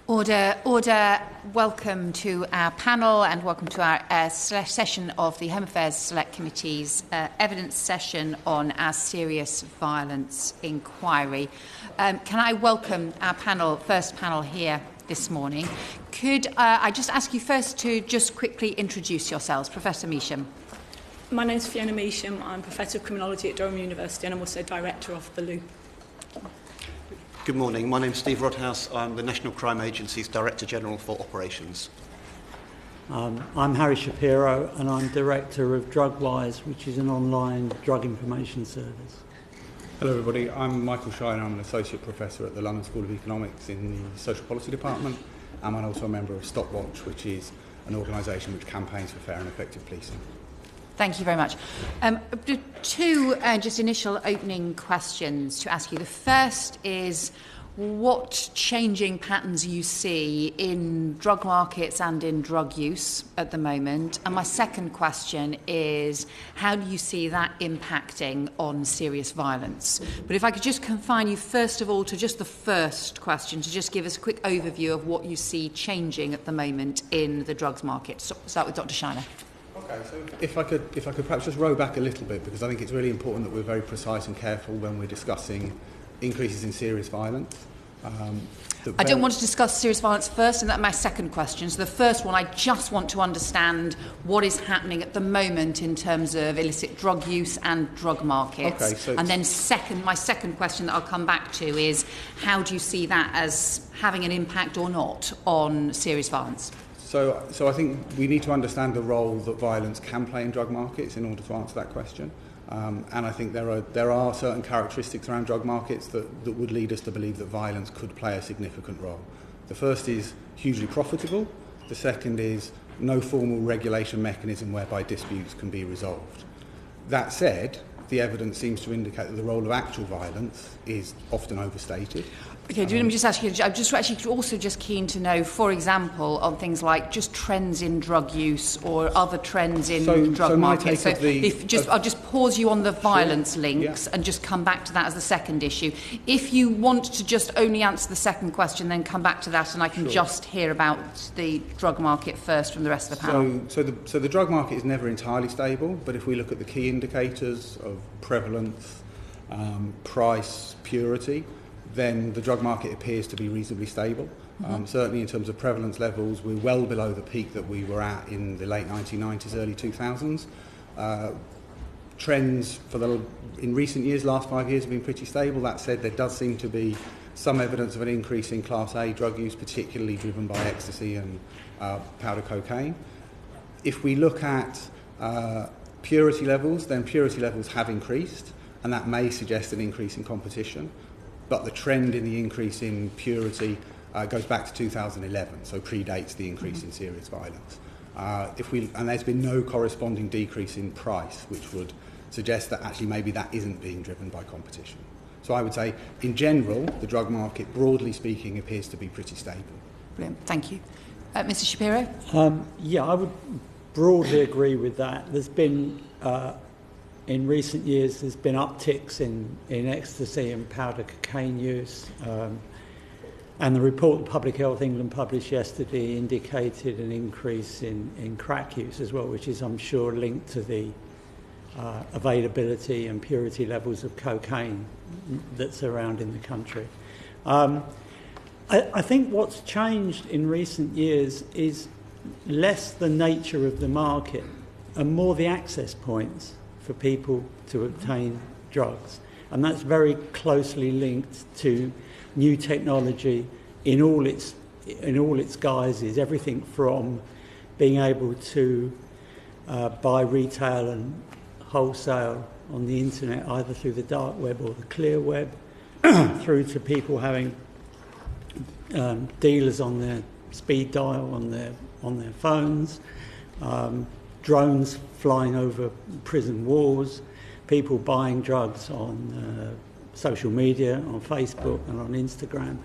Order. Welcome to our panel and welcome to our session of the Home Affairs Select Committee's evidence session on our serious violence inquiry. Can I welcome our first panel here this morning? Could I just ask you first to just quickly introduce yourselves? Professor Measham. My name's Fiona Measham. I'm Professor of Criminology at Durham University and I'm also Director of the Loop. Good morning. My name's Steve Rodhouse. I'm the National Crime Agency's Director General for Operations. I'm Harry Shapiro and I'm Director of Drugwise, which is an online drug information service. Hello everybody, I'm Michael Shiner. I'm an Associate Professor at the London School of Economics in the Social Policy Department, and I'm also a member of Stopwatch, which is an organisation which campaigns for fair and effective policing. Thank you very much. Two just initial opening questions to ask you. The first is what changing patterns you see in drug markets and in drug use at the moment. And my second question is how do you see that impacting on serious violence? But if I could just confine you first of all to just the first question, to just give us a quick overview of what you see changing at the moment in the drugs market. So start with Dr. Shiner. Okay, so if I could perhaps just row back a little bit, because I think it's really important that we're very precise and careful when we're discussing increases in serious violence. I don't want to discuss serious violence first, and that's my second question. So the first one, I just want to understand what is happening at the moment in terms of illicit drug use and drug markets. Okay, so and then my second question that I'll come back to is how do you see that as having an impact or not on serious violence? So I think we need to understand the role that violence can play in drug markets in order to answer that question. And I think there are certain characteristics around drug markets that would lead us to believe that violence could play a significant role. The first is hugely profitable. The second is no formal regulation mechanism whereby disputes can be resolved. That said, the evidence seems to indicate that the role of actual violence is often overstated. Okay, let me just ask you, I'm just actually also just keen to know, for example, on things like just trends in drug use or other trends in drug markets. So I'll just pause you on the violence links and just come back to that as the second issue. If you want to just only answer the second question, then come back to that and I can just hear about the drug market first from the rest of the panel. So the drug market is never entirely stable, but if we look at the key indicators of prevalence, price, purity, then the drug market appears to be reasonably stable. Certainly in terms of prevalence levels, we're well below the peak that we were at in the late 1990s, early 2000s. Trends in recent years, last 5 years, have been pretty stable. That said, there does seem to be some evidence of an increase in Class A drug use, particularly driven by ecstasy and powder cocaine. If we look at purity levels, then purity levels have increased, and that may suggest an increase in competition. But the trend in the increase in purity goes back to 2011, so predates the increase in serious violence. And there's been no corresponding decrease in price, which would suggest that actually maybe that isn't being driven by competition. So I would say, in general, the drug market, broadly speaking, appears to be pretty stable. Brilliant, thank you. Mr. Shapiro? I would broadly agree with that. There's been... in recent years, there's been upticks in ecstasy and powder cocaine use. And the report that Public Health England published yesterday indicated an increase in crack use as well, which is, I'm sure, linked to the availability and purity levels of cocaine that's around in the country. I think what's changed in recent years is less the nature of the market and more the access points for people to obtain drugs, and that's very closely linked to new technology in all its guises. Everything from being able to buy retail and wholesale on the internet, either through the dark web or the clear web, through to people having dealers on their speed dial on their phones. Drones flying over prison walls, people buying drugs on social media, on Facebook and on Instagram.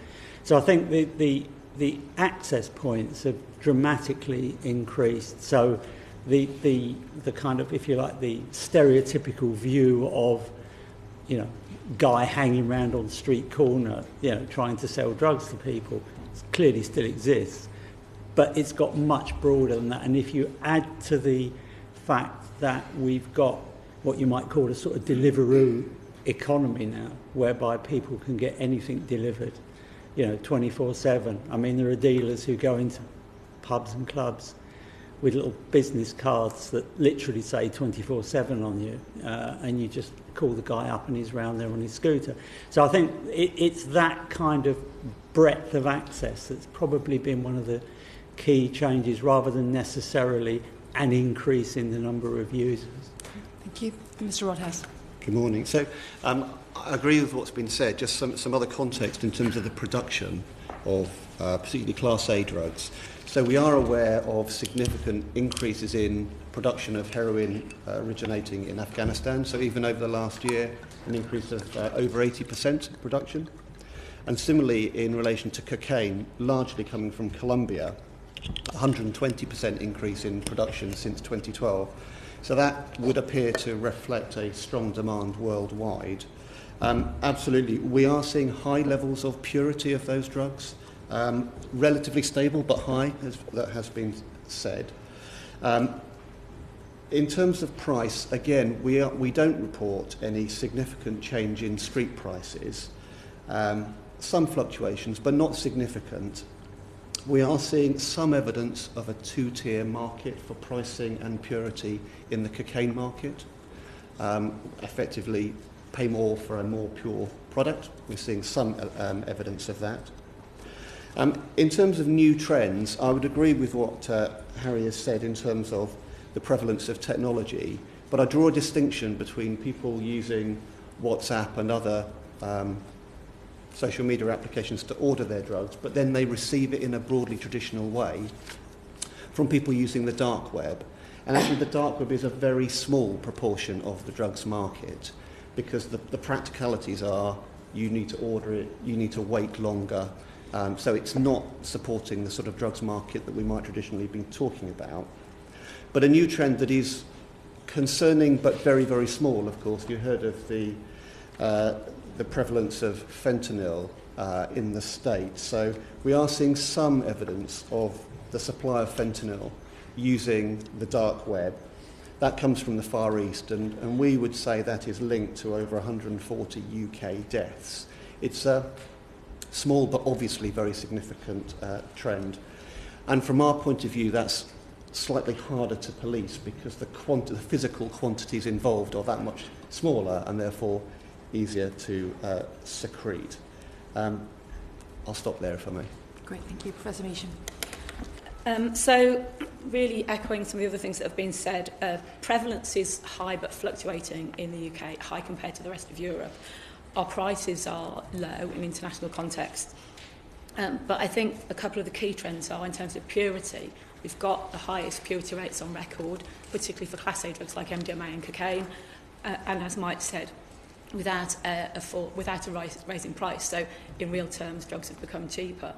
So I think the access points have dramatically increased. So the kind of, if you like, the stereotypical view of, guy hanging around on the street corner, trying to sell drugs to people clearly still exists, but it's got much broader than that. And if you add to the fact that we've got what you might call a sort of Deliveroo economy now, whereby people can get anything delivered, 24/7. I mean, there are dealers who go into pubs and clubs with little business cards that literally say 24/7 on you, and you just call the guy up and he's round there on his scooter. So I think it's that kind of breadth of access that's probably been one of the key changes, rather than necessarily an increase in the number of users. Thank you. Mr. Rodhouse. Good morning. So I agree with what's been said, just some other context in terms of the production of particularly Class A drugs. So we are aware of significant increases in production of heroin originating in Afghanistan. So even over the last year, an increase of over 80% in production. And similarly, in relation to cocaine, largely coming from Colombia, 120% increase in production since 2012. So that would appear to reflect a strong demand worldwide. Absolutely, we are seeing high levels of purity of those drugs, relatively stable but high, as that has been said. In terms of price, again, we don't report any significant change in street prices. Some fluctuations, but not significant. We are seeing some evidence of a two-tier market for pricing and purity in the cocaine market. Effectively, pay more for a more pure product. We're seeing some evidence of that. In terms of new trends, I would agree with what Harry has said in terms of the prevalence of technology, but I draw a distinction between people using WhatsApp and other social media applications to order their drugs, but then they receive it in a broadly traditional way from people using the dark web. And actually the dark web is a very small proportion of the drugs market, because the practicalities are you need to order it, you need to wait longer, so it's not supporting the sort of drugs market that we might traditionally be talking about. But a new trend that is concerning but very, very small, of course, you heard of the prevalence of fentanyl in the States. So we are seeing some evidence of the supply of fentanyl using the dark web. That comes from the Far East, and we would say that is linked to over 140 UK deaths. It's a small but obviously very significant trend. And from our point of view, that's slightly harder to police because the physical quantities involved are that much smaller and therefore easier to secrete. I'll stop there if I may. Great, thank you. Professor Measham. So really echoing some of the other things that have been said, prevalence is high but fluctuating in the UK, high compared to the rest of Europe. Our prices are low in international context. But I think a couple of the key trends are in terms of purity. We've got the highest purity rates on record, particularly for Class A drugs like MDMA and cocaine. And as Mike said, without a rise in price. So in real terms, drugs have become cheaper.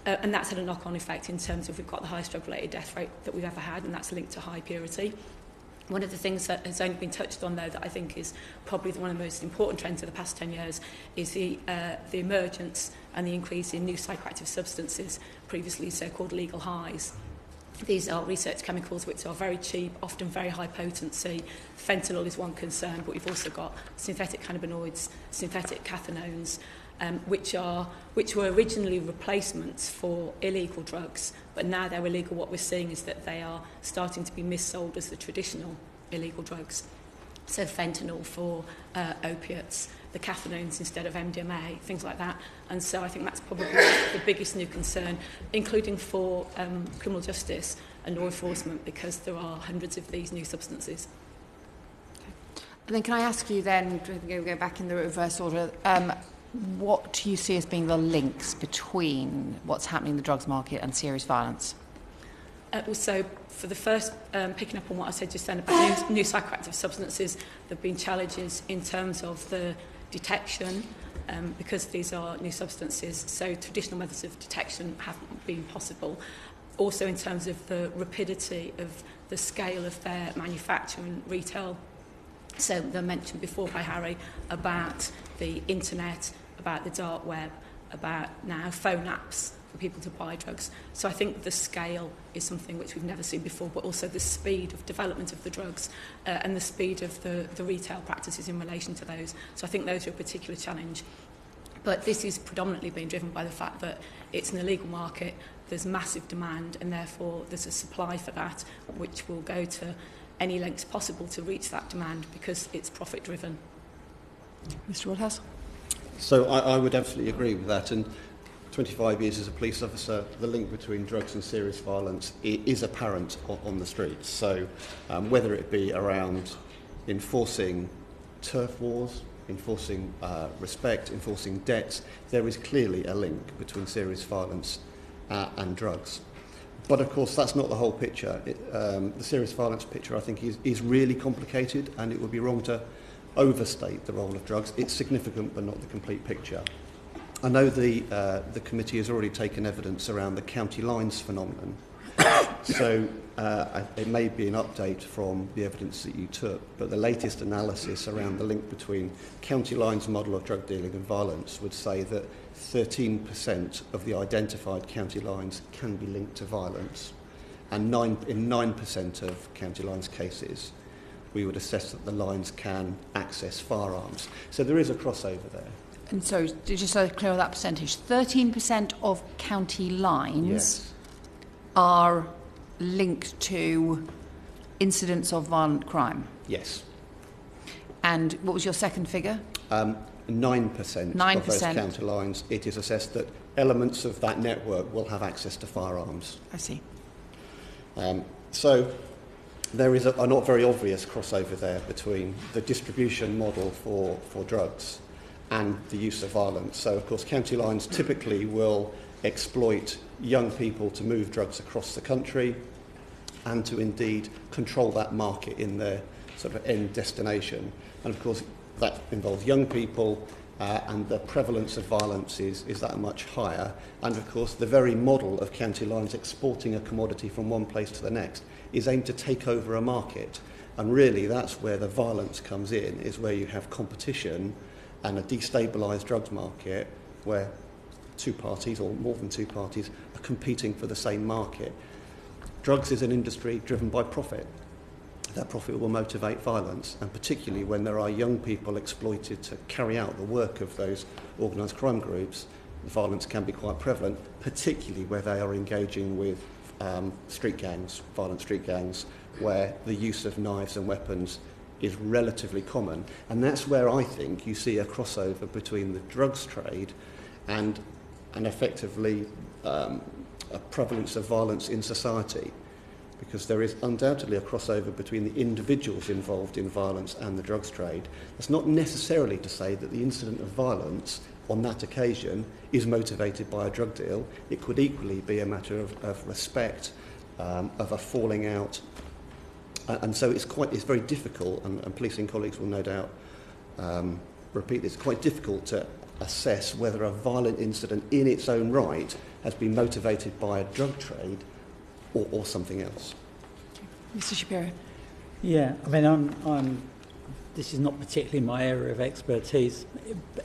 And that's had a knock-on effect in terms of we've got the highest drug-related death rate that we've ever had, and that's linked to high purity. One of the things that has only been touched on, though, that I think is probably one of the most important trends of the past 10 years is the emergence and the increase in new psychoactive substances, previously so-called legal highs. These are research chemicals which are very cheap, often very high potency. Fentanyl is one concern, but we've also got synthetic cannabinoids, synthetic cathinones, which were originally replacements for illegal drugs, but now they're illegal. What we're seeing is that they are starting to be missold as the traditional illegal drugs. So fentanyl for opiates, the cathinones instead of MDMA, things like that. And so I think that's probably the biggest new concern, including for criminal justice and law enforcement, because there are hundreds of these new substances. And then can I ask you then, go back in the reverse order, what do you see as being the links between what's happening in the drugs market and serious violence? Also, for the first, picking up on what I said just then about new psychoactive substances, there have been challenges in terms of the detection, because these are new substances, so traditional methods of detection haven't been possible. Also in terms of the rapidity of the scale of their manufacture and retail. So they mentioned before by Harry about the internet, about the dark web, about now phone apps for people to buy drugs. So I think the scale is something which we've never seen before, but also the speed of development of the drugs and the speed of the retail practices in relation to those. So I think those are a particular challenge. But this is predominantly being driven by the fact that it's an illegal market, there's massive demand, and therefore there's a supply for that, which will go to any lengths possible to reach that demand because it's profit-driven. Mr. Rodhouse? So I would absolutely agree with that. And 25 years as a police officer, the link between drugs and serious violence is apparent on the streets. So whether it be around enforcing turf wars, enforcing respect, enforcing debts, there is clearly a link between serious violence and drugs. But of course, that's not the whole picture. The serious violence picture, I think, is really complicated, and it would be wrong to overstate the role of drugs. It's significant, but not the complete picture. I know the committee has already taken evidence around the county lines phenomenon. So it may be an update from the evidence that you took, but the latest analysis around the link between county lines model of drug dealing and violence would say that 13% of the identified county lines can be linked to violence, and in 9% of county lines cases we would assess that the lines can access firearms. So there is a crossover there. And so, just so clear on that percentage, 13% of county lines Yes. are linked to incidents of violent crime. Yes. And what was your second figure? 9% of those county lines, it is assessed that elements of that network will have access to firearms. I see. So there is a not very obvious crossover there between the distribution model for drugs and the use of violence. So, of course, county lines typically will exploit young people to move drugs across the country and to indeed control that market in their sort of end destination. And, of course, that involves young people, and the prevalence of violence is that much higher. And, of course, the very model of county lines exporting a commodity from one place to the next is aimed to take over a market. And really, that's where the violence comes in, is where you have competition and a destabilised drugs market where two parties, or more than two parties, are competing for the same market. Drugs is an industry driven by profit. That profit will motivate violence, and particularly when there are young people exploited to carry out the work of those organised crime groups, violence can be quite prevalent, particularly where they are engaging with street gangs, violent street gangs, where the use of knives and weapons is relatively common. And that's where I think you see a crossover between the drugs trade and effectively a prevalence of violence in society, because there is undoubtedly a crossover between the individuals involved in violence and the drugs trade. That's not necessarily to say that the incident of violence on that occasion is motivated by a drug deal. It could equally be a matter of respect, of a falling out. And so it's very difficult, and policing colleagues will no doubt repeat this, quite difficult to assess whether a violent incident in its own right has been motivated by a drug trade or something else. Mr. Shapiro? Yeah, I mean, this is not particularly my area of expertise,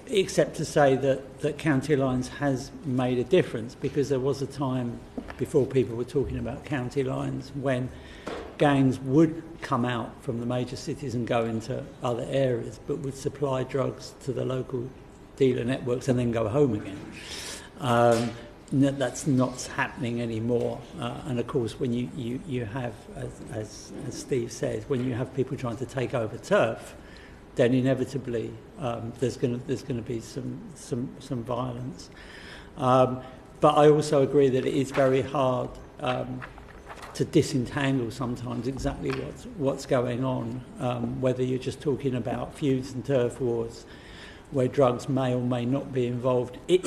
except to say that county lines has made a difference, because there was a time before people were talking about county lines when gangs would come out from the major cities and go into other areas, but would supply drugs to the local dealer networks and then go home again. That's not happening anymore. And of course, when you have, as Steve says, when you have people trying to take over turf, then inevitably there's going to be some violence. But I also agree that it is very hard to disentangle sometimes exactly what's going on, whether you're just talking about feuds and turf wars where drugs may or may not be involved. It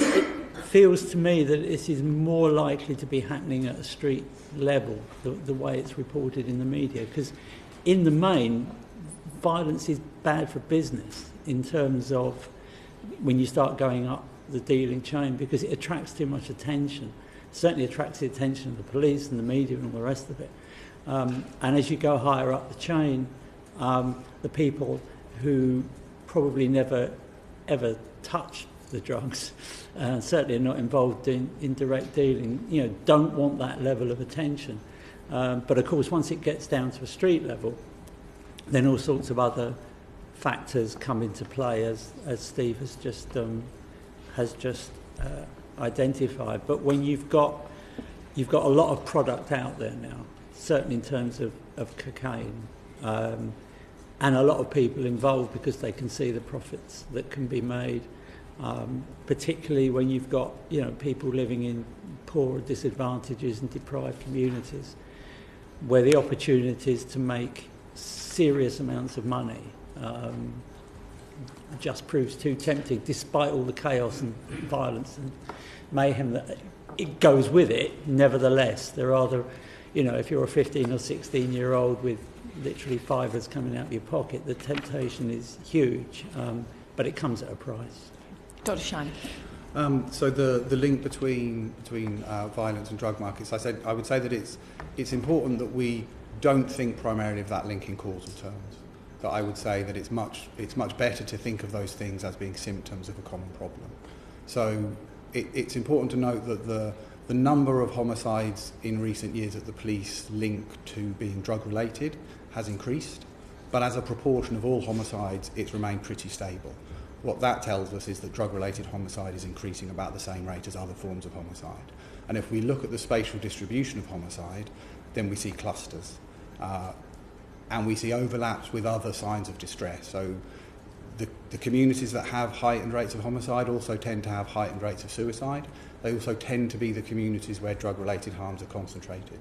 feels to me that this is more likely to be happening at a street level, the way it's reported in the media, because in the main, violence is bad for business in terms of when you start going up the dealing chain, because it attracts too much attention. It certainly attracts the attention of the police and the media and all the rest of it. And as you go higher up the chain, the people who probably never ever touched the drugs, certainly are not involved in direct dealing, don't want that level of attention. But of course, once it gets down to a street level, then all sorts of other factors come into play, as Steve has just identified. But when you've got a lot of product out there now, certainly in terms of cocaine, and a lot of people involved because they can see the profits that can be made, particularly when you've got people living in poor, disadvantages and deprived communities, where the opportunities to make serious amounts of money just proves too tempting, despite all the chaos and violence and mayhem that it goes with it. Nevertheless, there are if you're a 15 or 16-year-old with literally fivers coming out of your pocket, the temptation is huge, but it comes at a price. Dr. Shine. So the link between violence and drug markets, I would say that it's important that we don't think primarily of that link in causal terms. That I would say that it's much better to think of those things as being symptoms of a common problem. So it's important to note that the number of homicides in recent years that the police link to being drug related has increased, but as a proportion of all homicides, it's remained pretty stable. What that tells us is that drug-related homicide is increasing about the same rate as other forms of homicide. And if we look at the spatial distribution of homicide, then we see clusters. And we see overlaps with other signs of distress. So the communities that have heightened rates of homicide also tend to have heightened rates of suicide. They also tend to be the communities where drug-related harms are concentrated.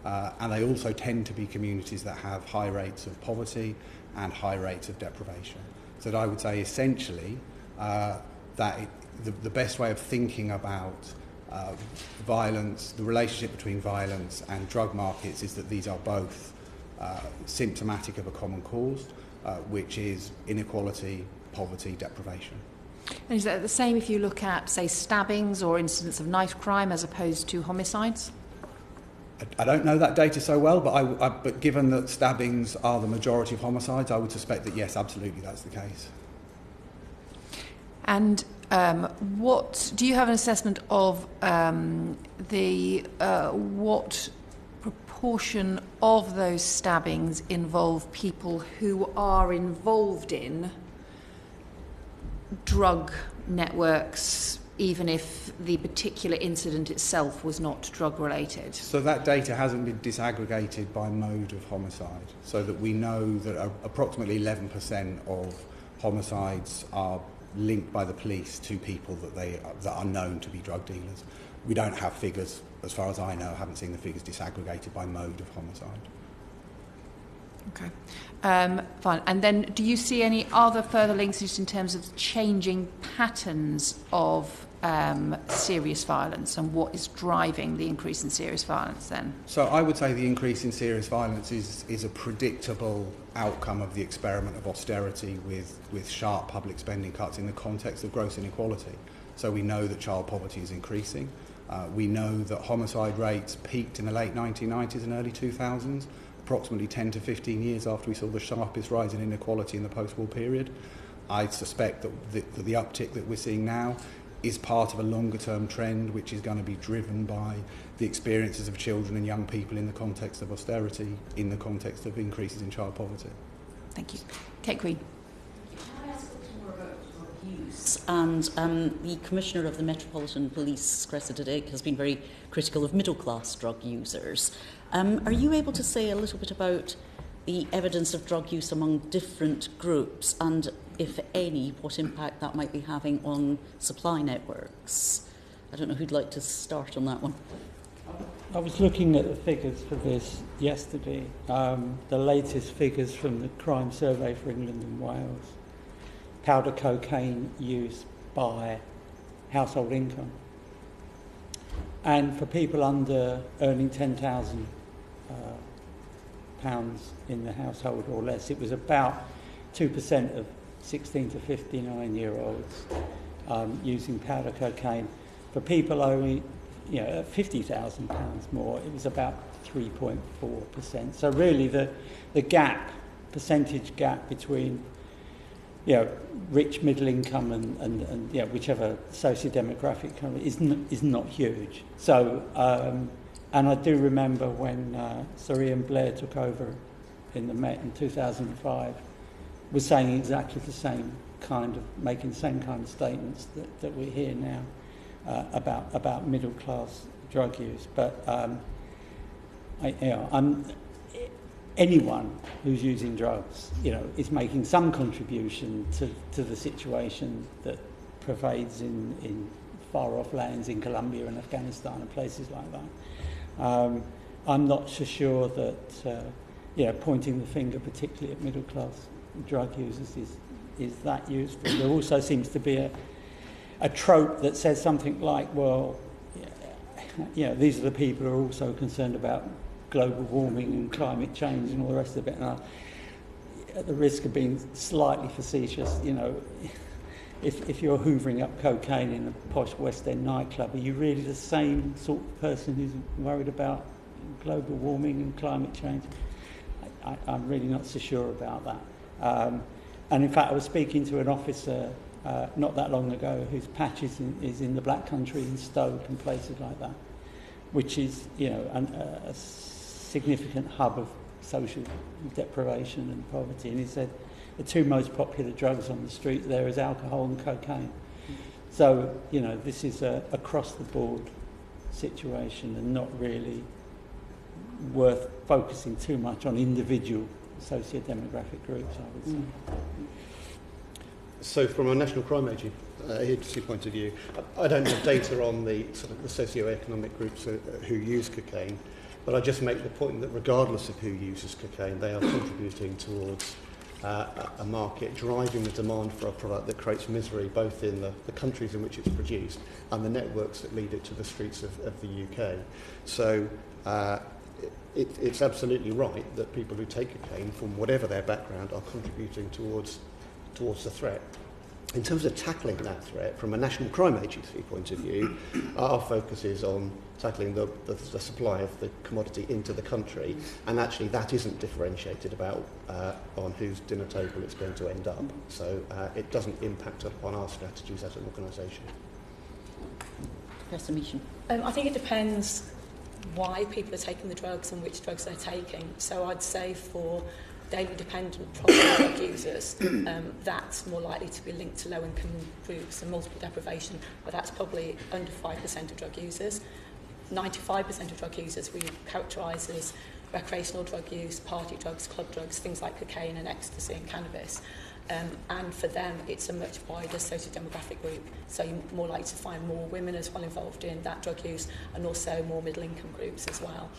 And they also tend to be communities that have high rates of poverty and high rates of deprivation. So that I would say essentially the best way of thinking about violence, the relationship between violence and drug markets, is that these are both symptomatic of a common cause, which is inequality, poverty, deprivation. And is that the same if you look at, say, stabbings or incidents of knife crime as opposed to homicides? I don't know that data so well, but given that stabbings are the majority of homicides, I would suspect that yes, absolutely, that's the case. And what do you have an assessment of what proportion of those stabbings involve people who are involved in drug networks, even if the particular incident itself was not drug-related? So that data hasn't been disaggregated by mode of homicide, so that we know that approximately 11% of homicides are linked by the police to people that are known to be drug dealers. We don't have figures, as far as I know, I haven't seen the figures disaggregated by mode of homicide. Okay. Fine. And then do you see any other further links just in terms of changing patterns of serious violence and what is driving the increase in serious violence then? So I would say the increase in serious violence is a predictable outcome of the experiment of austerity with sharp public spending cuts in the context of gross inequality. So we know that child poverty is increasing. We know that homicide rates peaked in the late 1990s and early 2000s, approximately 10 to 15 years after we saw the sharpest rise in inequality in the post-war period. I suspect that the uptick that we're seeing now is part of a longer-term trend which is going to be driven by the experiences of children and young people in the context of austerity, in the context of increases in child poverty. Thank you. Kate Queen. Can I ask a little more about drug use? And the Commissioner of the Metropolitan Police, Cressida Dick, has been very critical of middle-class drug users. Are you able to say a little bit about the evidence of drug use among different groups and, if any, what impact that might be having on supply networks? I don't know who'd like to start on that one. I was looking at the figures for this yesterday, the latest figures from the Crime Survey for England and Wales. Powder cocaine use by household income. And for people under earning £10,000 in the household or less, it was about 2% of 16 to 59-year-olds using powder cocaine. For people owing £50,000 more, it was about 3.4%. So really the gap, percentage gap between rich, middle income and whichever socio-demographic country is not huge. So, and I do remember when Sir Ian Blair took over in the Met in 2005, was saying exactly the same kind of, making the same kind of statements that we hear now about middle class drug use. But anyone who's using drugs, is making some contribution to the situation that pervades in far-off lands in Colombia and Afghanistan and places like that. I'm not so sure that pointing the finger particularly at middle-class drug users is that useful. There also seems to be a trope that says something like, well, these are the people who are also concerned about global warming and climate change and all the rest of it. And at the risk of being slightly facetious, if you're hoovering up cocaine in a posh West End nightclub, are you really the same sort of person who's worried about global warming and climate change? I'm really not so sure about that. And in fact, I was speaking to an officer not that long ago whose patch is in the Black Country in Stoke and places like that, which is, a significant hub of social deprivation and poverty. And he said the two most popular drugs on the street there is alcohol and cocaine. So, this is a across-the-board situation and not really worth focusing too much on individual socio-demographic groups, I would say. So from a National Crime Agency point of view, I don't have data on the sort of the socio-economic groups who use cocaine, but I just make the point that regardless of who uses cocaine, they are contributing towards a market driving the demand for a product that creates misery both in the countries in which it's produced and the networks that lead it to the streets of the UK. So it's absolutely right that people who take cocaine, from whatever their background, are contributing towards the threat. In terms of tackling that threat from a National Crime Agency point of view, our focus is on tackling the supply of the commodity into the country, and actually that isn't differentiated about on whose dinner table it's going to end up. So it doesn't impact upon our strategies as an organisation. Professor Measham. I think it depends why people are taking the drugs and which drugs they're taking. So I'd say for daily dependent problem drug users, that's more likely to be linked to low-income groups and multiple deprivation, but that's probably under 5% of drug users. 95% of drug users we characterise as recreational drug use, party drugs, club drugs, things like cocaine and ecstasy and cannabis. And for them, it's a much wider socio-demographic group. So you're more likely to find more women as well involved in that drug use, and also more middle-income groups as well.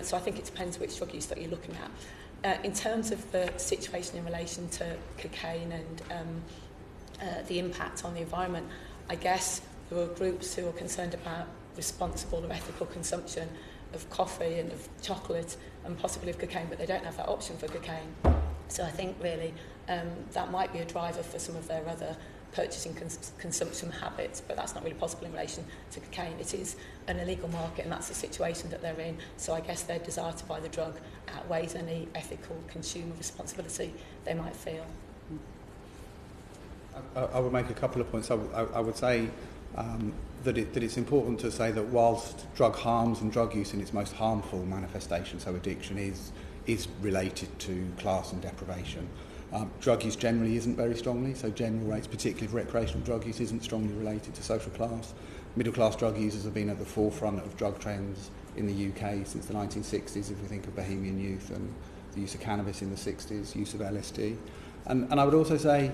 So I think it depends which drug use that you're looking at. In terms of the situation in relation to cocaine and the impact on the environment, I guess there are groups who are concerned about responsible or ethical consumption of coffee and of chocolate and possibly of cocaine, but they don't have that option for cocaine. So I think really that might be a driver for some of their other purchasing consumption habits, but that's not really possible in relation to cocaine. It is an illegal market and that's the situation that they're in, so I guess their desire to buy the drug outweighs any ethical consumer responsibility they might feel. I would make a couple of points. I would say that it's important to say that whilst drug harms and drug use in its most harmful manifestation, so addiction, is related to class and deprivation, drug use generally isn't very strongly, so general rates, particularly of recreational drug use, isn't strongly related to social class. Middle class drug users have been at the forefront of drug trends in the UK since the 1960s, if we think of Bohemian youth and the use of cannabis in the 60s, use of LSD. And I would also say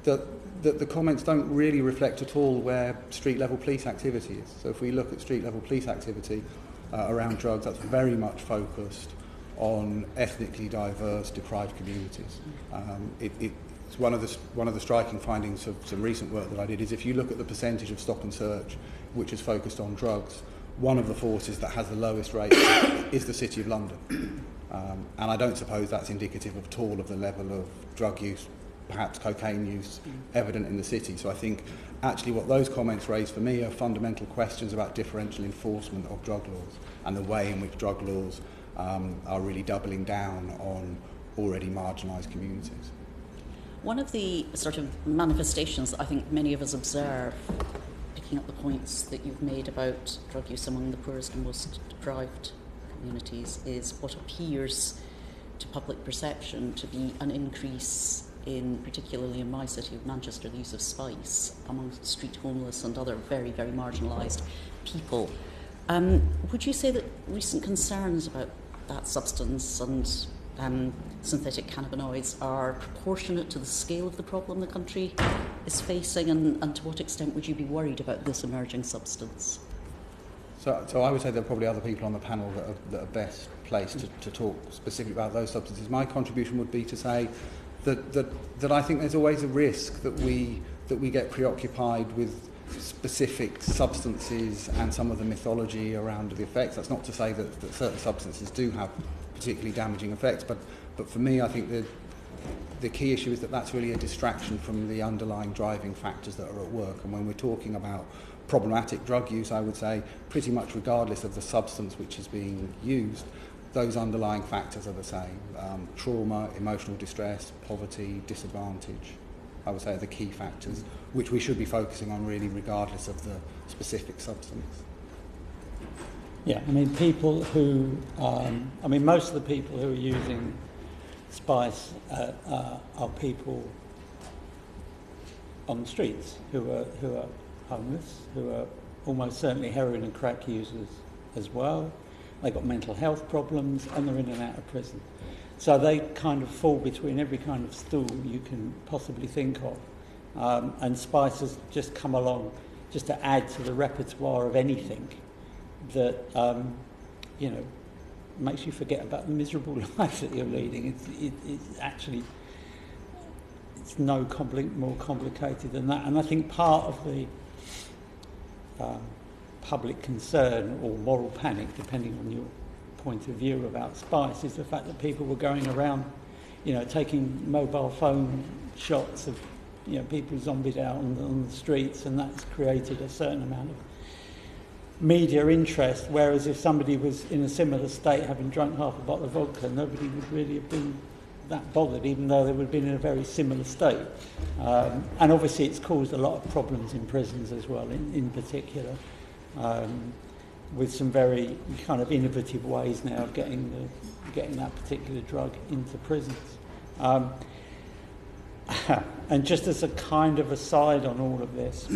that the comments don't really reflect at all where street-level police activity is. So if we look at street-level police activity around drugs, that's very much focused on ethnically diverse, deprived communities. It's one of the striking findings of some recent work that I did is if you look at the percentage of stop and search which is focused on drugs, one of the forces that has the lowest rate is the City of London. And I don't suppose that's indicative at all of the level of drug use, perhaps cocaine use, evident in the city. So I think actually what those comments raise for me are fundamental questions about differential enforcement of drug laws and the way in which drug laws are really doubling down on already marginalised communities. One of the sort of manifestations that I think many of us observe, picking up the points that you've made about drug use among the poorest and most deprived communities, is what appears to public perception to be an increase in, particularly in my city of Manchester, the use of spice among street homeless and other very, very marginalised people. Would you say that recent concerns about that substance and synthetic cannabinoids are proportionate to the scale of the problem the country is facing, and to what extent would you be worried about this emerging substance? So I would say there are probably other people on the panel that are best placed to talk specifically about those substances. My contribution would be to say that I think there's always a risk that we get preoccupied with specific substances and some of the mythology around the effects. That's not to say that certain substances do have particularly damaging effects, but for me, I think the key issue is that that's really a distraction from the underlying driving factors that are at work. And when we're talking about problematic drug use, I would say pretty much regardless of the substance which is being used, those underlying factors are the same. Trauma, emotional distress, poverty, disadvantage, I would say are the key factors which we should be focusing on really regardless of the specific substance. Yeah, I mean, people who, most of the people who are using spice are people on the streets who are homeless, who are almost certainly heroin and crack users as well. They've got mental health problems and they're in and out of prison. So they kind of fall between every kind of stool you can possibly think of. And spice has just come along just to add to the repertoire of anything that, makes you forget about the miserable life that you're leading. It's actually, it's more complicated than that. And I think part of the public concern or moral panic, depending on your point of view about spice, is the fact that people were going around, taking mobile phone shots of, people zombied out on the streets, and that's created a certain amount of media interest, whereas if somebody was in a similar state, having drunk half a bottle of vodka, nobody would really have been that bothered, even though they would have been in a very similar state. And obviously it's caused a lot of problems in prisons as well, in particular, with some very kind of innovative ways now of getting that particular drug into prisons. And just as a kind of aside on all of this,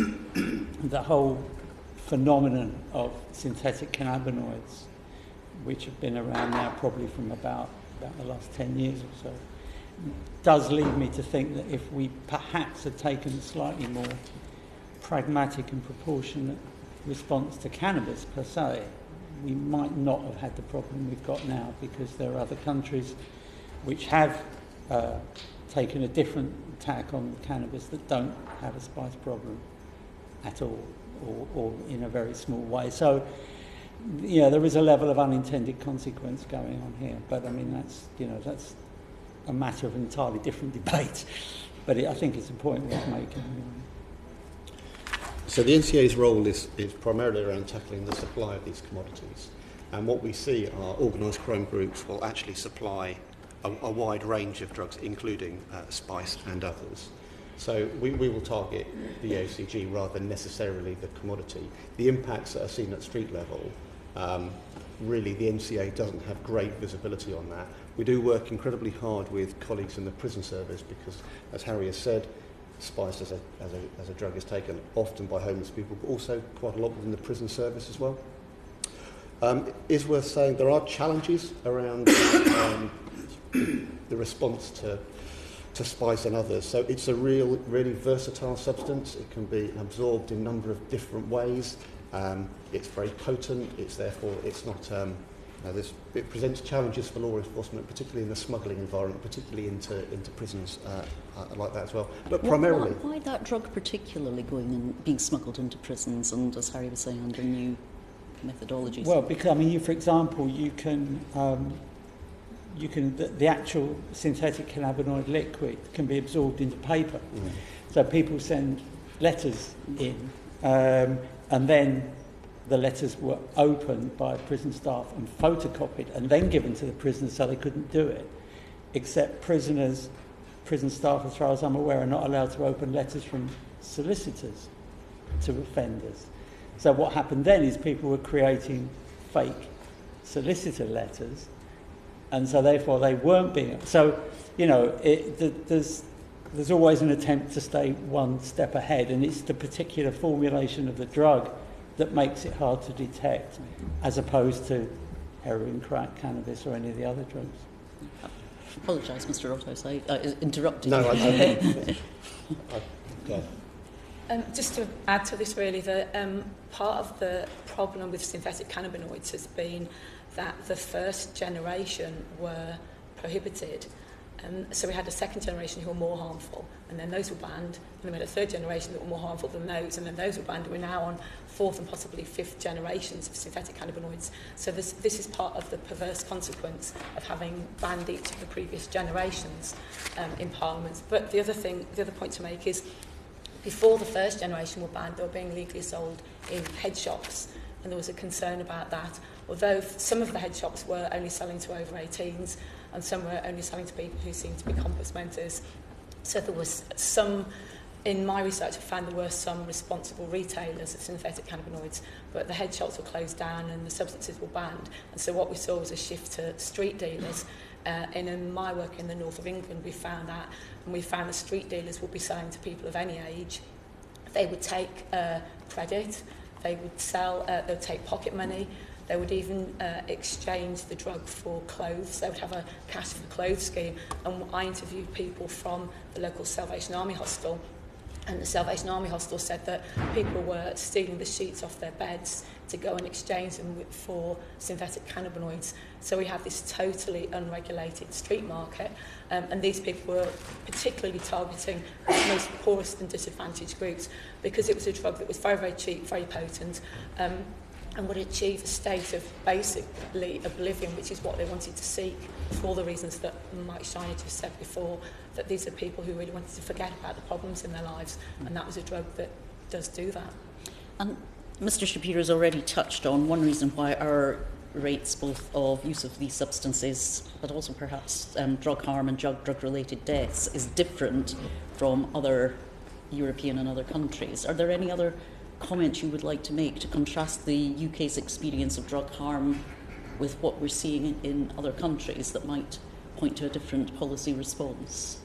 the whole phenomenon of synthetic cannabinoids, which have been around now probably from about the last 10 years or so, does lead me to think that if we perhaps had taken a slightly more pragmatic and proportionate response to cannabis per se, we might not have had the problem we've got now, because there are other countries which have taken a different tack on cannabis that don't have a spice problem at all, or in a very small way. So, there is a level of unintended consequence going on here. But I mean, that's a matter of an entirely different debate. But I think it's a point worth making. So the NCA's role is primarily around tackling the supply of these commodities. And what we see are organised crime groups will actually supply a wide range of drugs, including spice and others. So we will target the OCG rather than necessarily the commodity. The impacts that are seen at street level, really the NCA doesn't have great visibility on that. We do work incredibly hard with colleagues in the prison service because, as Harry has said, spice as a drug is taken often by homeless people, but also quite a lot within the prison service as well. It's worth saying there are challenges around the response to spice and others. So it's a really versatile substance. It can be absorbed in a number of different ways. It's very potent. It's not. It presents challenges for law enforcement, particularly in the smuggling environment, particularly into prisons like that as well. But primarily, why that drug particularly being smuggled into prisons, and as Harry was saying, under new methodologies? Well, because for example, you can the actual synthetic cannabinoid liquid can be absorbed into paper. Mm. So people send letters in, and then the letters were opened by prison staff and photocopied and then given to the prisoners, so they couldn't do it. Except prisoners prison staff, as far as I'm aware, are not allowed to open letters from solicitors to offenders. So what happened then is people were creating fake solicitor letters, and so therefore they weren't being... So, there's always an attempt to stay one step ahead, and it's the particular formulation of the drug that makes it hard to detect, as opposed to heroin, crack, cannabis, or any of the other drugs. I apologise, Mr. Rodhouse, I interrupted No, you. Just to add to this, really, part of the problem with synthetic cannabinoids has been that the first generation were prohibited. So we had a second generation who were more harmful, and then those were banned, and then we had a third generation that were more harmful than those, and then those were banned, and we're now on fourth and possibly fifth generations of synthetic cannabinoids. So this is part of the perverse consequence of having banned each of the previous generations in Parliament. But the other point to make is, before the first generation were banned, they were being legally sold in head shops, and there was a concern about that. Although some of the head shops were only selling to over 18s, and some were only selling to people who seemed to be compass mentors. So there was some, in my research, I found there were some responsible retailers of synthetic cannabinoids, but the head shops were closed down and the substances were banned. And so what we saw was a shift to street dealers. In my work in the north of England, we found that, and we found the street dealers would be selling to people of any age. They would take credit, they would sell, they would take pocket money, they would even exchange the drug for clothes. They would have a cash for clothes scheme. And I interviewed people from the local Salvation Army hostel, and the Salvation Army hostel said that people were stealing the sheets off their beds to go and exchange them for synthetic cannabinoids. So we have this totally unregulated street market, and these people were particularly targeting the most poorest and disadvantaged groups, because it was a drug that was very, very cheap, very potent, and would achieve a state of basically oblivion, which is what they wanted to seek, for all the reasons that Mike Shiner just said before, that these are people who really wanted to forget about the problems in their lives, and that was a drug that does do that. And Mr. Shapiro has already touched on one reason why our rates both of use of these substances, but also perhaps drug harm and drug-related deaths, is different from other European and other countries. Are there any other comments you would like to make to contrast the UK's experience of drug harm with what we're seeing in other countries that might point to a different policy response?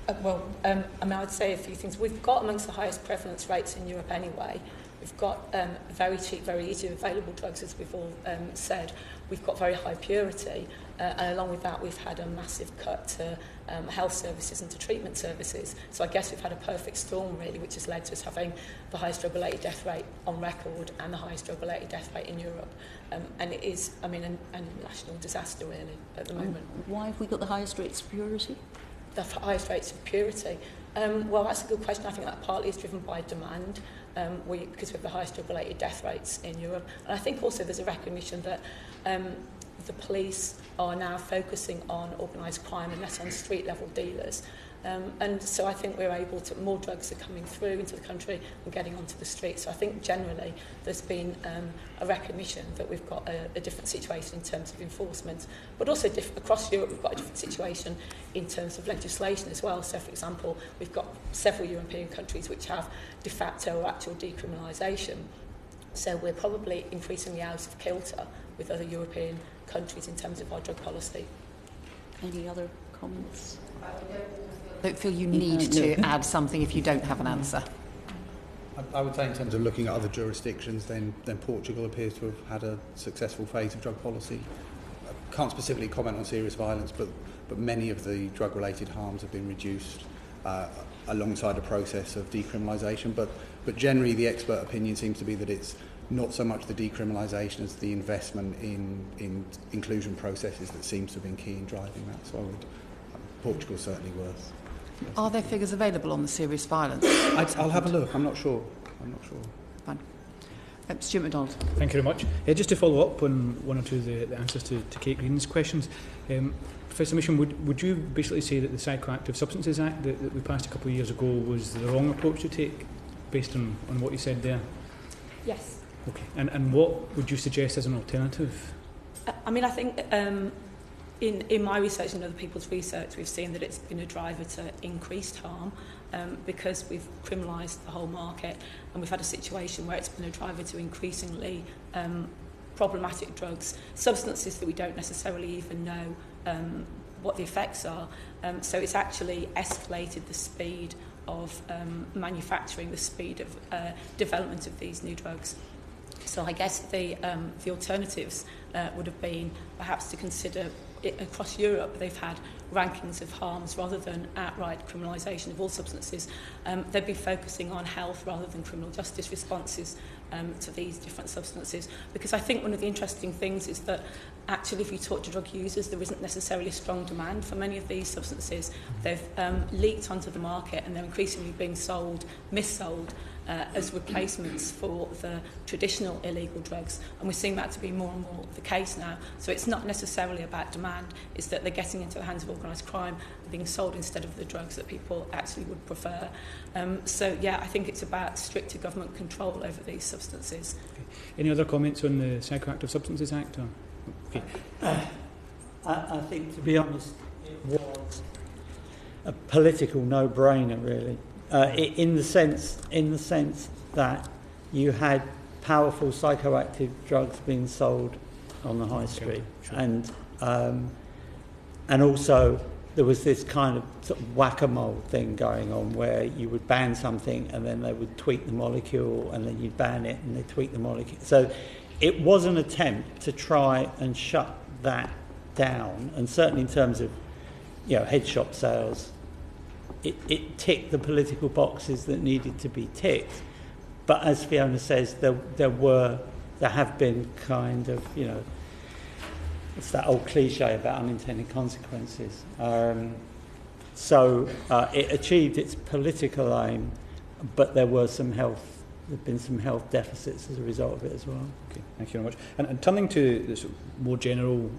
I would say a few things. We've got amongst the highest prevalence rates in Europe anyway. We've got very cheap, very easily available drugs, as we've all said. We've got very high purity, and along with that, we've had a massive cut to health services and to treatment services. So I guess we've had a perfect storm, really, which has led to us having the highest drug-related death rate on record and the highest drug-related death rate in Europe. And it is, a national disaster, really, at the moment. Why have we got the highest rates of purity? The highest rates of purity? Well, that's a good question. I think that partly is driven by demand, because we have the highest drug-related death rates in Europe. And I think also there's a recognition that the police are now focusing on organised crime and less on street-level dealers. And so I think we're able to, more drugs are coming through into the country and getting onto the streets. So I think generally there's been a recognition that we've got a different situation in terms of enforcement, but also across Europe we've got a different situation in terms of legislation as well. So for example, we've got several European countries which have de facto or actual decriminalisation. So we're probably increasingly out of kilter with other European countries in terms of our drug policy. Any other comments? I don't feel you need to add something if you don't have an answer. I would say in terms of looking at other jurisdictions, then Portugal appears to have had a successful phase of drug policy. I can't specifically comment on serious violence, but many of the drug-related harms have been reduced alongside a process of decriminalisation. But generally the expert opinion seems to be that it's not so much the decriminalisation as the investment in inclusion processes that seems to have been key in driving that. So Portugal's certainly worth. Are there figures available on the serious violence? I'll have a look. I'm not sure. Fine. Stuart MacDonald. Thank you very much. Just to follow up on one or two of the answers to Kate Green's questions, Professor Measham, would you basically say that the Psychoactive Substances Act that we passed a couple of years ago was the wrong approach to take, based on what you said there? Yes. Okay. And what would you suggest as an alternative? I think in my research and other people's research, we've seen that it's been a driver to increased harm because we've criminalised the whole market, and we've had a situation where it's been a driver to increasingly problematic drugs, substances that we don't necessarily even know what the effects are. So it's actually escalated the speed of manufacturing, the speed of development of these new drugs. So I guess the alternatives would have been perhaps to consider it, across Europe they've had rankings of harms rather than outright criminalisation of all substances. They'd be focusing on health rather than criminal justice responses to these different substances, because I think one of the interesting things is that actually if you talk to drug users, there isn't necessarily a strong demand for many of these substances. They've leaked onto the market and they're increasingly being sold, missold, as replacements for the traditional illegal drugs, and we're seeing that to be more and more the case now. So it's not necessarily about demand, it's that they're getting into the hands of organised crime and being sold instead of the drugs that people actually would prefer. So yeah, I think it's about stricter government control over these substances. Okay. Any other comments on the Psychoactive Substances Act? Or? Okay. I think, to be honest, it was a political no-brainer, really. In the sense that you had powerful psychoactive drugs being sold on the high street, sure. And also there was this kind of, sort of whack-a-mole thing going on where you would ban something and then they would tweak the molecule, and then you'd ban it and they tweak the molecule. So it was an attempt to try and shut that down, and certainly in terms of, head shop sales, it ticked the political boxes that needed to be ticked. But as Fiona says, there have been kind of, it's that old cliche about unintended consequences. So it achieved its political aim, but there were there've been some health deficits as a result of it as well. Okay, thank you very much. And turning to this more general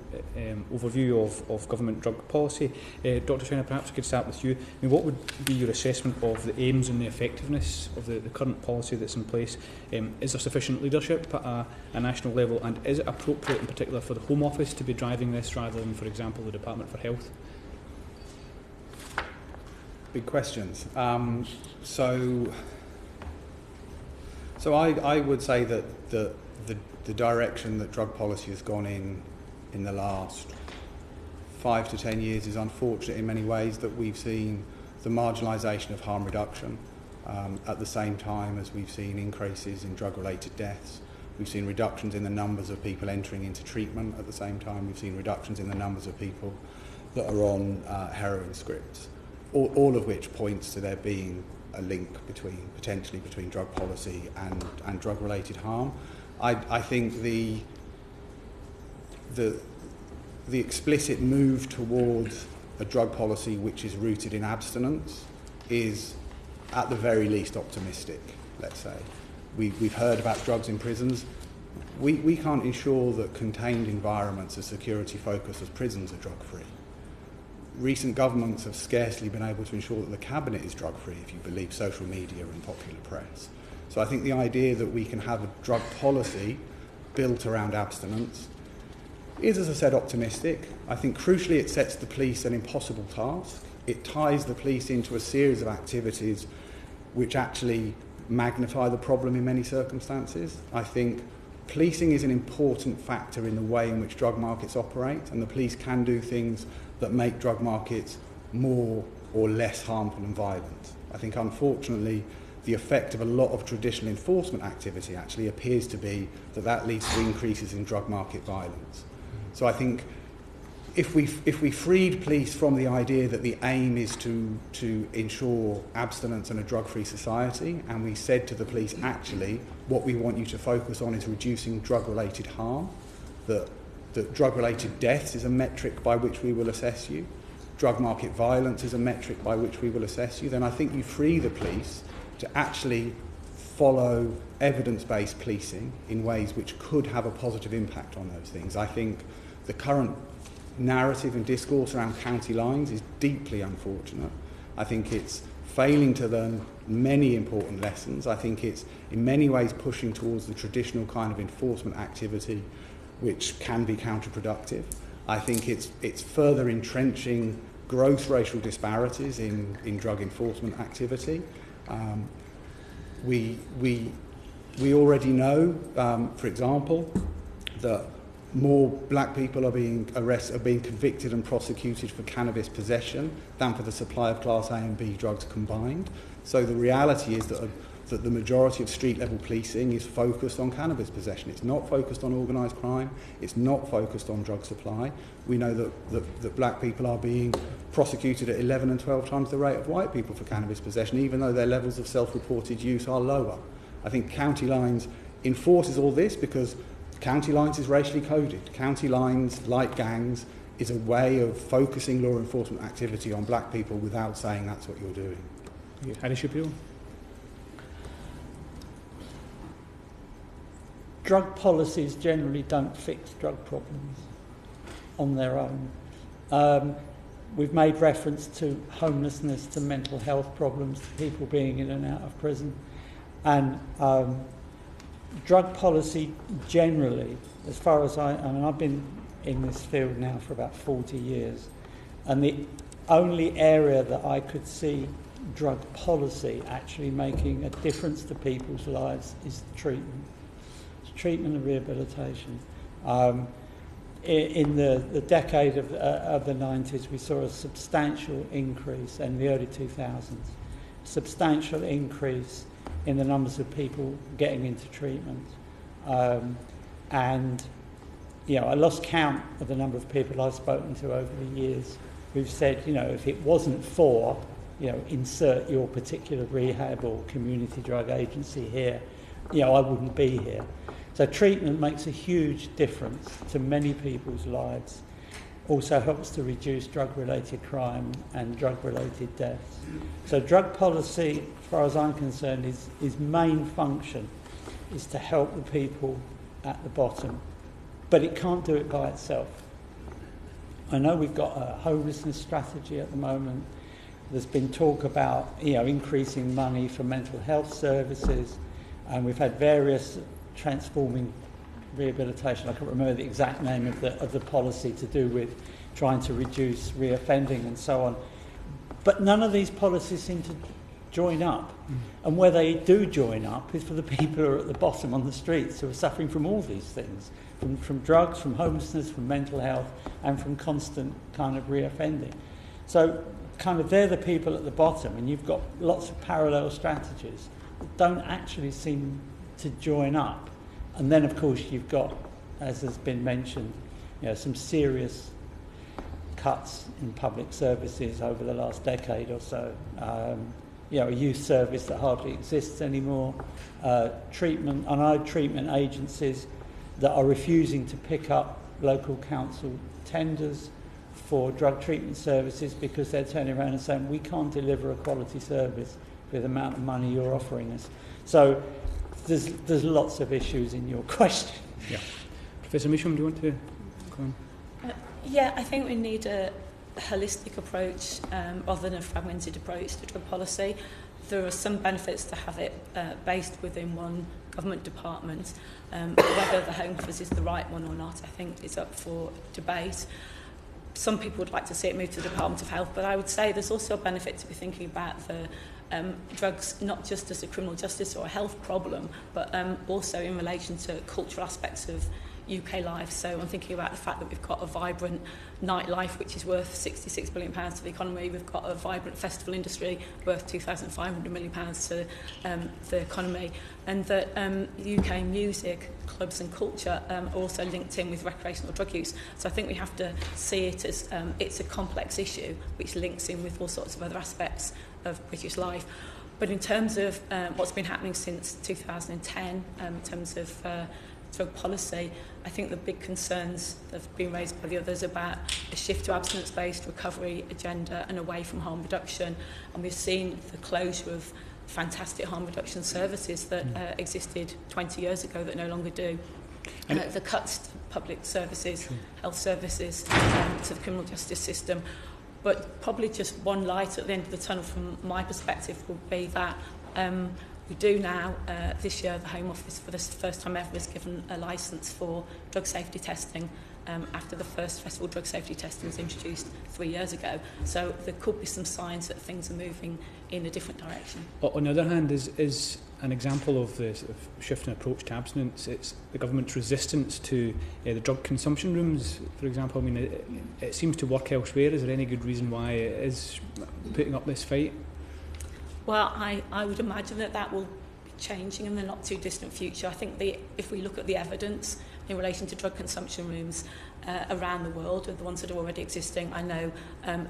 overview of government drug policy, Dr. Fiona, perhaps we could start with you. I mean, what would be your assessment of the aims and the effectiveness of the current policy that's in place? Is there sufficient leadership at a national level, and is it appropriate in particular for the Home Office to be driving this rather than, for example, the Department for Health? Big questions. So I would say that the direction that drug policy has gone in the last 5 to 10 years is unfortunate in many ways, that we've seen the marginalisation of harm reduction at the same time as we've seen increases in drug-related deaths. We've seen reductions in the numbers of people entering into treatment at the same time. We've seen reductions in the numbers of people that are on heroin scripts, all of which points to there being a link potentially between drug policy and drug-related harm. I think the explicit move towards a drug policy which is rooted in abstinence is at the very least optimistic, let's say. We've heard about drugs in prisons. We can't ensure that contained environments as security focused as prisons are drug-free. Recent governments have scarcely been able to ensure that the cabinet is drug-free, if you believe social media and popular press. So I think the idea that we can have a drug policy built around abstinence is, as I said, optimistic. I think crucially it sets the police an impossible task. It ties the police into a series of activities which actually magnify the problem in many circumstances. I think policing is an important factor in the way in which drug markets operate, and the police can do things that make drug markets more or less harmful and violent. I think, unfortunately, the effect of a lot of traditional enforcement activity actually appears to be that leads to increases in drug market violence. So I think if we freed police from the idea that the aim is to ensure abstinence and a drug-free society, and we said to the police, actually, what we want you to focus on is reducing drug-related harm, that drug-related deaths is a metric by which we will assess you, drug market violence is a metric by which we will assess you, then I think you free the police to actually follow evidence-based policing in ways which could have a positive impact on those things. I think the current narrative and discourse around county lines is deeply unfortunate. I think it's failing to learn many important lessons. I think it's in many ways pushing towards the traditional kind of enforcement activity which can be counterproductive. I think it's further entrenching gross racial disparities in drug enforcement activity. We already know, for example, that more black people are being convicted and prosecuted for cannabis possession than for the supply of Class A and B drugs combined. So the reality is that the majority of street-level policing is focused on cannabis possession. It's not focused on organised crime. It's not focused on drug supply. We know that black people are being prosecuted at 11 and 12 times the rate of white people for cannabis possession, even though their levels of self-reported use are lower. I think county lines enforces all this because county lines is racially coded. County lines, like gangs, is a way of focusing law enforcement activity on black people without saying that's what you're doing. Harry Shapiro? Drug policies generally don't fix drug problems on their own. We've made reference to homelessness, to mental health problems, to people being in and out of prison. And drug policy generally, as far as I've been in this field now for about 40 years, and the only area that I could see drug policy actually making a difference to people's lives is treatment. It's treatment and rehabilitation. In the decade of the 90s, we saw a substantial increase, in the early 2000s, substantial increase in the numbers of people getting into treatment. And, you know, I lost count of the number of people I've spoken to over the years who've said, you know, if it wasn't for, you know, insert your particular rehab or community drug agency here, you know, I wouldn't be here. So treatment makes a huge difference to many people's lives. Also helps to reduce drug-related crime and drug-related deaths. So drug policy, as far as I'm concerned, is main function is to help the people at the bottom. But it can't do it by itself. I know we've got a homelessness strategy at the moment. There's been talk about, you know, increasing money for mental health services, and we've had various transforming rehabilitation. I can't remember the exact name of the policy to do with trying to reduce reoffending and so on. But none of these policies seem to join up. And where they do join up is for the people who are at the bottom on the streets who are suffering from all these things, from drugs, from homelessness, from mental health, and from constant kind of reoffending. So kind of they're the people at the bottom, and you've got lots of parallel strategies that don't actually seem to join up. And then, of course, you've got, as has been mentioned, you know, some serious cuts in public services over the last decade or so. You know, a youth service that hardly exists anymore, treatment agencies that are refusing to pick up local council tenders for drug treatment services because they're turning around and saying, we can't deliver a quality service for the amount of money you're offering us. So there's lots of issues in your question. Yeah. Professor Measham, do you want to go on? Yeah, I think we need a holistic approach rather than a fragmented approach to drug policy. There are some benefits to have it based within one government department. Whether the Home Office is the right one or not, I think is up for debate. Some people would like to see it move to the Department of Health, but I would say there's also a benefit to be thinking about the drugs not just as a criminal justice or a health problem, but also in relation to cultural aspects of UK life. So I'm thinking about the fact that we've got a vibrant nightlife which is worth £66 billion to the economy. We've got a vibrant festival industry worth £2,500 million to the economy, and that UK music, clubs and culture are also linked in with recreational drug use. So I think we have to see it as it's a complex issue which links in with all sorts of other aspects of British life. But in terms of what's been happening since 2010 in terms of drug policy, I think the big concerns that have been raised by the others about a shift to abstinence-based recovery agenda and away from harm reduction. And we've seen the closure of fantastic harm reduction services that existed 20 years ago that no longer do. And the cuts to public services, health services, to the criminal justice system. But probably just one light at the end of the tunnel from my perspective would be that we do now, this year, the Home Office for the first time ever has given a licence for drug safety testing after the first festival drug safety testing was introduced 3 years ago. So there could be some signs that things are moving in a different direction. On the other hand, is an example of the sort of shift in approach to abstinence, it's the government's resistance to the drug consumption rooms, for example. I mean, it seems to work elsewhere. Is there any good reason why it is putting up this fight? Well, I would imagine that will be changing in the not too distant future. I think if we look at the evidence in relation to drug consumption rooms around the world, the ones that are already existing, I know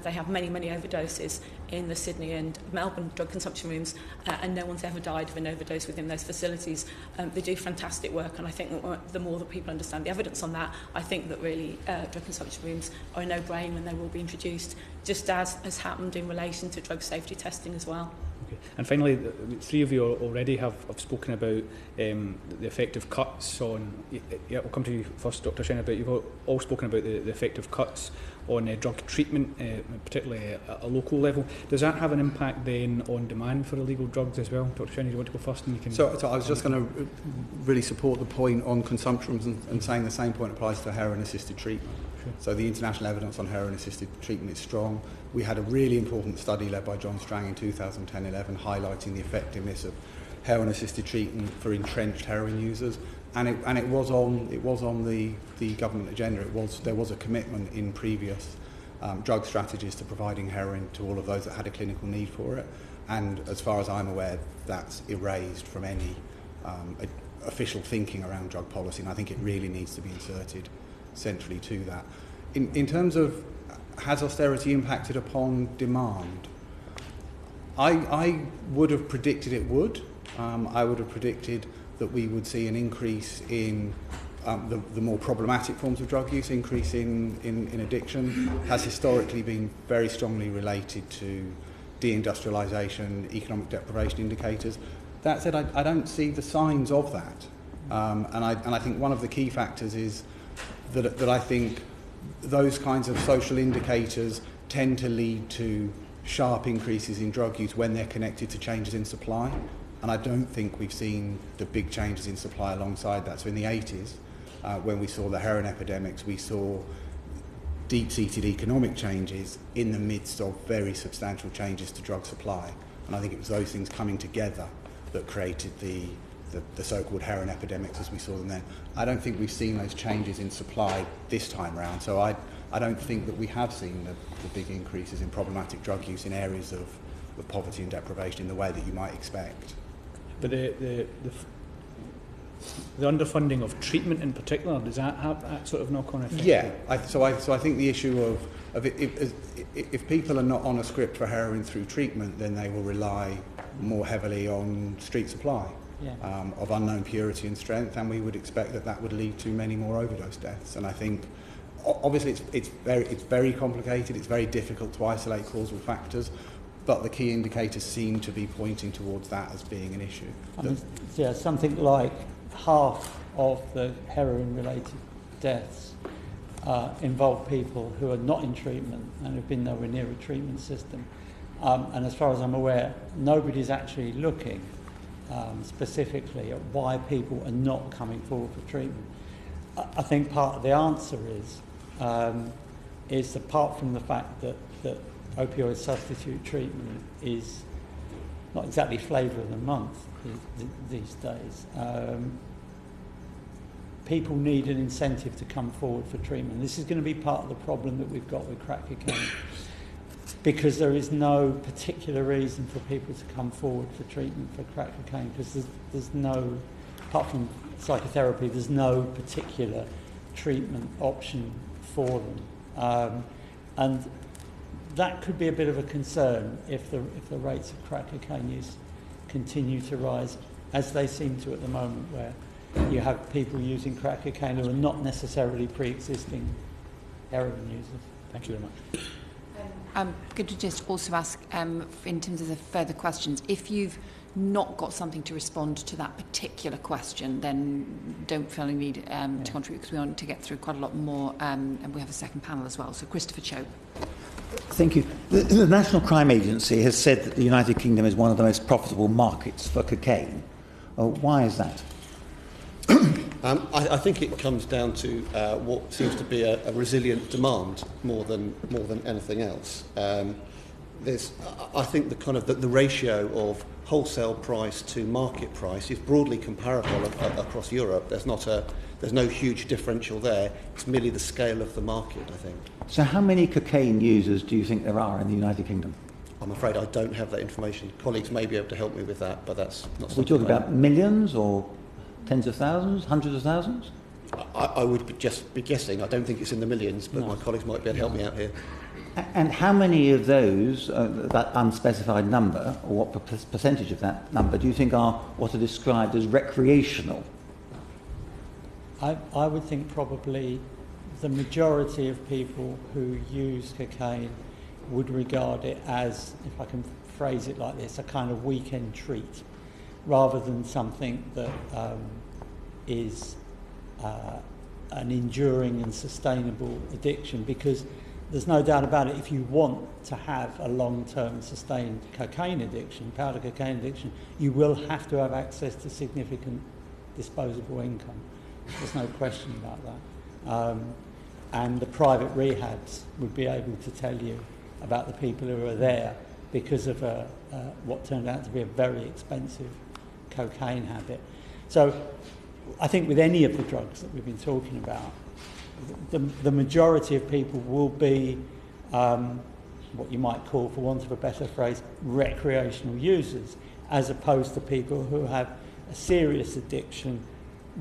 they have many overdoses in the Sydney and Melbourne drug consumption rooms, and no one's ever died of an overdose within those facilities. They do fantastic work, and I think that the more that people understand the evidence on that, I think that really drug consumption rooms are a no-brainer and they will be introduced, just as has happened in relation to drug safety testing as well. Okay. And finally, the three of you already have spoken about the effect of cuts on... Yeah, we'll come to you first, Dr. Shen, but you've all spoken about the effect of cuts on drug treatment, particularly at a local level. Does that have an impact then on demand for illegal drugs as well? Dr. Shen, do you want to go first? And you can... So I was just going to really support the point on consumption rooms and saying the same point applies to heroin-assisted treatment. Sure. So the international evidence on heroin-assisted treatment is strong. We had a really important study led by John Strang in 2010-11 highlighting the effectiveness of heroin-assisted treatment for entrenched heroin users, and it was on the government agenda. There was a commitment in previous drug strategies to providing heroin to all of those that had a clinical need for it, and as far as I'm aware, that's erased from any official thinking around drug policy, and I think it really needs to be inserted centrally to that. In terms of has austerity impacted upon demand? I would have predicted it would. I would have predicted that we would see an increase in the more problematic forms of drug use, increase in addiction, has historically been very strongly related to deindustrialisation, economic deprivation indicators. That said, I don't see the signs of that. And I think one of the key factors is that I think those kinds of social indicators tend to lead to sharp increases in drug use when they're connected to changes in supply. And I don't think we've seen the big changes in supply alongside that. So in the 80s, when we saw the heroin epidemics, we saw deep-seated economic changes in the midst of very substantial changes to drug supply. And I think it was those things coming together that created the so-called heroin epidemics as we saw them then. I don't think we've seen those changes in supply this time around, so I don't think that we have seen the big increases in problematic drug use in areas of poverty and deprivation in the way that you might expect. But the underfunding of treatment in particular, does that have that sort of knock-on effect? Yeah, so I think the issue of if people are not on a script for heroin through treatment, then they will rely more heavily on street supply. Yeah. Of unknown purity and strength, and we would expect that would lead to many more overdose deaths. And I think, obviously, it's very complicated. It's very difficult to isolate causal factors, but the key indicators seem to be pointing towards that as being an issue. I mean, yeah, something like half of the heroin-related deaths involve people who are not in treatment and have been nowhere near a treatment system. And as far as I'm aware, nobody's actually looking specifically at why people are not coming forward for treatment. I think part of the answer is apart from the fact that opioid substitute treatment is not exactly flavour of the month these days, people need an incentive to come forward for treatment. This is going to be part of the problem that we've got with crack cocaine, because there is no particular reason for people to come forward for treatment for crack cocaine, because there's no, apart from psychotherapy, there's no particular treatment option for them. And that could be a bit of a concern if the rates of crack cocaine use continue to rise, as they seem to at the moment, where you have people using crack cocaine who are not necessarily pre-existing heroin users. Thank you very much. I'm going to just also ask, in terms of the further questions, if you've not got something to respond to that particular question, then don't feel the need to contribute, because we want to get through quite a lot more, and we have a second panel as well. So Christopher Chope. Thank you. The National Crime Agency has said that the United Kingdom is one of the most profitable markets for cocaine. Why is that? I think it comes down to what seems to be a resilient demand more than anything else. I think the ratio of wholesale price to market price is broadly comparable across Europe. There's no huge differential there. It's merely the scale of the market, I think. So how many cocaine users do you think there are in the United Kingdom? I'm afraid I don't have that information. Colleagues may be able to help me with that, but that's not something. Are we talking about millions or tens of thousands, hundreds of thousands? I would just be guessing. I don't think it's in the millions, but my colleagues might be able to help me out here. And how many of those, that unspecified number, or what percentage of that number, do you think are what are described as recreational? I would think probably the majority of people who use cocaine would regard it as, if I can phrase it like this, a kind of weekend treat, rather than something that is an enduring and sustainable addiction, because there's no doubt about it, if you want to have a long-term sustained cocaine addiction, powder cocaine addiction, you will have to have access to significant disposable income. There's no question about that. And the private rehabs would be able to tell you about the people who are there because of what turned out to be a very expensive cocaine habit. So I think with any of the drugs that we've been talking about, the majority of people will be what you might call, for want of a better phrase, recreational users, as opposed to people who have a serious addiction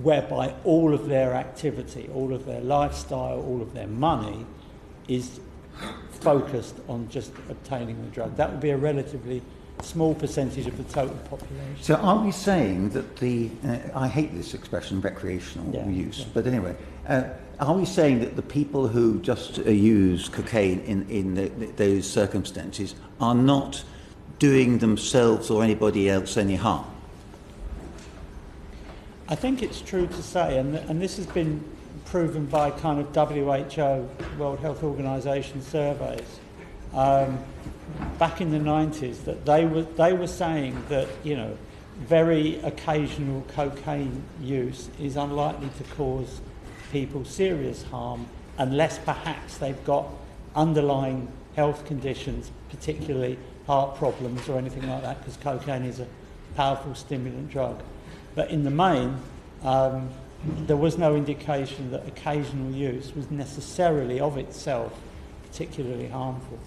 whereby all of their activity, all of their lifestyle, all of their money is focused on just obtaining the drug. That would be a relatively small percentage of the total population. So are we saying that I hate this expression, recreational use, but anyway, are we saying that the people who just use cocaine in those circumstances are not doing themselves or anybody else any harm? I think it's true to say, and this has been proven by kind of WHO, World Health Organization surveys, back in the 90s, that they were saying that, very occasional cocaine use is unlikely to cause people serious harm unless perhaps they've got underlying health conditions, particularly heart problems or anything like that, because cocaine is a powerful stimulant drug. But in the main, there was no indication that occasional use was necessarily of itself particularly harmful.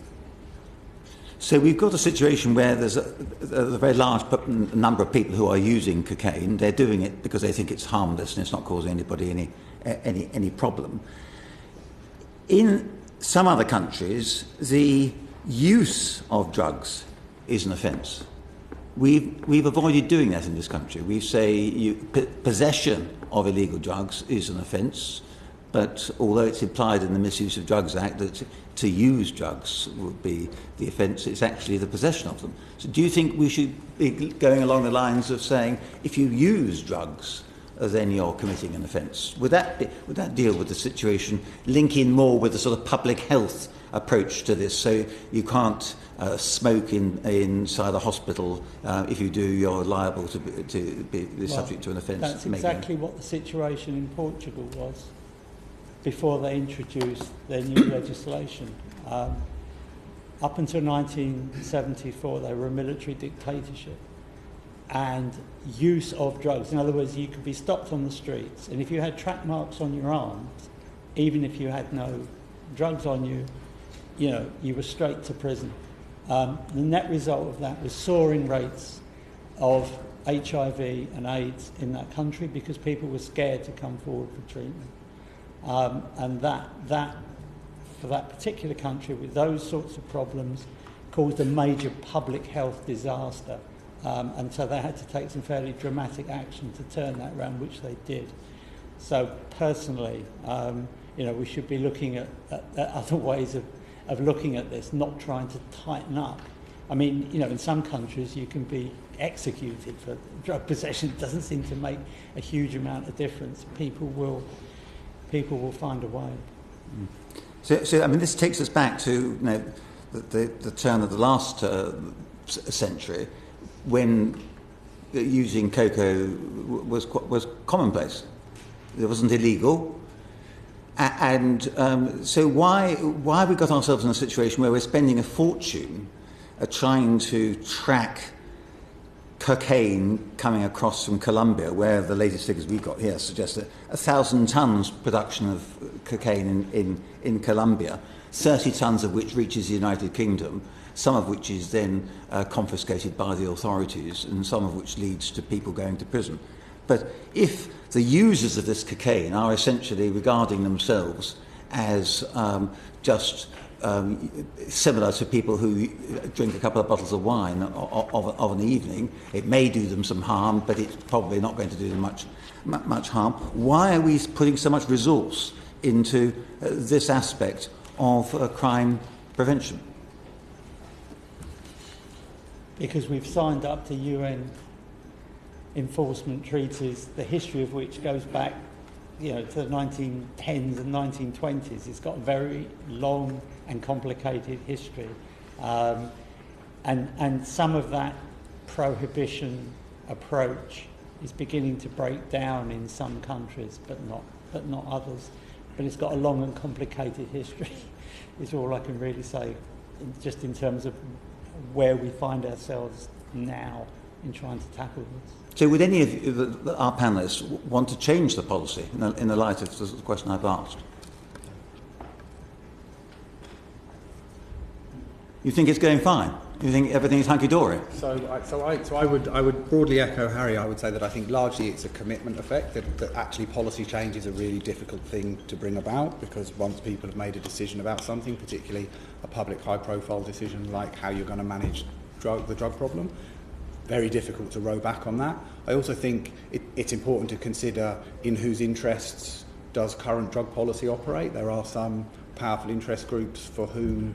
So we've got a situation where there's a very large number of people who are using cocaine. They're doing it because they think it's harmless and it's not causing anybody any problem. In some other countries, the use of drugs is an offence. We've avoided doing that in this country. We say possession of illegal drugs is an offence, but although it's implied in the Misuse of Drugs Act that to use drugs would be the offence, it's actually the possession of them. So do you think we should be going along the lines of saying if you use drugs, then you're committing an offence? Would that deal with the situation, link in more with the sort of public health approach to this? So you can't smoke inside a hospital. If you do, you're liable to be subject to an offence. That's exactly what the situation in Portugal was before they introduced their new legislation. Up until 1974, they were a military dictatorship. And use of drugs, in other words, you could be stopped on the streets, and if you had track marks on your arms, even if you had no drugs on you, you were straight to prison. The net result of that was soaring rates of HIV and AIDS in that country because people were scared to come forward for treatment. And that, for that particular country with those sorts of problems, caused a major public health disaster. And so they had to take some fairly dramatic action to turn that around, which they did. So personally, we should be looking at other ways of looking at this, not trying to tighten up. I mean, in some countries you can be executed for drug possession. It doesn't seem to make a huge amount of difference. People will find a way. So I mean, this takes us back to the turn of the last century, when using cocoa was commonplace. It wasn't illegal. So why have we got ourselves in a situation where we're spending a fortune trying to track cocaine coming across from Colombia, where the latest figures we've got here suggest that 1,000 tonnes production of cocaine in Colombia, 30 tonnes of which reaches the United Kingdom, some of which is then confiscated by the authorities, and some of which leads to people going to prison. But if the users of this cocaine are essentially regarding themselves as just similar to people who drink a couple of bottles of wine of an evening, it may do them some harm, but it's probably not going to do them much harm. Why are we putting so much resource into this aspect of crime prevention? Because we've signed up to UN enforcement treaties, the history of which goes back, to the 1910s and 1920s. It's got a very long and complicated history, and some of that prohibition approach is beginning to break down in some countries, but not others. But it's got a long and complicated history. Is all I can really say, just in terms of where we find ourselves now in trying to tackle this. So would any of our panellists want to change the policy in the light of the question I've asked? You think it's going fine? You think everything's hunky-dory? So I would broadly echo Harry. I would say that I think largely it's a commitment effect, that actually policy change is a really difficult thing to bring about, because once people have made a decision about something, particularly a public high-profile decision like how you're going to manage the drug problem, very difficult to row back on that. I also think it's important to consider in whose interests does current drug policy operate. There are some powerful interest groups for whom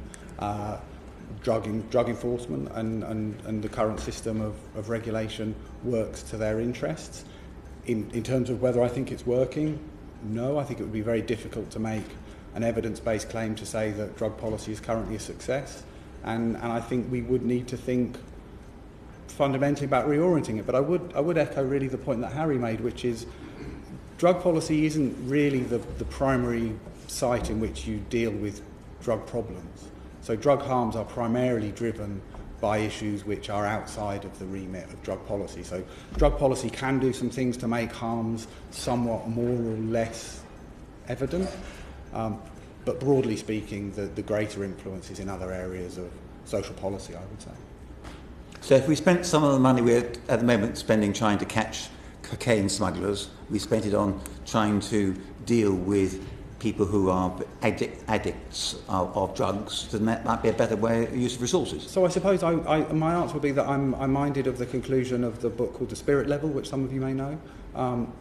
drug enforcement and the current system of regulation works to their interests. In terms of whether I think it's working, no. I think it would be very difficult to make an evidence-based claim to say that drug policy is currently a success, and I think we would need to think fundamentally about reorienting it. But I would echo really the point that Harry made, which is drug policy isn't really the primary site in which you deal with drug problems. So drug harms are primarily driven by issues which are outside of the remit of drug policy. So drug policy can do some things to make harms somewhat more or less evident, but broadly speaking, the greater influence is in other areas of social policy, I would say. So if we spent some of the money we're at the moment spending trying to catch cocaine smugglers, we spent it on trying to deal with people who are addicts of drugs, then that might be a better way of use of resources. So I suppose my answer would be that I'm minded of the conclusion of the book called The Spirit Level, which some of you may know,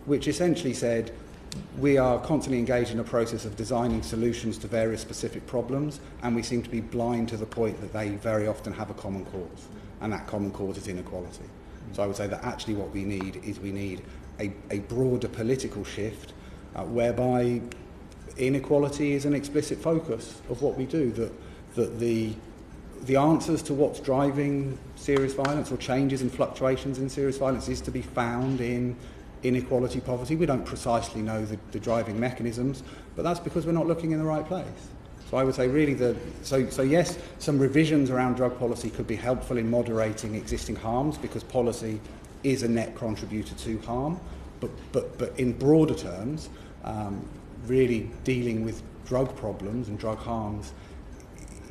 which essentially said we are constantly engaged in a process of designing solutions to various specific problems, and we seem to be blind to the point that they very often have a common cause, and that common cause is inequality. So I would say that actually what we need a broader political shift whereby inequality is an explicit focus of what we do, that the answers to what's driving serious violence or changes and fluctuations in serious violence is to be found in inequality, poverty. We don't precisely know the driving mechanisms, but that's because we're not looking in the right place. So I would say really so yes, some revisions around drug policy could be helpful in moderating existing harms, because policy is a net contributor to harm, but in broader terms, really dealing with drug problems and drug harms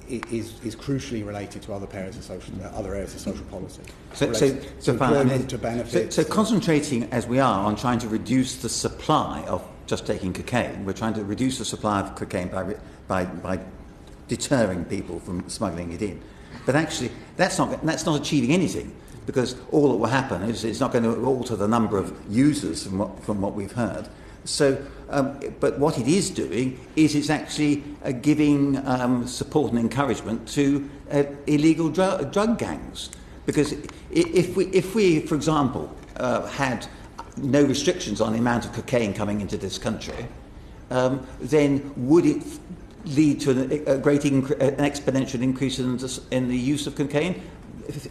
is crucially related to other areas of social policy. So concentrating as we are on trying to reduce the supply of just taking cocaine, we're trying to reduce the supply of cocaine by deterring people from smuggling it in. But actually, that's not achieving anything, because all that will happen is it's not going to alter the number of users from what we've heard. So, but what it is doing is it's actually giving support and encouragement to illegal drug gangs. Because if we, for example, had no restrictions on the amount of cocaine coming into this country, then would it lead to an exponential increase in the use of cocaine?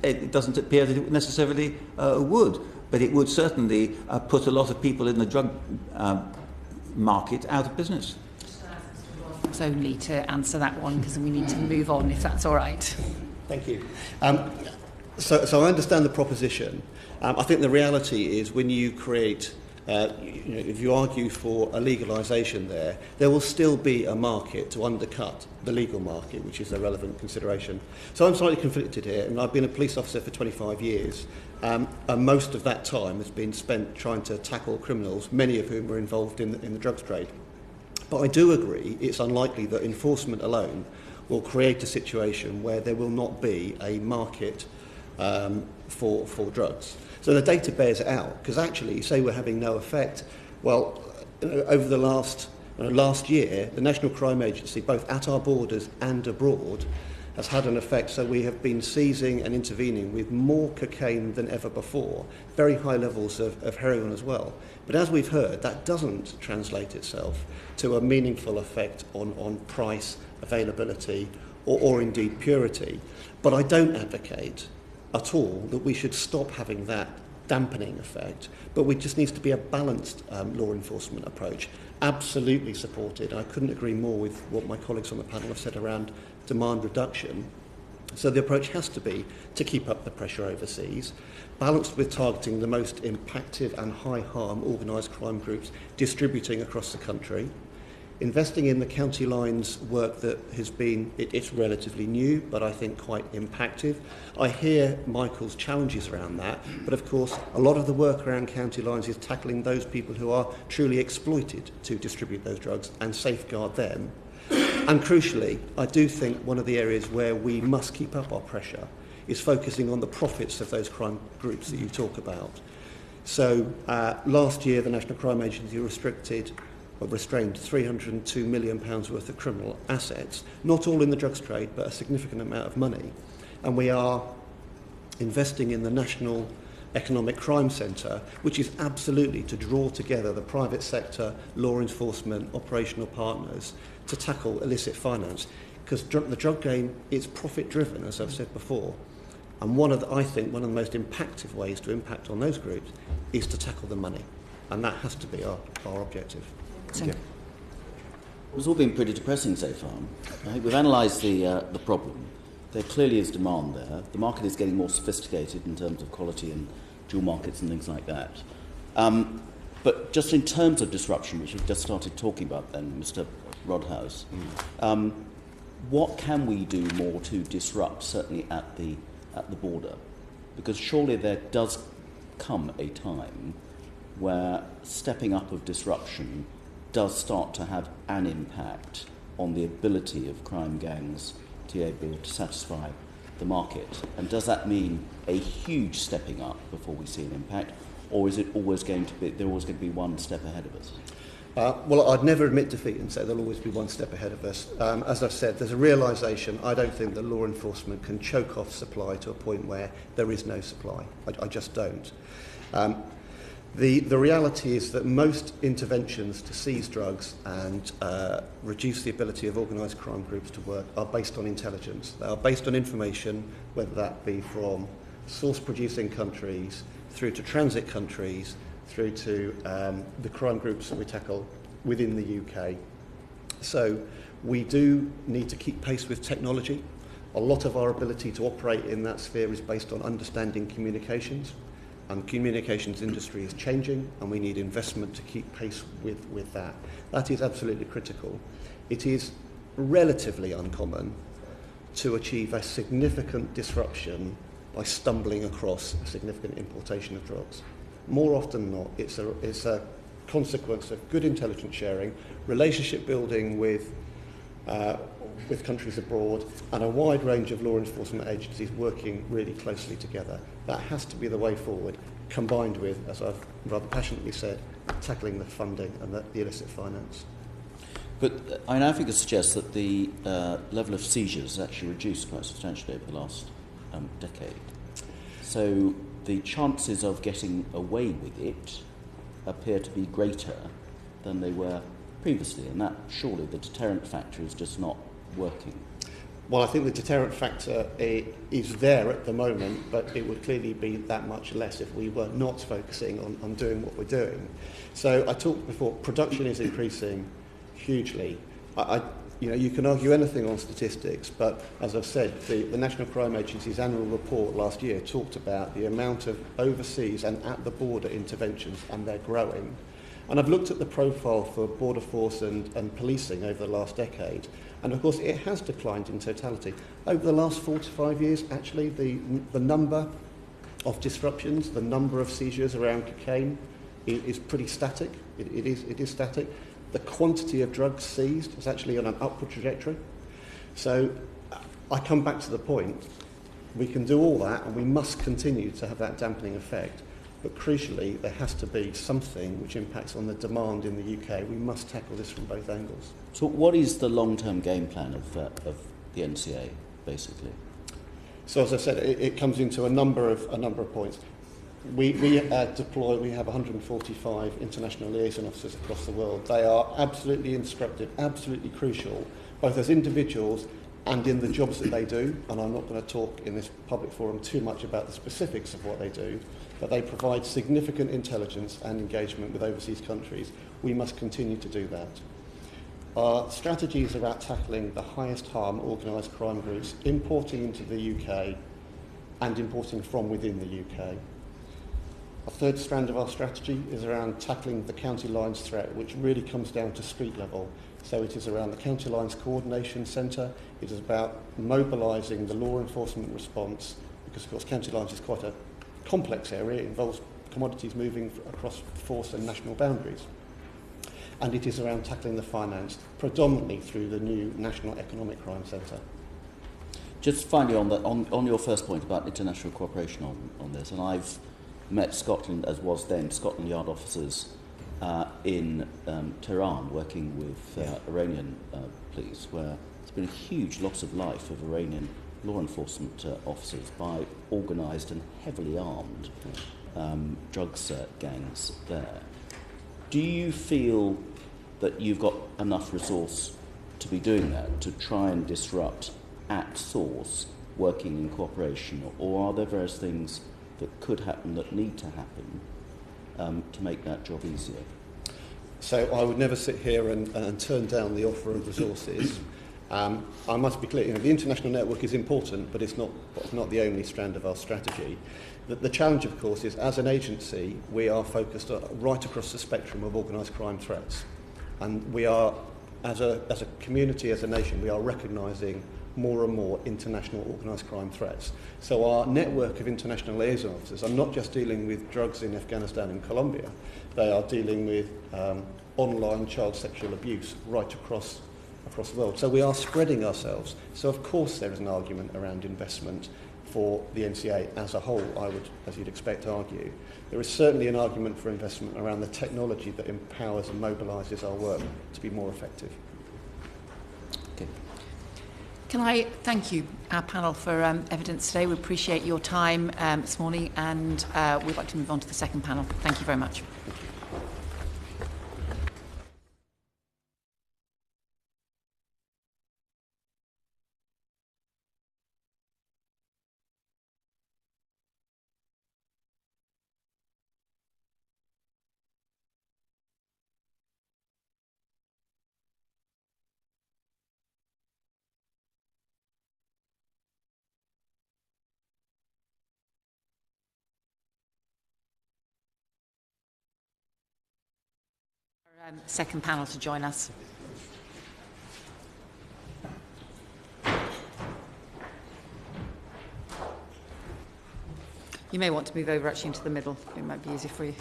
It doesn't appear that it necessarily would. But it would certainly put a lot of people in the drug market out of business. Only to answer that one, because we need to move on, if that's all right. Thank you. So I understand the proposition. I think the reality is when you create, if you argue for a legalisation there will still be a market to undercut the legal market, which is a relevant consideration. So I'm slightly conflicted here, and I've been a police officer for 25 years, and most of that time has been spent trying to tackle criminals, many of whom were involved in the drugs trade. But I do agree it's unlikely that enforcement alone will create a situation where there will not be a market for drugs. So the data bears it out, because actually you say we're having no effect. Well, over the last year, the National Crime Agency, both at our borders and abroad, has had an effect. So we have been seizing and intervening with more cocaine than ever before, very high levels of heroin as well. But as we've heard, that doesn't translate itself to a meaningful effect on price, availability, or indeed purity. But I don't advocate at all that we should stop having that dampening effect, but we just needs to be a balanced law enforcement approach. Absolutely supported. I couldn't agree more with what my colleagues on the panel have said around demand reduction. So the approach has to be to keep up the pressure overseas, balanced with targeting the most impacted and high harm organised crime groups distributing across the country, investing in the county lines work that has been, it's relatively new, but I think quite impactful. I hear Michael's challenges around that, but of course a lot of the work around county lines is tackling those people who are truly exploited to distribute those drugs and safeguard them. And crucially, I do think one of the areas where we must keep up our pressure is focusing on the profits of those crime groups that you talk about. So last year the National Crime Agency restrained £302 million worth of criminal assets, not all in the drugs trade, but a significant amount of money. And we are investing in the National Economic Crime Centre, which is absolutely to draw together the private sector, law enforcement, operational partners to tackle illicit finance. Because the drug game is profit-driven, as I've said before. And I think one of the most impactful ways to impact on those groups is to tackle the money. And that has to be our objective. Okay. It's all been pretty depressing so far. I think we've analysed the problem. There clearly is demand there. The market is getting more sophisticated in terms of quality and dual markets and things like that. But just in terms of disruption, which we've just started talking about then, Mr. Rodhouse, what can we do more to disrupt, certainly at the border? Because surely there does come a time where stepping up of disruption does start to have an impact on the ability of crime gangs to be able to satisfy the market. And does that mean a huge stepping up before we see an impact, or is it always going to be, they're always going to be one step ahead of us? Well, I'd never admit defeat and say there'll always be one step ahead of us. As I've said, there's a realisation. I don't think that law enforcement can choke off supply to a point where there is no supply. I just don't. The reality is that most interventions to seize drugs and reduce the ability of organised crime groups to work are based on intelligence. They are based on information, whether that be from source-producing countries, through to transit countries, through to the crime groups that we tackle within the UK. So we do need to keep pace with technology. A lot of our ability to operate in that sphere is based on understanding communications. And the communications industry is changing, and we need investment to keep pace with that. That is absolutely critical. It is relatively uncommon to achieve a significant disruption by stumbling across a significant importation of drugs. More often than not, it's a consequence of good intelligence sharing, relationship building with countries abroad, and a wide range of law enforcement agencies working really closely together. That has to be the way forward, combined with, as I've rather passionately said, tackling the funding and the illicit finance. But I think it suggests that the level of seizures has actually reduced quite substantially over the last decade. So the chances of getting away with it appear to be greater than they were previously, and that surely the deterrent factor is just not working. Well, I think the deterrent factor is there at the moment, but it would clearly be that much less if we were not focusing on doing what we're doing. So I talked before, production is increasing hugely. You can argue anything on statistics, but as I've said, the National Crime Agency's annual report last year talked about the amount of overseas and at the border interventions, and they're growing. And I've looked at the profile for border force and policing over the last decade, and of course it has declined in totality. Over the last 4 to 5 years, actually, the number of disruptions, the number of seizures around cocaine is pretty static. It is static. The quantity of drugs seized is actually on an upward trajectory. So I come back to the point, we can do all that and we must continue to have that dampening effect. But crucially, there has to be something which impacts on the demand in the UK. We must tackle this from both angles. So what is the long-term game plan of the NCA, basically? So as I said, it comes into a number of points. We deploy, we have 145 international liaison officers across the world. They are absolutely instructive, absolutely crucial, both as individuals and in the jobs that they do. And I'm not going to talk in this public forum too much about the specifics of what they do, but they provide significant intelligence and engagement with overseas countries. We must continue to do that. Our strategy is about tackling the highest harm organised crime groups, importing into the UK and importing from within the UK. A third strand of our strategy is around tackling the county lines threat, which really comes down to street level. So it is around the County Lines Coordination Centre. It is about mobilising the law enforcement response, because of course county lines is quite a complex area. It involves commodities moving across force and national boundaries. And it is around tackling the finance, predominantly through the new National Economic Crime Centre. Just finally on your first point about international cooperation on this, and I've met Scotland, as was then Scotland Yard officers in Tehran, working with Iranian police, where there's been a huge loss of life of Iranian law enforcement officers by organised and heavily armed drugs gangs there. Do you feel that you've got enough resource to be doing that, to try and disrupt at source, working in cooperation, or are there various things that could happen, that need to happen to make that job easier? So I would never sit here and turn down the offer of resources. I must be clear, the international network is important, but it's not the only strand of our strategy. The challenge, of course, is as an agency, we are focused right across the spectrum of organised crime threats. And we are, as a community, as a nation, we are recognising more and more international organised crime threats. So our network of international liaison officers are not just dealing with drugs in Afghanistan and Colombia, they are dealing with online child sexual abuse right across the world. So we are spreading ourselves. So of course there is an argument around investment for the NCA as a whole, I would, as you'd expect, argue. There is certainly an argument for investment around the technology that empowers and mobilises our work to be more effective. Okay. Can I thank you, our panel, for evidence today. We appreciate your time this morning, and we'd like to move on to the second panel. Thank you very much. Second panel to join us. You may want to move over actually into the middle. It might be easier for you.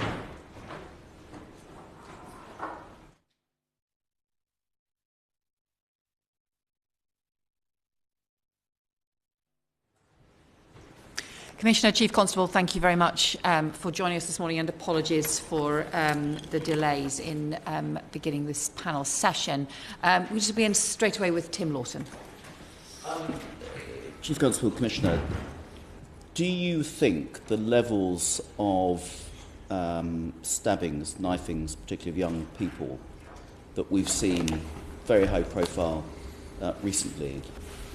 Commissioner, Chief Constable, thank you very much for joining us this morning, and apologies for the delays in beginning this panel session. We just begin straight away with Tim Lawson. Chief Constable, Commissioner, do you think the levels of stabbings, knifings, particularly of young people, that we've seen, very high profile recently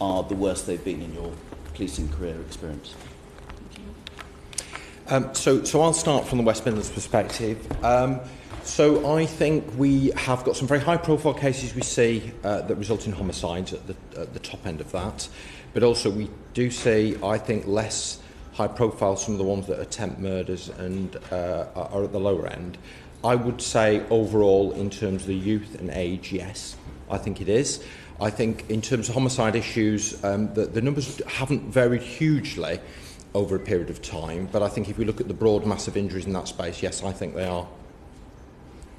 are the worst they've been in your policing career experience? So I'll start from the West Midlands perspective. So I think we have got some very high-profile cases we see that result in homicides at the top end of that, but also we do see, I think, less high-profile some of the ones that attempt murders and are at the lower end. I would say overall, in terms of the youth and age, yes, I think it is. I think in terms of homicide issues, the numbers haven't varied hugely over a period of time, but I think if we look at the broad massive injuries in that space, yes, I think they are.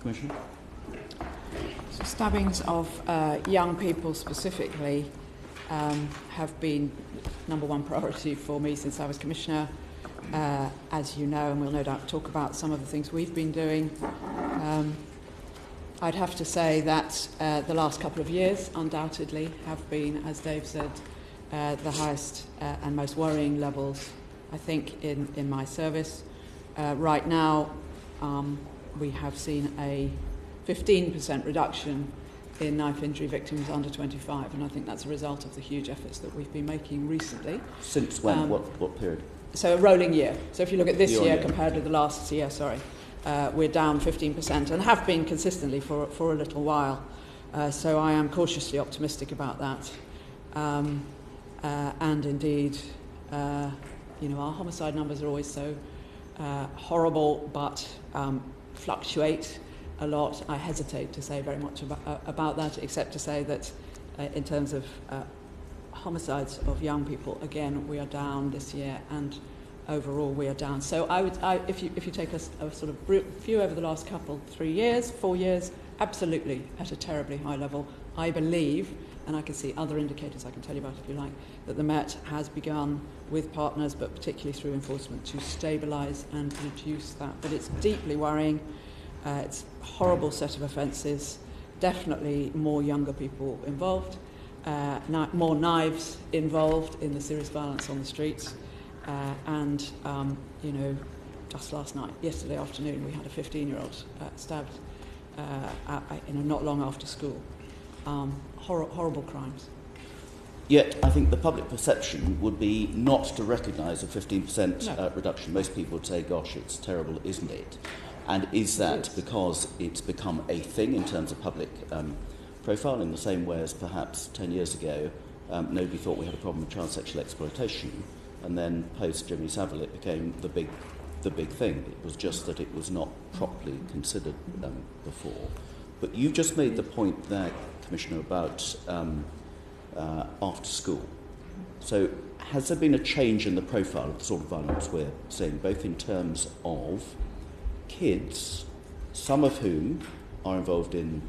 Commissioner? So stabbings of young people specifically have been number one priority for me since I was Commissioner. As you know, and we'll no doubt talk about some of the things we've been doing. I'd have to say that the last couple of years undoubtedly have been, as Dave said, the highest and most worrying levels, I think, in my service. Right now, we have seen a 15% reduction in knife injury victims under 25, and I think that's a result of the huge efforts that we've been making recently. Since when? What period? So a rolling year. So if you look at this year year compared to the last year, we're down 15% and have been consistently for a little while. So I am cautiously optimistic about that. And indeed, our homicide numbers are always so horrible, but fluctuate a lot. I hesitate to say very much about that, except to say that in terms of homicides of young people, again, we are down this year, and overall we are down. So if you take a sort of view over the last 4 years, absolutely at a terribly high level. I believe, and I can see other indicators I can tell you about if you like, that the Met has begun with partners, but particularly through enforcement, to stabilise and reduce that. But it's deeply worrying. It's a horrible set of offences, definitely more younger people involved, more knives involved in the serious violence on the streets, and just yesterday afternoon, we had a 15-year-old stabbed not long after school. Horrible crimes. Yet, I think the public perception would be not to recognise a 15% reduction. Most people would say, gosh, it's terrible, isn't it? And is that because it's become a thing in terms of public profile, in the same way as perhaps 10 years ago nobody thought we had a problem with child sexual exploitation, and then post Jimmy Savile it became the big thing. It was just that it was not properly considered before. But you've just made the point there, Commissioner, about after school. So has there been a change in the profile of the sort of violence we're seeing, both in terms of kids, some of whom are involved in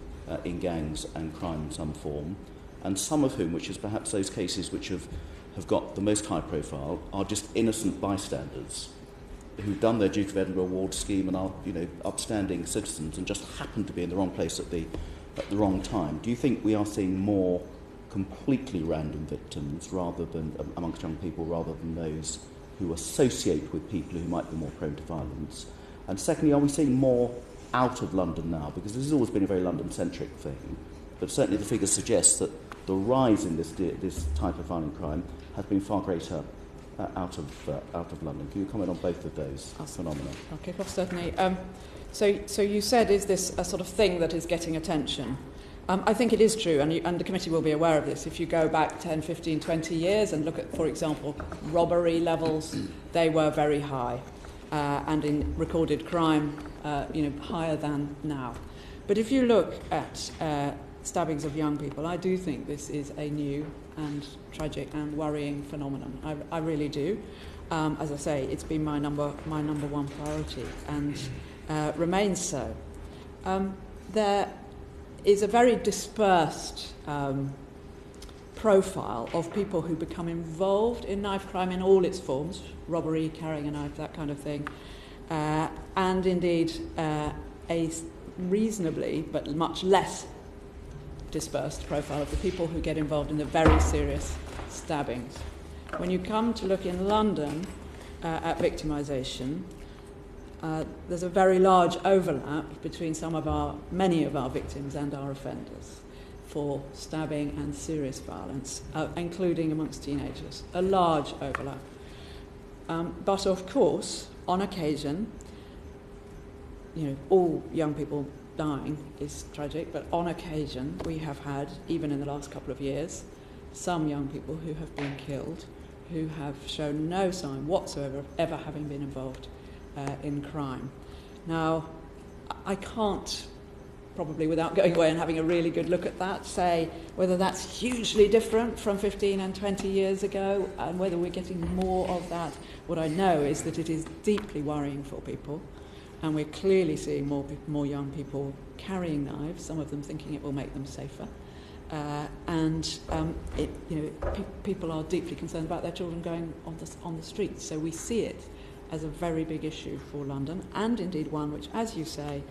gangs and crime in some form, and some of whom, which is perhaps those cases which have got the most high profile, are just innocent bystanders who've done their Duke of Edinburgh award scheme and are, upstanding citizens and just happen to be in the wrong place at the wrong time? Do you think we are seeing more completely random victims rather than amongst young people, rather than those who associate with people who might be more prone to violence? And secondly, are we seeing more out of London now? Because this has always been a very London-centric thing, but certainly the figures suggest that the rise in this type of violent crime has been far greater out of London. Can you comment on both of those phenomena? I'll kick off, certainly. So you said, is this a sort of thing that is getting attention? I think it is true, and the committee will be aware of this. If you go back 10, 15, 20 years and look at, for example, robbery levels, they were very high. And in recorded crime, higher than now. But if you look at stabbings of young people, I do think this is a new and tragic and worrying phenomenon. I really do. As I say, it's been my number one priority and remains so. There is a very dispersed profile of people who become involved in knife crime in all its forms, robbery, carrying a knife, that kind of thing, and indeed a reasonably but much less dispersed profile of the people who get involved in the very serious stabbings. When you come to look in London at victimisation, there's a very large overlap between many of our victims and our offenders. for stabbing and serious violence, including amongst teenagers. A large overlap. But of course, on occasion, all young people dying is tragic, but on occasion we have had, even in the last couple of years, some young people who have been killed who have shown no sign whatsoever of ever having been involved in crime. Now, I can't, probably without going away and having a really good look at that, say whether that's hugely different from 15 and 20 years ago and whether we're getting more of that. What I know is that it is deeply worrying for people, and we're clearly seeing more young people carrying knives, some of them thinking it will make them safer. People are deeply concerned about their children going on the streets. So we see it as a very big issue for London, and indeed one which, as you say,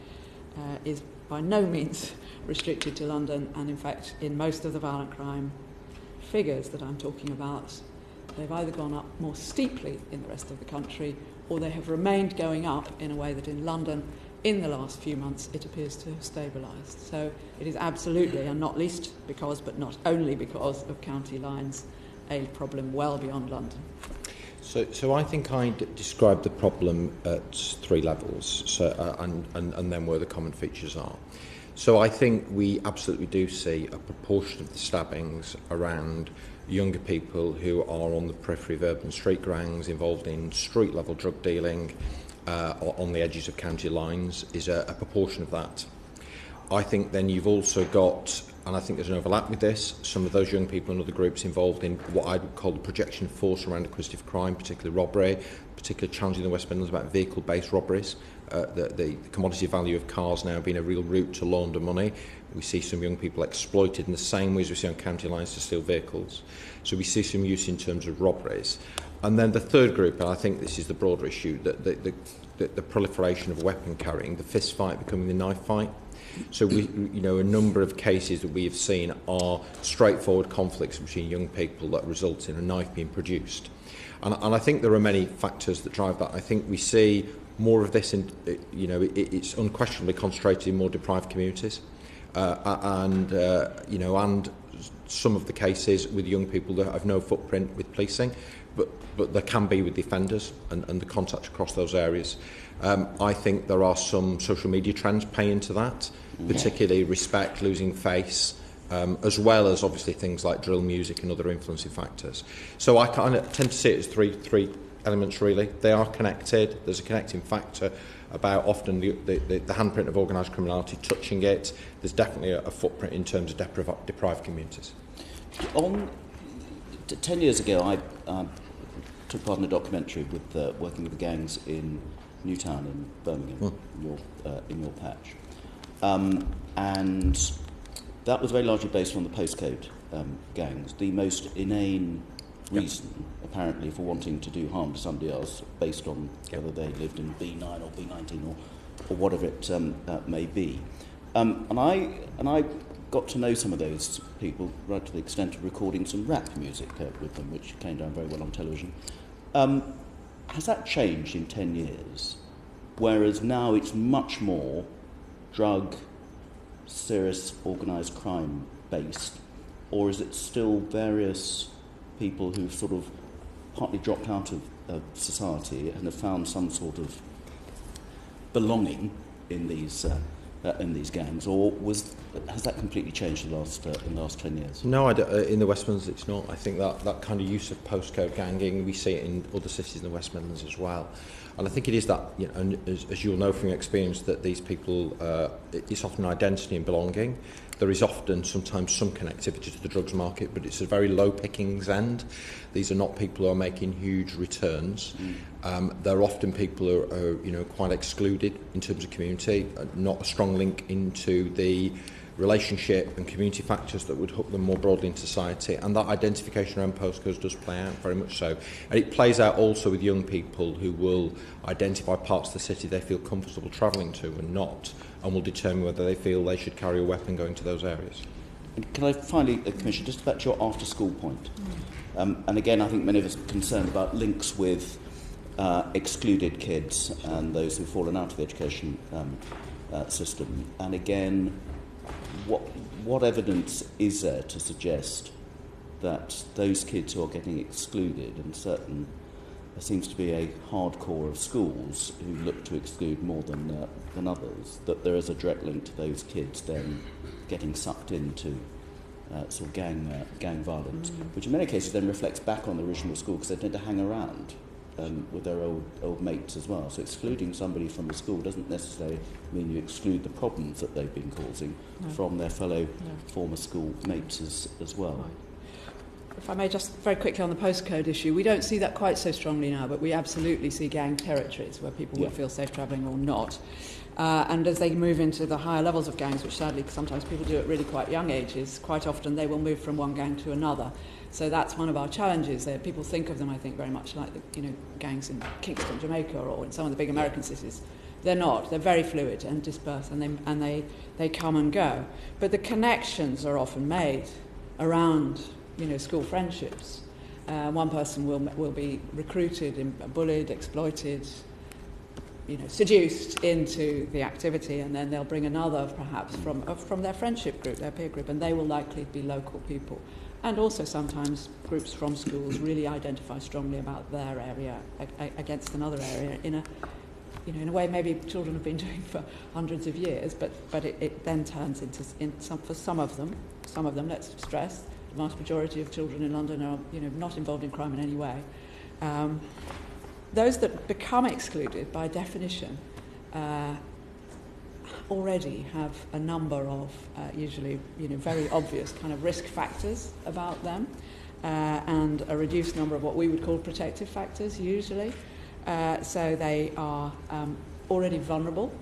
is by no means restricted to London, and in fact in most of the violent crime figures that I'm talking about, they've either gone up more steeply in the rest of the country, or they have remained going up in a way that in London in the last few months it appears to have stabilised. So it is absolutely, and not least because, but not only because of county lines, a problem well beyond London. So I think I'd describe the problem at three levels, and then where the common features are. So I think we absolutely do see a proportion of the stabbings around younger people who are on the periphery of urban street gangs, involved in street-level drug dealing, or on the edges of county lines, is a proportion of that. I think then you've also got, and I think there's an overlap with this, some of those young people and other groups involved in what I would call the projection of force around acquisitive crime, particularly robbery, particularly challenging the West Midlands about vehicle-based robberies. The commodity value of cars now being a real route to launder money. We see some young people exploited in the same ways we see on county lines to steal vehicles. So we see some use in terms of robberies. And then the third group, and I think this is the broader issue, the proliferation of weapon carrying, the fist fight becoming the knife fight. So a number of cases that we have seen are straightforward conflicts between young people that result in a knife being produced. And I think there are many factors that drive that. I think we see more of this in, it's unquestionably concentrated in more deprived communities. And some of the cases with young people that have no footprint with policing, but there can be with defenders and the contact across those areas. I think there are some social media trends pay into that, particularly respect, losing face, as well as obviously things like drill music and other influencing factors. So I kind of tend to see it as three elements really. They are connected. There's a connecting factor about often the handprint of organised criminality touching it. There's definitely a footprint in terms of deprived communities. 10 years ago, I took part in a documentary with working with the gangs in Newtown in Birmingham, in your patch. And that was very largely based on the postcode gangs. The most inane reason, apparently, for wanting to do harm to somebody else, based on whether they lived in B9 or B19 or whatever it may be. And I got to know some of those people right to the extent of recording some rap music with them, which came down very well on television. Has that changed in 10 years? Whereas now it's much more drug, serious organised crime based, or is it still various people who've sort of partly dropped out of society and have found some sort of belonging in these gangs, or has that completely changed in the last 10 years? No, in the West Midlands it's not. I think that kind of use of postcode ganging, we see it in other cities in the West Midlands as well. And I think it is that, and as you'll know from your experience, that these people, it's often identity and belonging. There is often sometimes some connectivity to the drugs market, but it's a very low pickings end. These are not people who are making huge returns. They're often people who are quite excluded in terms of community, not a strong link into the relationship and community factors that would hook them more broadly in society, and that identification around postcodes does play out very much so. And it plays out also with young people who will identify parts of the city they feel comfortable travelling to and not, and will determine whether they feel they should carry a weapon going to those areas. And can I finally, Commissioner, just back to your after-school point? And again, I think many of us are concerned about links with excluded kids and those who've fallen out of the education system. And again, what evidence is there to suggest that those kids who are getting excluded, and there seems to be a hardcore of schools who look to exclude more than others, that there is a direct link to those kids then getting sucked into sort of gang violence, which in many cases then reflects back on the original school because they tend to hang around with their old mates as well. So excluding somebody from the school doesn't necessarily mean you exclude the problems that they've been causing from their fellow former school mates as well. Right. If I may just very quickly on the postcode issue, we don't see that quite so strongly now, but we absolutely see gang territories where people would feel safe travelling or not. And as they move into the higher levels of gangs, which sadly sometimes people do at really quite young ages, quite often they will move from one gang to another. So that's one of our challenges there. People think of them, I think, very much like the gangs in Kingston, Jamaica, or in some of the big American cities. They're not. They're very fluid and dispersed, and they come and go. But the connections are often made around school friendships. One person will be recruited, bullied, exploited, seduced into the activity, and then they'll bring another, perhaps from their friendship group, their peer group, and they will likely be local people. And also sometimes groups from schools really identify strongly about their area against another area in a way maybe children have been doing for hundreds of years, but it then turns into for some of them, let's stress, the vast majority of children in London are not involved in crime in any way. Those that become excluded by definition already have a number of usually very obvious kind of risk factors about them, and a reduced number of what we would call protective factors usually. So they are already vulnerable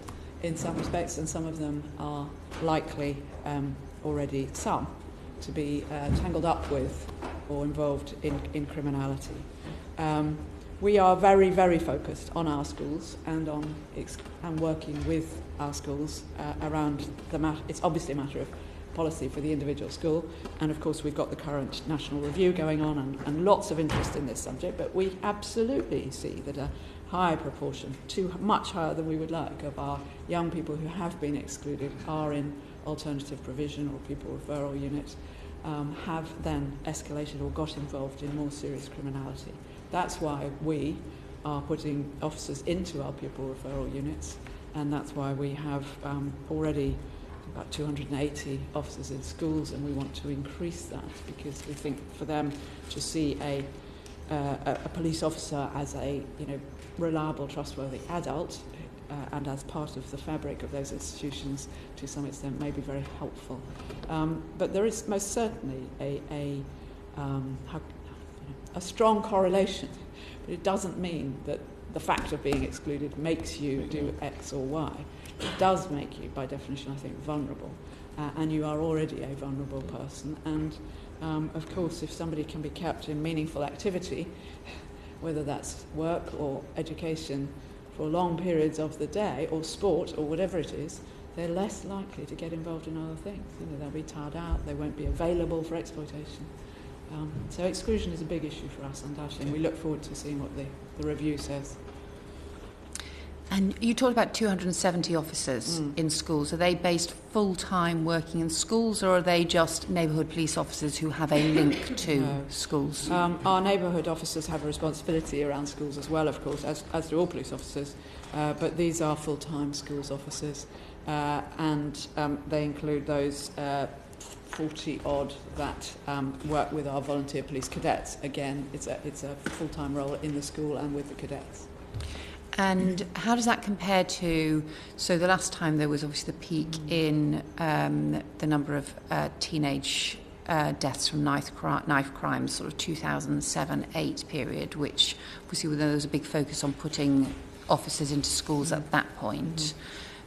in some respects, and some of them are likely already to be tangled up with or involved in criminality. We are very, very focused on our schools and on working with our schools around the matter. It's obviously a matter of policy for the individual school, and of course we've got the current national review going on and lots of interest in this subject, but we absolutely see that a high proportion, much higher than we would like, of our young people who have been excluded are in alternative provision or pupil referral units, have then escalated or got involved in more serious criminality. That's why we are putting officers into our pupil referral units, and that's why we have already about 280 officers in schools, and we want to increase that because we think for them to see a police officer as a reliable, trustworthy adult and as part of the fabric of those institutions to some extent may be very helpful. But there is most certainly a strong correlation, but it doesn't mean that the fact of being excluded makes you do X or Y. It does make you, by definition, I think, vulnerable, and you are already a vulnerable person. And of course, if somebody can be kept in meaningful activity, whether that's work or education, for long periods of the day, or sport, or whatever it is, they're less likely to get involved in other things. They'll be tired out, they won't be available for exploitation. So exclusion is a big issue for us, undoubtedly, and we look forward to seeing what the review says. And you talked about 270 officers in schools. Are they based full-time working in schools, or are they just neighbourhood police officers who have a link to schools? Our neighbourhood officers have a responsibility around schools as well, of course, as do all police officers, but these are full-time schools officers, and they include those 40-odd that work with our volunteer police cadets. Again, it's a full-time role in the school and with the cadets. And how does that compare to, so the last time there was obviously the peak in the number of teenage deaths from knife crimes, sort of 2007-8 period, which obviously there was a big focus on putting officers into schools at that point.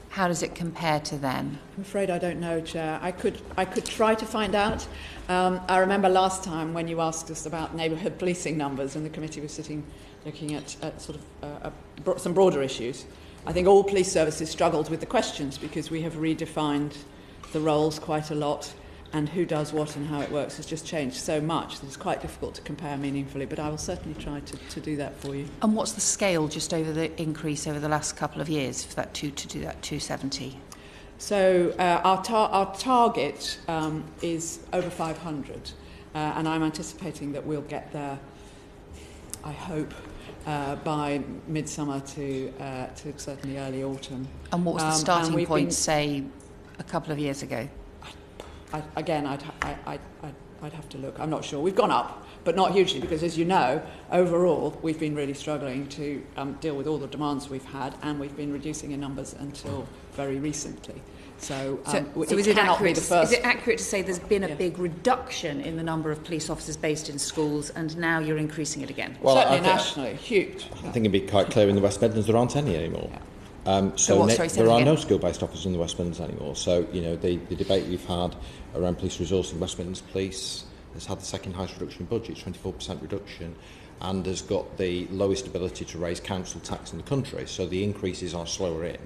How does it compare to then? I'm afraid I don't know, Chair. I could try to find out. I remember last time when you asked us about neighbourhood policing numbers, and the committee was sitting looking at sort of some broader issues. I think all police services struggled with the questions because we have redefined the roles quite a lot, and who does what and how it works has just changed so much that it's quite difficult to compare meaningfully, but I will certainly try to do that for you. And what's the scale just over the increase over the last couple of years for that to do that 270? So our target is over 500, and I'm anticipating that we'll get there, I hope, by midsummer to certainly early autumn. And what was the starting point, say, a couple of years ago? I'd have to look. I'm not sure. We've gone up, but not hugely, because, as you know, overall we've been really struggling to deal with all the demands we've had, and we've been reducing in numbers until very recently. So is it accurate to say there's been a big reduction in the number of police officers based in schools, and now you're increasing it again? Well, certainly nationally, huge. I think it'd be quite clear in the West Midlands there aren't any anymore. Yeah. There are no skill-based officers in the West Midlands anymore. So, you know, the debate we've had around police resourcing, West Midlands Police has had the second highest reduction in budget, 24% reduction, and has got the lowest ability to raise council tax in the country. So the increases are slower in.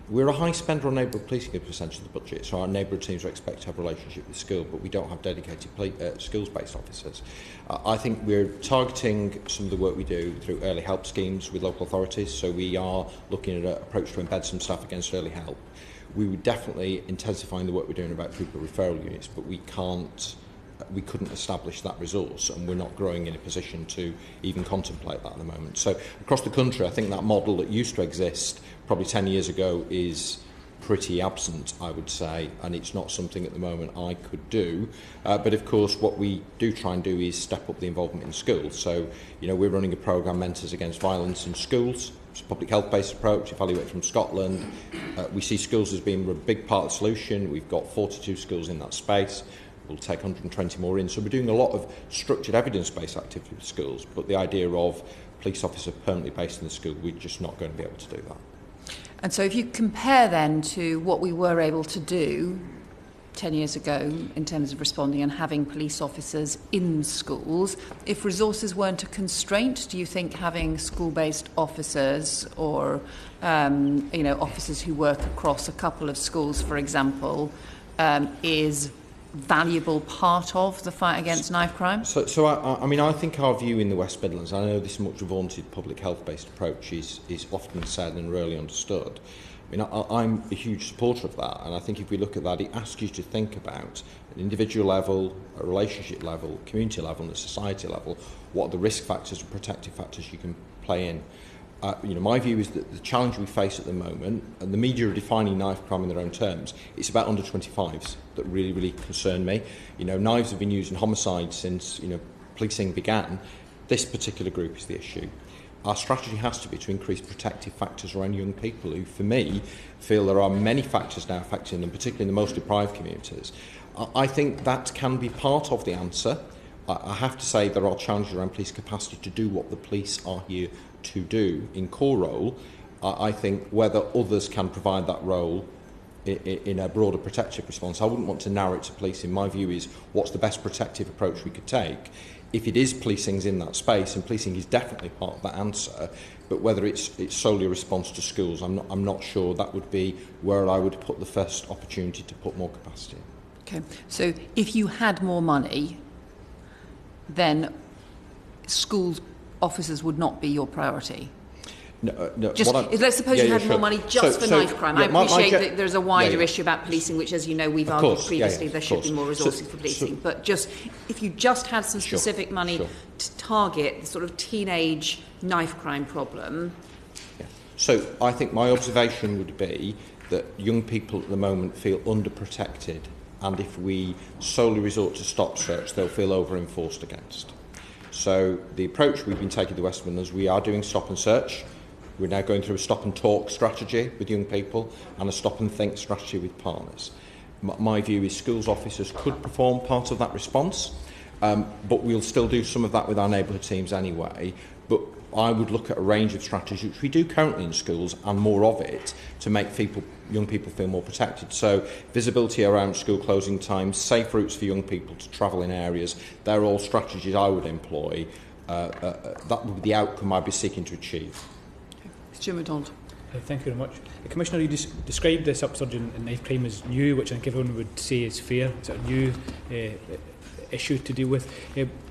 We're a high spender on neighbourhood policing as a percentage of the budget, so our neighbourhood teams are expected to have a relationship with school, but we don't have dedicated skills-based officers. I think we're targeting some of the work we do through early help schemes with local authorities, so we are looking at an approach to embed some staff against early help. We would definitely intensifying the work we're doing about pupil referral units, but we couldn't establish that resource, and we're not growing in a position to even contemplate that at the moment. So across the country, I think that model that used to exist probably 10 years ago is pretty absent, I would say, and it's not something at the moment I could do. But of course, what we do try and do is step up the involvement in schools. So, you know, we're running a programme, Mentors Against Violence in Schools. It's a public health-based approach, evaluated from Scotland. We see schools as being a big part of the solution. We've got 42 schools in that space. We'll take 120 more in. So we're doing a lot of structured evidence-based activity with schools, but the idea of police officer permanently based in the school, we're just not going to be able to do that. And so if you compare then to what we were able to do 10 years ago in terms of responding and having police officers in schools, if resources weren't a constraint, do you think having school-based officers or officers who work across a couple of schools, for example, is valuable part of the fight against knife crime? So I think our view in the West Midlands, I know this much vaunted public health-based approach is often said and rarely understood. I mean, I'm a huge supporter of that, and I think if we look at that, it asks you to think about an individual level, a relationship level, community level, and a society level, what are the risk factors and protective factors you can play in. My view is that the challenge we face at the moment, and the media are defining knife crime in their own terms, it's about under 25s that really, really concern me. You know, knives have been used in homicide since, policing began. This particular group is the issue. Our strategy has to be to increase protective factors around young people who, for me, feel there are many factors now affecting them, particularly in the most deprived communities. I think that can be part of the answer. I have to say there are challenges around police capacity to do what the police are here to do in core role. I think whether others can provide that role in a broader protective response, I wouldn't want to narrow it to policing. My view is what's the best protective approach we could take. If it is policing's in that space, and policing is definitely part of that answer, but whether it's solely a response to schools, I'm not sure. That would be where I would put the first opportunity to put more capacity. Okay, so if you had more money, then school officers would not be your priority? No, let's suppose you had more money just for knife crime. I appreciate that there's a wider issue about policing, which, as you know, we've argued previously there should be more resources for policing. But just if you just had some specific money to target the sort of teenage knife crime problem. Yeah. So I think my observation would be that young people at the moment feel underprotected, and if we solely resort to stop search, they'll feel over-enforced against. So the approach we've been taking to the West Midlands, we are doing stop and search. We're now going through a stop and talk strategy with young people and a stop and think strategy with partners. My view is schools officers could perform part of that response, but we'll still do some of that with our neighbourhood teams anyway. But I would look at a range of strategies, which we do currently in schools, and more of it, to make young people feel more protected. So visibility around school closing times, safe routes for young people to travel in areas, they're all strategies I would employ. That would be the outcome I'd be seeking to achieve. Mr. MacDonald. Thank you very much. Commissioner, you described this upsurge in knife crime as new, which I think everyone would say is fair. It's a new issue to deal with.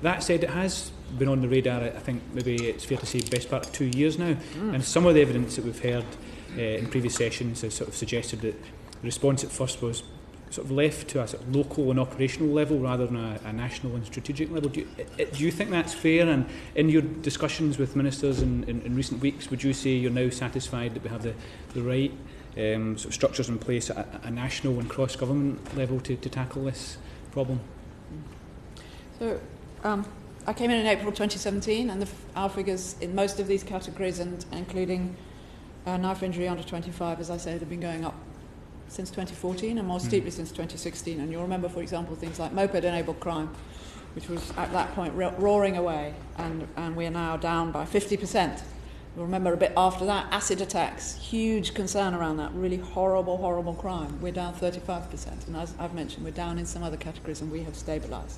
That said, it has been on the radar, I think maybe it's fair to say, best part of 2 years now. And some of the evidence that we've heard in previous sessions has sort of suggested that response at first was sort of left to a sort of local and operational level rather than a national and strategic level. Do you think that's fair? And in your discussions with ministers in recent weeks, would you say you're now satisfied that we have the right sort of structures in place at a national and cross-government level to tackle this problem? So I came in April 2017, and our figures in most of these categories, and including knife injury under 25, as I said, have been going up since 2014 and more steeply since 2016. And you'll remember, for example, things like moped-enabled crime, which was at that point roaring away, and we are now down by 50%. You'll remember a bit after that, acid attacks, huge concern around that, really horrible, horrible crime. We're down 35%, and as I've mentioned, we're down in some other categories, and we have stabilised.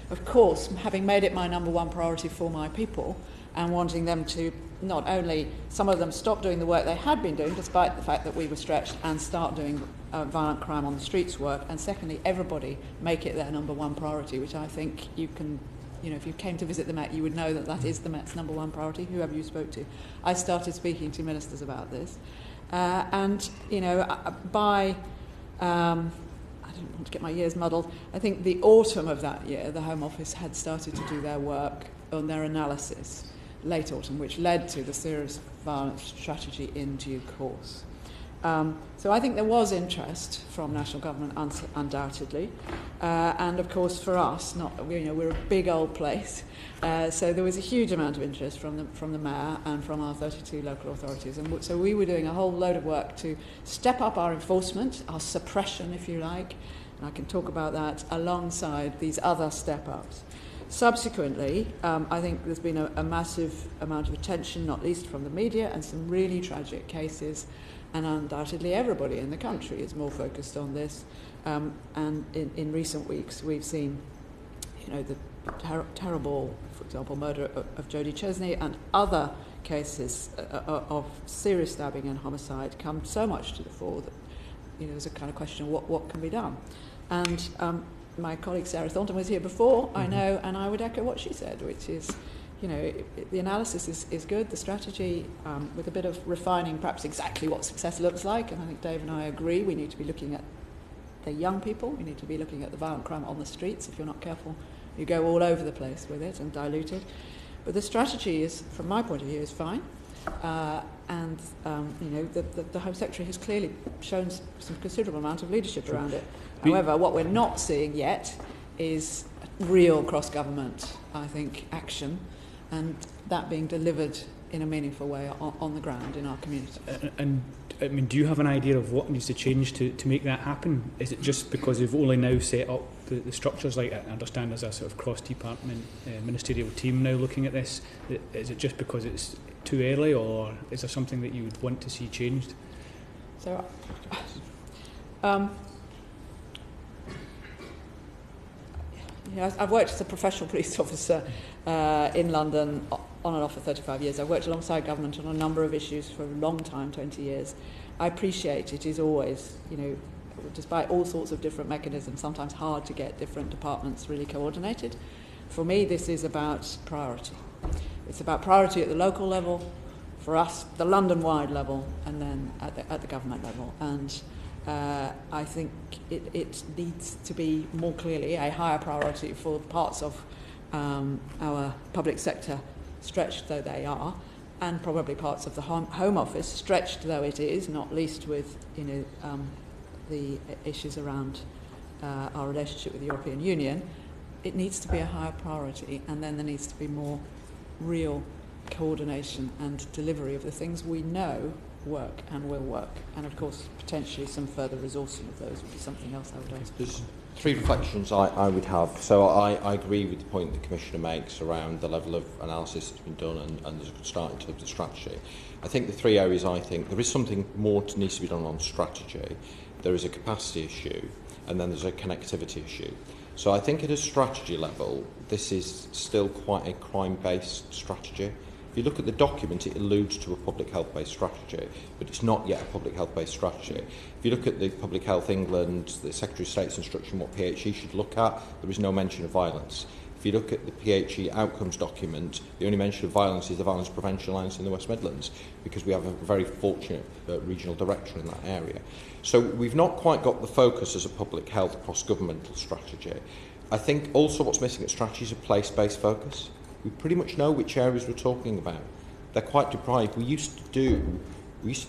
Of course, having made it my number one priority for my people and wanting them to not only, some of them stop doing the work they had been doing, despite the fact that we were stretched, and start doing violent crime on the streets work, and secondly, everybody make it their number one priority, which I think you can, if you came to visit the Met, you would know that that is the Met's number one priority, whoever you spoke to. I started speaking to ministers about this. By I don't want to get my years muddled. I think the autumn of that year, the Home Office had started to do their work on their analysis, late autumn, which led to the serious violence strategy in due course. So I think there was interest from national government, undoubtedly, and of course for us, we're a big old place, so there was a huge amount of interest from the Mayor and from our 32 local authorities, and so we were doing a whole load of work to step up our enforcement, our suppression, if you like, and I can talk about that alongside these other step-ups. Subsequently, I think there's been a massive amount of attention, not least from the media, and some really tragic cases. And undoubtedly everybody in the country is more focused on this. And in recent weeks we've seen, the terrible, for example, murder of Jodie Chesney and other cases of serious stabbing and homicide come so much to the fore that, there's a kind of question of what can be done. And my colleague Sarah Thornton was here before, I know, and I would echo what she said, which is, the analysis is good, the strategy, with a bit of refining perhaps exactly what success looks like, and I think Dave and I agree we need to be looking at the young people, we need to be looking at the violent crime on the streets. If you're not careful, you go all over the place with it and dilute it. But the strategy is, from my point of view, is fine. The Home Secretary has clearly shown some considerable amount of leadership around it. However, what we're not seeing yet is real cross-government, I think, action, and that being delivered in a meaningful way on the ground in our community. And I mean, do you have an idea of what needs to change to make that happen? Is it just because you've only now set up the structures, like I understand there's a sort of cross-department ministerial team now looking at this? Is it just because it's too early, or is there something that you would want to see changed? So, I've worked as a professional police officer in London on and off for 35 years. I've worked alongside government on a number of issues for a long time, 20 years. I appreciate it is always, despite all sorts of different mechanisms, sometimes hard to get different departments really coordinated. For me, this is about priority. It's about priority at the local level, for us, the London-wide level, and then at the government level. And I think it needs to be more clearly a higher priority for parts of our public sector, stretched though they are, and probably parts of the Home Office, stretched though it is, not least with the issues around our relationship with the European Union. It needs to be a higher priority, and then there needs to be more real coordination and delivery of the things we know work and will work, and of course potentially some further resourcing of those would be something else I would ask. There's three reflections I would have. So I agree with the point the Commissioner makes around the level of analysis that's been done and there's a good start in terms of strategy. I think the three areas, I think there is something more that needs to be done on strategy. There is a capacity issue, and then there's a connectivity issue. So I think at a strategy level, this is still quite a crime-based strategy. If you look at the document, it alludes to a public health-based strategy, but it's not yet a public health-based strategy. If you look at the Public Health England, the Secretary of State's instruction, what PHE should look at, there is no mention of violence. If If you look at the PHE outcomes document, the only mention of violence is the Violence Prevention Alliance in the West Midlands, because we have a very fortunate regional director in that area. So we've not quite got the focus as a public health cross-governmental strategy. I think also what's missing at strategy is a place-based focus. We pretty much know which areas we're talking about. They're quite deprived. We used to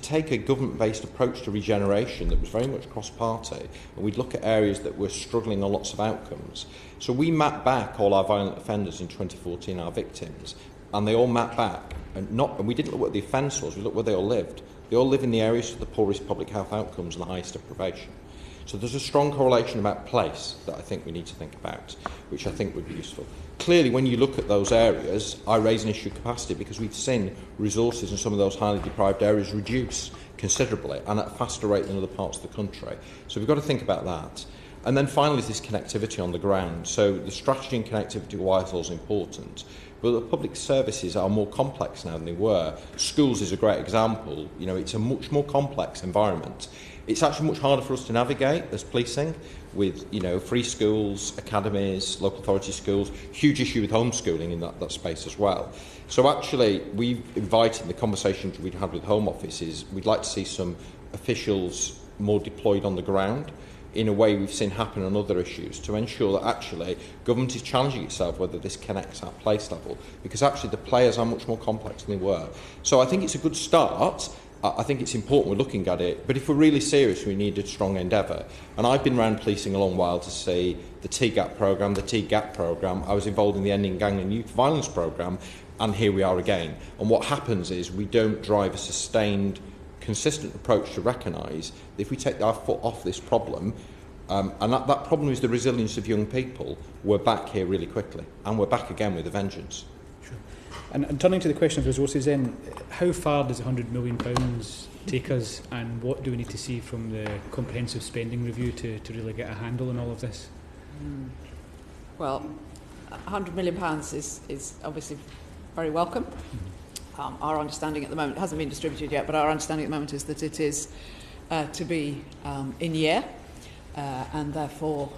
take a government-based approach to regeneration that was very much cross-party, and we'd look at areas that were struggling on lots of outcomes. So we mapped back all our violent offenders in 2014, our victims, and they all mapped back. And we didn't look what the offence was, we looked where they all lived. They all live in the areas with the poorest public health outcomes and the highest deprivation. So there's a strong correlation about place that I think we need to think about, which I think would be useful. Clearly, when you look at those areas, I raise an issue of capacity because we've seen resources in some of those highly deprived areas reduce considerably and at a faster rate than other parts of the country. So we've got to think about that. And then finally, this connectivity on the ground. So the strategy and connectivity Whitehall is important, but the public services are more complex now than they were. Schools is a great example. You know, it's a much more complex environment. It's actually much harder for us to navigate as policing with, you know, free schools, academies, local authority schools. Huge issue with homeschooling in that space as well. So actually, we've invited the conversations we'd had with Home Office is we'd like to see some officials more deployed on the ground in a way we've seen happen on other issues to ensure that actually government is challenging itself whether this connects at place level, because actually the players are much more complex than they were. So I think it's a good start. I think it's important we're looking at it, but if we're really serious, we need a strong endeavour. And I've been around policing a long while to see the TGAP programme, the TGAP programme. I was involved in the Ending Gang and Youth Violence programme, and here we are again. And what happens is we don't drive a sustained, consistent approach to recognise that if we take our foot off this problem, and that problem is the resilience of young people, we're back here really quickly, and we're back again with a vengeance. And turning to the question of resources then, how far does £100 million take us, and what do we need to see from the comprehensive spending review to really get a handle on all of this? Well, £100 million is obviously very welcome. Our understanding at the moment, it hasn't been distributed yet, but our understanding at the moment is that it is to be in year, and therefore,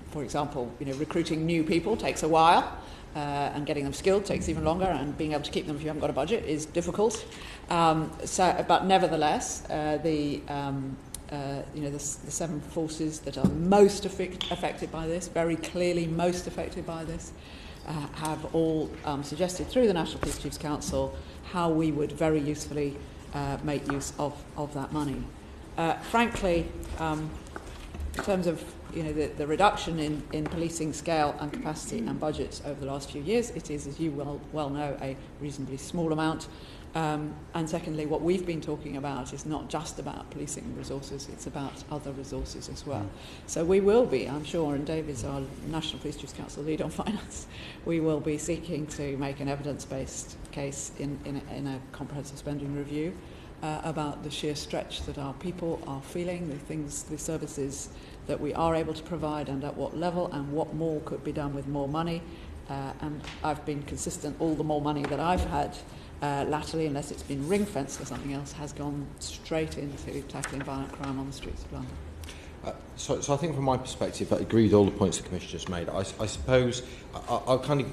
for example, you know, recruiting new people takes a while. And getting them skilled takes even longer, and being able to keep them if you haven't got a budget is difficult. But nevertheless, the 7 forces that are most affected by this, very clearly most affected by this, have all suggested through the National Police Chiefs Council how we would very usefully make use of that money. Frankly, in terms of the reduction in policing scale and capacity and budgets over the last few years, it is, as you well know, a reasonably small amount. And secondly, what we've been talking about is not just about policing resources, it's about other resources as well. So we will be, I'm sure, and David's our National Police Chiefs Council lead on finance, we will be seeking to make an evidence-based case in a comprehensive spending review about the sheer stretch that our people are feeling, the services that we are able to provide and at what level, and what more could be done with more money. And I've been consistent, all the more money that I've had latterly, unless it's been ring-fenced for something else, has gone straight into tackling violent crime on the streets of London. So I think from my perspective, I agree with all the points the Commissioner just made. I suppose I'll kind of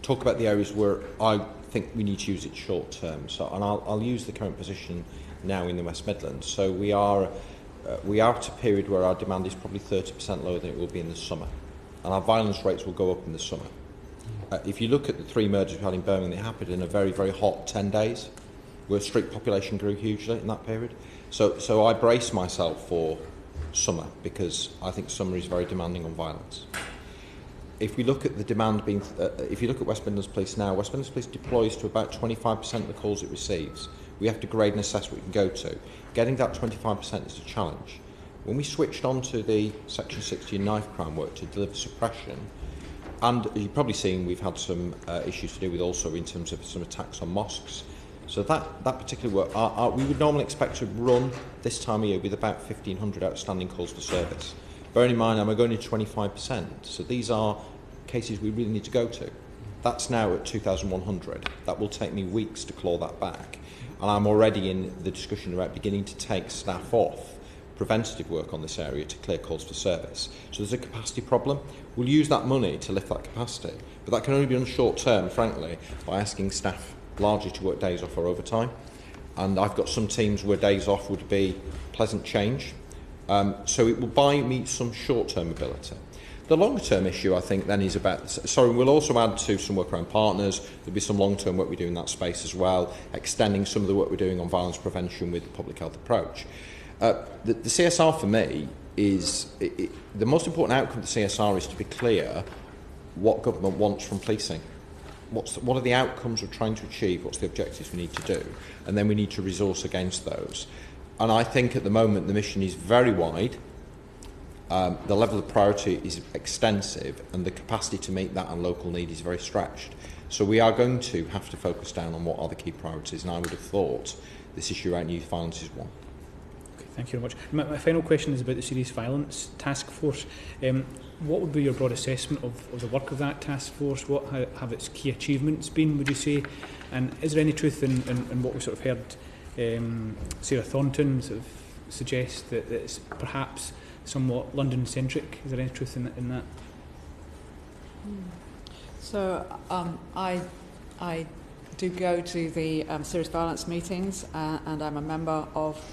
talk about the areas where I think we need to use it short term. And I'll use the current position now in the West Midlands. So we are at a period where our demand is probably 30% lower than it will be in the summer, and our violence rates will go up in the summer. If you look at the 3 murders we had in Birmingham, they happened in a very, very hot 10 days, where street population grew hugely in that period. So I brace myself for summer, because I think summer is very demanding on violence. If we look at the demand being, if you look at West Midlands Police now, West Midlands Police deploys to about 25% of the calls it receives. We have to grade and assess what we can go to. Getting that 25% is a challenge. When we switched on to the Section 60 and knife crime work to deliver suppression, and you've probably seen we've had some issues to do with also in terms of some attacks on mosques. So that particular work, we would normally expect to run this time of year with about 1,500 outstanding calls for service. Bearing in mind, I'm going to 25%, so these are cases we really need to go to. That's now at 2,100. That will take me weeks to claw that back. And I'm already in the discussion about beginning to take staff off preventative work on this area to clear calls for service. So there's a capacity problem. We'll use that money to lift that capacity, but that can only be done short term, frankly, by asking staff largely to work days off or overtime. And I've got some teams where days off would be pleasant change. So it will buy me some short-term ability. The longer-term issue, I think, then is about... Sorry, we'll also add to some work around partners. There'll be some long-term work we do in that space as well, extending some of the work we're doing on violence prevention with the public health approach. The CSR for me is... the most important outcome of the CSR is to be clear what government wants from policing. What are the outcomes we're trying to achieve? What's the objectives we need to do? And then we need to resource against those. And I think at the moment the mission is very wide. The level of priority is extensive, and the capacity to meet that and local need is very stretched. So we are going to have to focus down on what are the key priorities, and I would have thought this issue around youth violence is one. Okay, thank you very much. My final question is about the Serious Violence Task Force. What would be your broad assessment of the work of that task force? What have its key achievements been, would you say? And is there any truth in what we sort of heard Sarah Thornton sort of suggest that it's perhaps somewhat London-centric? Is there any truth in that? So I do go to the serious violence meetings, and I'm a member of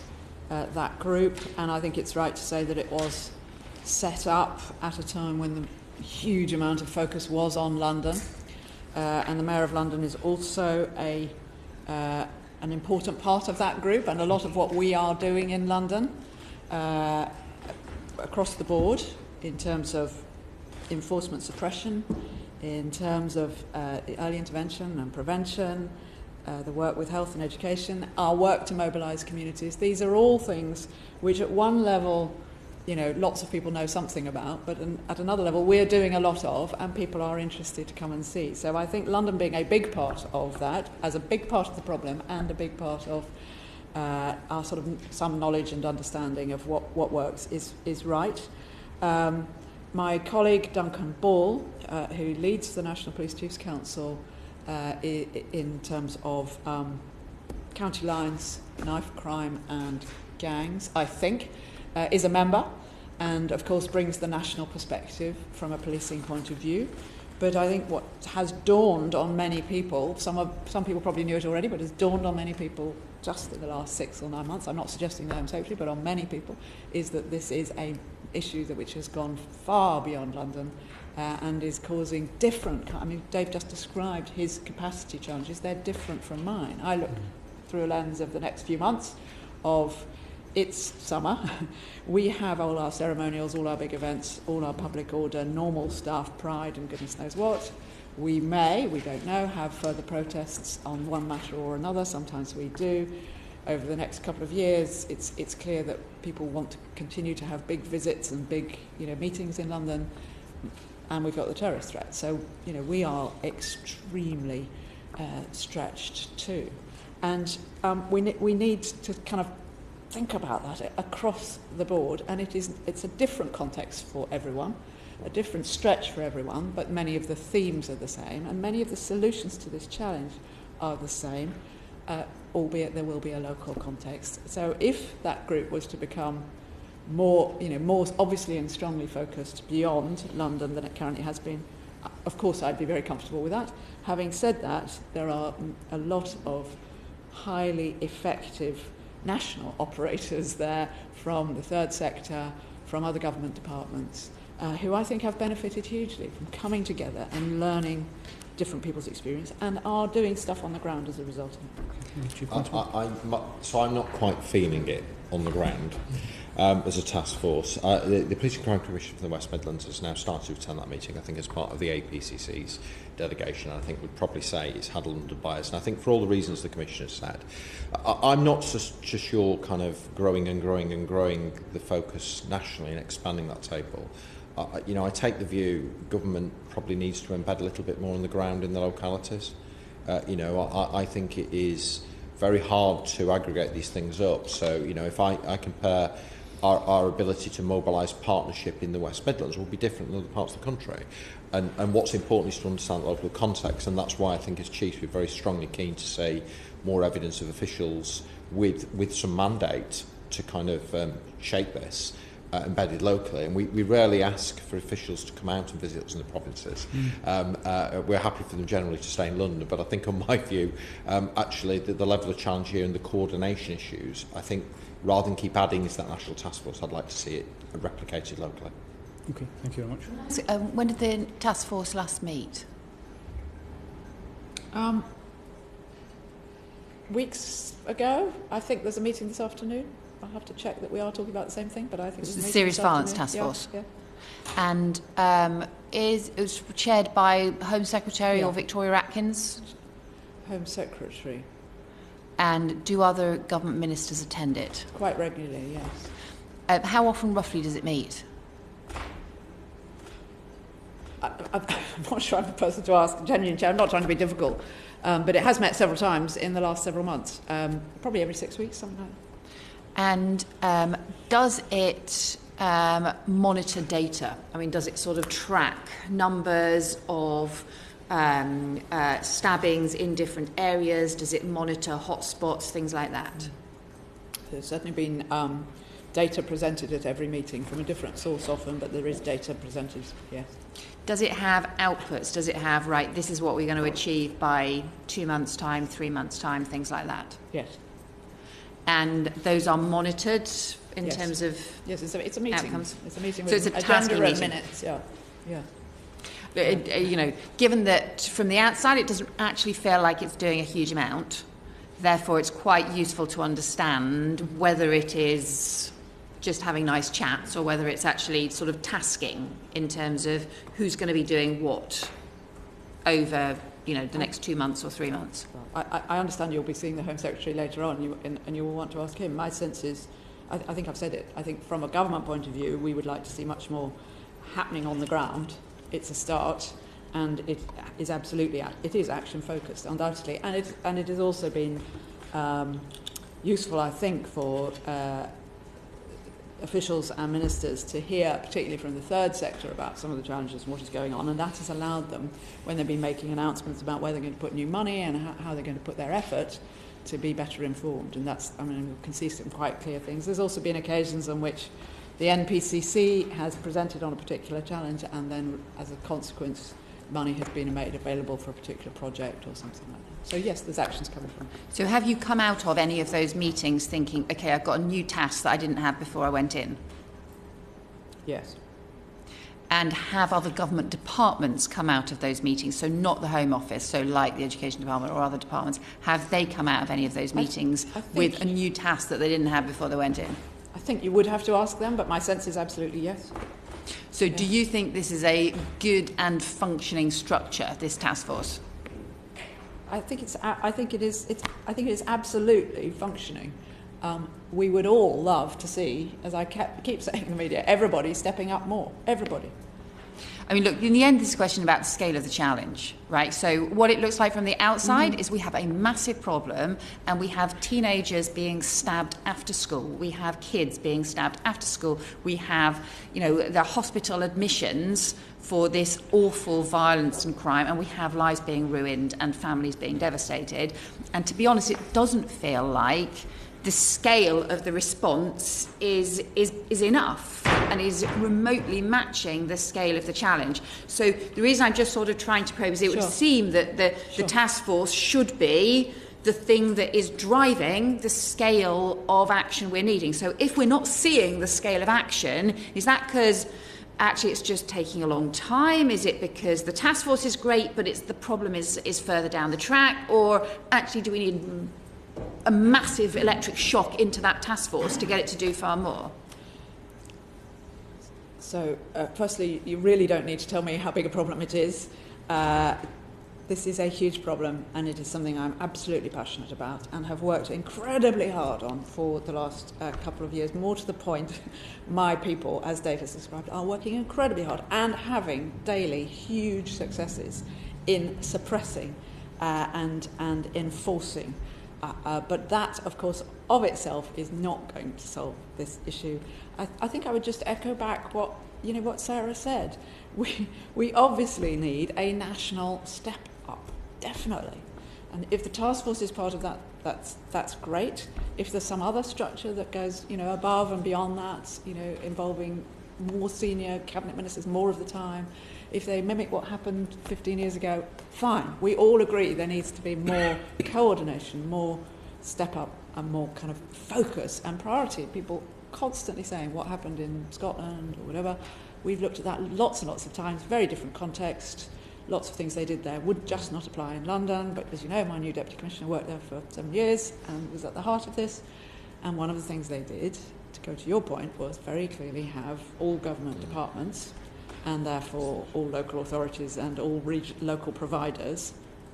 that group, and I think it's right to say that it was set up at a time when the huge amount of focus was on London, and the Mayor of London is also an important part of that group, and a lot of what we are doing in London across the board in terms of enforcement suppression, in terms of early intervention and prevention, the work with health and education, our work to mobilise communities. These are all things which at one level, you know, lots of people know something about, but at another level we're doing a lot of, and people are interested to come and see. So I think London being a big part of that, as a big part of the problem and a big part of our sort of some knowledge and understanding of what works is right. My colleague Duncan Ball, who leads the National Police Chiefs Council in terms of county lines, knife crime and gangs, I think, is a member, and of course brings the national perspective from a policing point of view. But I think what has dawned on many people, some people probably knew it already, but has dawned on many people just in the last 6 or 9 months, I'm not suggesting that totally, but on many people, is that this is an issue which has gone far beyond London and is causing different... I mean, Dave just described his capacity challenges. They're different from mine. I look through a lens of the next few months of... It's summer. We have all our ceremonials, all our big events, all our public order, normal stuff, pride and goodness knows what. We may, we don't know, have further protests on one matter or another. Sometimes we do. Over the next couple of years, it's clear that people want to continue to have big visits and big, meetings in London, and we've got the terrorist threat. So, we are extremely stretched too, and we need to kind of think about that across the board, and it's a different context for everyone, a different stretch for everyone, but many of the themes are the same, and many of the solutions to this challenge are the same, albeit there will be a local context. So if that group was to become more obviously and strongly focused beyond London than it currently has been, of course I'd be very comfortable with that. Having said that, there are a lot of highly effective national operators there from the third sector, from other government departments, who I think have benefited hugely from coming together and learning different people's experience and are doing stuff on the ground as a result of it. So I'm not quite feeling it on the ground as a task force. The Police and Crime Commission for the West Midlands has now started to attend that meeting, I think, as part of the APCC's delegation. I think we'd probably say it's had a London bias, and I think for all the reasons the Commissioner said, I'm not just sure kind of growing the focus nationally and expanding that table. I take the view government probably needs to embed a little bit more on the ground in the localities. I think it is very hard to aggregate these things up. So, if I compare our ability to mobilise partnership in the West Midlands will be different than other parts of the country. And what's important is to understand the local context, and that's why I think as Chiefs we're very strongly keen to see more evidence of officials with some mandate to kind of shape this embedded locally, and we rarely ask for officials to come out and visit us in the provinces. We're happy for them generally to stay in London, but I think on my view, actually the level of challenge here and the coordination issues, I think rather than keep adding into that national task force, I'd like to see it replicated locally. Okay, thank you very much. So, when did the task force last meet? Weeks ago. I think there's a meeting this afternoon. I'll have to check that we are talking about the same thing, but I think It's there's a the meeting Serious this Violence afternoon. Task Force. Yeah. And it was chaired by Home Secretary or Victoria Atkins? Home Secretary. And do other government ministers attend it? Quite regularly, yes. How often roughly does it meet? I'm not sure I'm the person to ask. Genuinely, I'm not trying to be difficult, but it has met several times in the last several months, probably every 6 weeks, something like that. And does it monitor data? I mean, does it sort of track numbers of stabbings in different areas? Does it monitor hotspots, things like that? There's certainly been data presented at every meeting from a different source often, but there is data presented, yes. Does it have outputs? Does it have, right, this is what we're going to achieve by 2 months' time, 3 months' time, things like that? Yes. And those are monitored in Yes. terms of Yes, it's a meeting. outcomes? It's a meeting So with it's a agenda tasking and meeting. minutes, yeah. You know, given that from the outside it doesn't actually feel like it's doing a huge amount, therefore it's quite useful to understand whether it is just having nice chats or whether it's actually sort of tasking in terms of who's going to be doing what over, you know, the next 2 months or 3 months. I understand you'll be seeing the Home Secretary later on, and you will want to ask him. My sense is, I think I've said it, I think from a government point of view, we would like to see much more happening on the ground. It's a start, and it is absolutely, it is action-focused, undoubtedly. And it has also been useful, I think, for officials and ministers to hear, particularly from the third sector, about some of the challenges and what is going on, and that has allowed them, when they've been making announcements about where they're going to put new money and how they're going to put their effort, to be better informed. And that's, I mean, we can see some quite clear things. There's also been occasions on which the NPCC has presented on a particular challenge, and then, as a consequence, money has been made available for a particular project or something like that. So yes, there's actions coming from. So have you come out of any of those meetings thinking, okay, I've got a new task that I didn't have before I went in? Yes. And have other government departments come out of those meetings, so not the Home Office, so like the Education Department or other departments, have they come out of any of those meetings with a new task that they didn't have before they went in? I think you would have to ask them, but my sense is absolutely yes. So do you think this is a good and functioning structure, this task force? I think it is absolutely functioning. We would all love to see, as I keep saying in the media, everybody stepping up more. Everybody. I mean, look, in the end, this is a question about the scale of the challenge, right? So what it looks like from the outside is we have a massive problem, and we have teenagers being stabbed after school. We have kids being stabbed after school. We have, you know, the hospital admissions for this awful violence and crime, and we have lives being ruined and families being devastated. And to be honest, it doesn't feel like the scale of the response is enough and is remotely matching the scale of the challenge. So the reason I'm just sort of trying to probe is it would seem that the task force should be the thing that is driving the scale of action we're needing. So if we're not seeing the scale of action, is that because actually it's just taking a long time? Is it because the task force is great, but the problem is further down the track? Or actually do we need a massive electric shock into that task force to get it to do far more? So, firstly, you really don't need to tell me how big a problem it is. This is a huge problem, and it is something I'm absolutely passionate about and have worked incredibly hard on for the last couple of years. More to the point, my people, as Dave has described, are working incredibly hard and having daily huge successes in suppressing and enforcing. But that, of course, of itself is not going to solve this issue. I think I would just echo back what Sarah said. We obviously need a national step up, definitely. And if the task force is part of that that's great. If there's some other structure that goes, above and beyond that, involving more senior cabinet ministers more of the time, if they mimic what happened 15 years ago, fine. We all agree there needs to be more coordination, more step up, and more kind of focus and priority. People constantly saying what happened in Scotland or whatever. We've looked at that lots and lots of times, very different context. Lots of things they did there would just not apply in London, but as you know, my new Deputy Commissioner worked there for 7 years and was at the heart of this. And one of the things they did, to go to your point, was very clearly have all government departments and therefore all local authorities and all local providers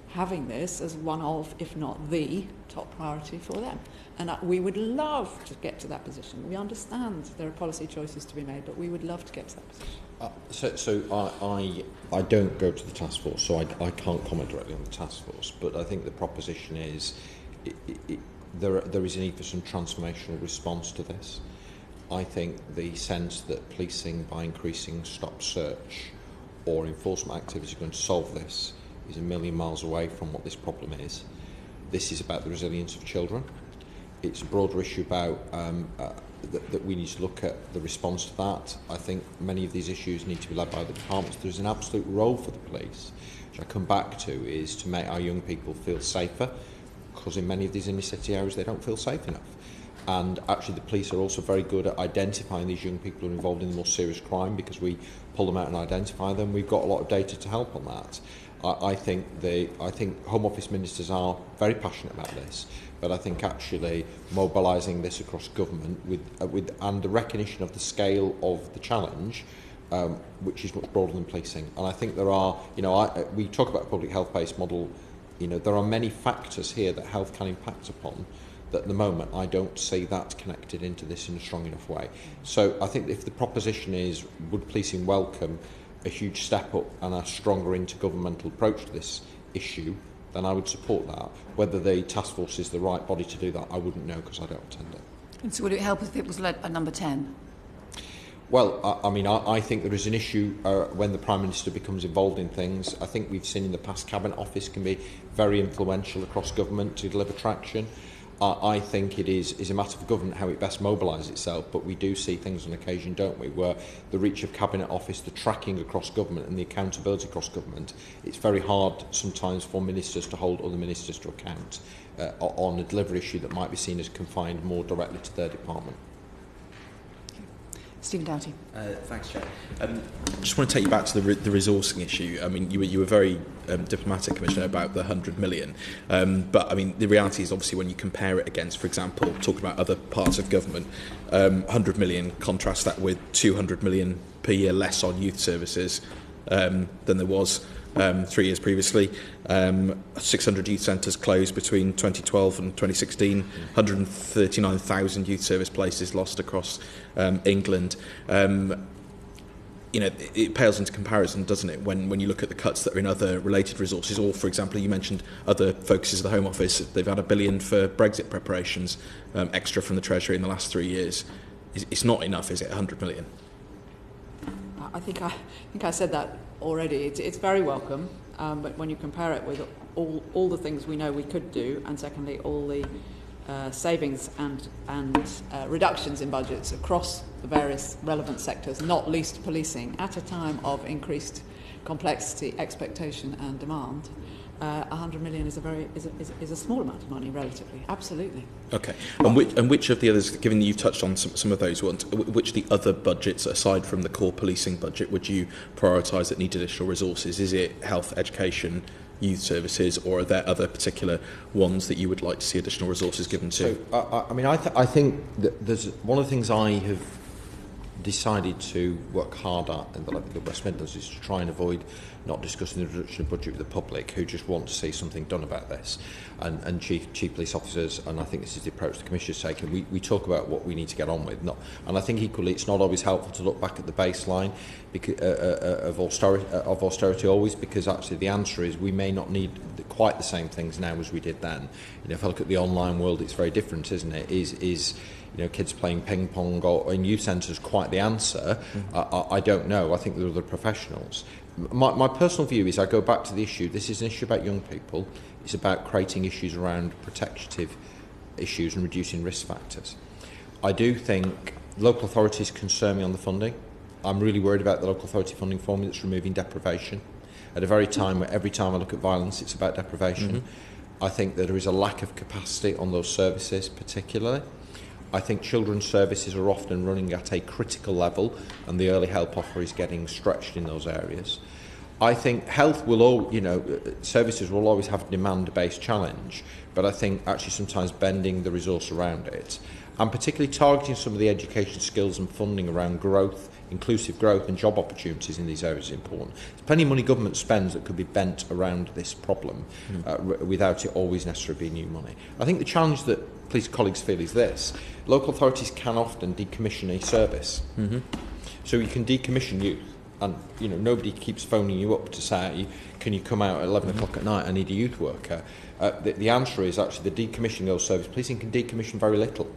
having this as one of, if not the, top priority for them. And we would love to get to that position. We understand there are policy choices to be made, but we would love to get to that position. I don't go to the task force, so I can't comment directly on the task force, but I think the proposition is there is a need for some transformational response to this. I think the sense that policing, by increasing stop search or enforcement activity, is going to solve this is a million miles away from what this problem is. This is about the resilience of children. It's a broader issue about that we need to look at the response to that. I think many of these issues need to be led by the departments. There's an absolute role for the police, which I come back to, is to make our young people feel safer, because in many of these inner city areas they don't feel safe enough. And actually the police are also very good at identifying these young people who are involved in more serious crime, because we pull them out and identify them. We've got a lot of data to help on that. I think Home Office ministers are very passionate about this, but I think actually mobilising this across government with and the recognition of the scale of the challenge, which is much broader than policing. And I think there are, we talk about a public health-based model. There are many factors here that health can impact upon, that at the moment I don't see that connected into this in a strong enough way. So I think if the proposition is, would policing welcome a huge step up and a stronger intergovernmental approach to this issue, then I would support that. Whether the task force is the right body to do that, I wouldn't know, because I don't attend it. And so would it help if it was led by number 10? Well, I think there is an issue when the Prime Minister becomes involved in things. I think we've seen in the past Cabinet Office can be very influential across government to deliver traction. I think it is a matter of government how it best mobilises itself, but we do see things on occasion, don't we, where the reach of Cabinet Office, the tracking across government and the accountability across government, it's very hard sometimes for ministers to hold other ministers to account on a delivery issue that might be seen as confined more directly to their department. Stephen Doughty. Thanks, Chair. I just want to take you back to the resourcing issue. I mean, you were very diplomatic, Commissioner, about the 100 million. But, I mean, the reality is obviously when you compare it against, for example, talking about other parts of government, 100 million, contrast that with 200 million per year less on youth services than there was 3 years previously. 600 youth centres closed between 2012 and 2016. 139,000 youth service places lost across England. It pales into comparison, doesn't it, when you look at the cuts that are in other related resources, or, for example, you mentioned other focuses of the Home Office. They've had £1 billion for Brexit preparations, extra from the Treasury in the last 3 years. It's not enough, is it, 100 million? I think I said that already. It's very welcome, but when you compare it with all the things we know we could do, and secondly all the savings and reductions in budgets across the various relevant sectors, not least policing, at a time of increased complexity, expectation and demand, 100 million is a small amount of money relatively. Absolutely. Okay. And which of the others, given that you've touched on some of those ones, which of the other budgets aside from the core policing budget would you prioritise that need additional resources? Is it health, education, youth services, or are there other particular ones that you would like to see additional resources given to? So, I think that there's one of the things I have decided to work hard at in the West Midlands is to try and avoid not discussing the reduction of budget with the public, who just want to see something done about this. And chief police officers, and I think this is the approach the Commissioner's taken, we talk about what we need to get on with. And I think equally it's not always helpful to look back at the baseline of austerity always, because actually the answer is we may not need quite the same things now as we did then. If I look at the online world, it's very different, isn't it? Is kids playing ping pong or in youth centres quite the answer? I don't know. I think there are other professionals. my personal view is I go back to the issue. This is an issue about young people. It's about creating issues around protective issues and reducing risk factors. I do think local authorities concern me on the funding. I'm really worried about the local authority funding formula that's removing deprivation at a very time where every time I look at violence it's about deprivation. I think that there is a lack of capacity on those services particularly. I think children's services are often running at a critical level and the early help offer is getting stretched in those areas. I think health will services will always have a demand-based challenge, but I think actually sometimes bending the resource around it and particularly targeting some of the education skills and funding around growth, inclusive growth and job opportunities in these areas is important. There's plenty of money government spends that could be bent around this problem without it always necessarily being new money. I think the challenge that police colleagues feel is this. Local authorities can often decommission a service. So you can decommission youth and nobody keeps phoning you up to say, can you come out at 11 o'clock at night, I need a youth worker. The answer is actually the decommissioning those service policing can decommission very little.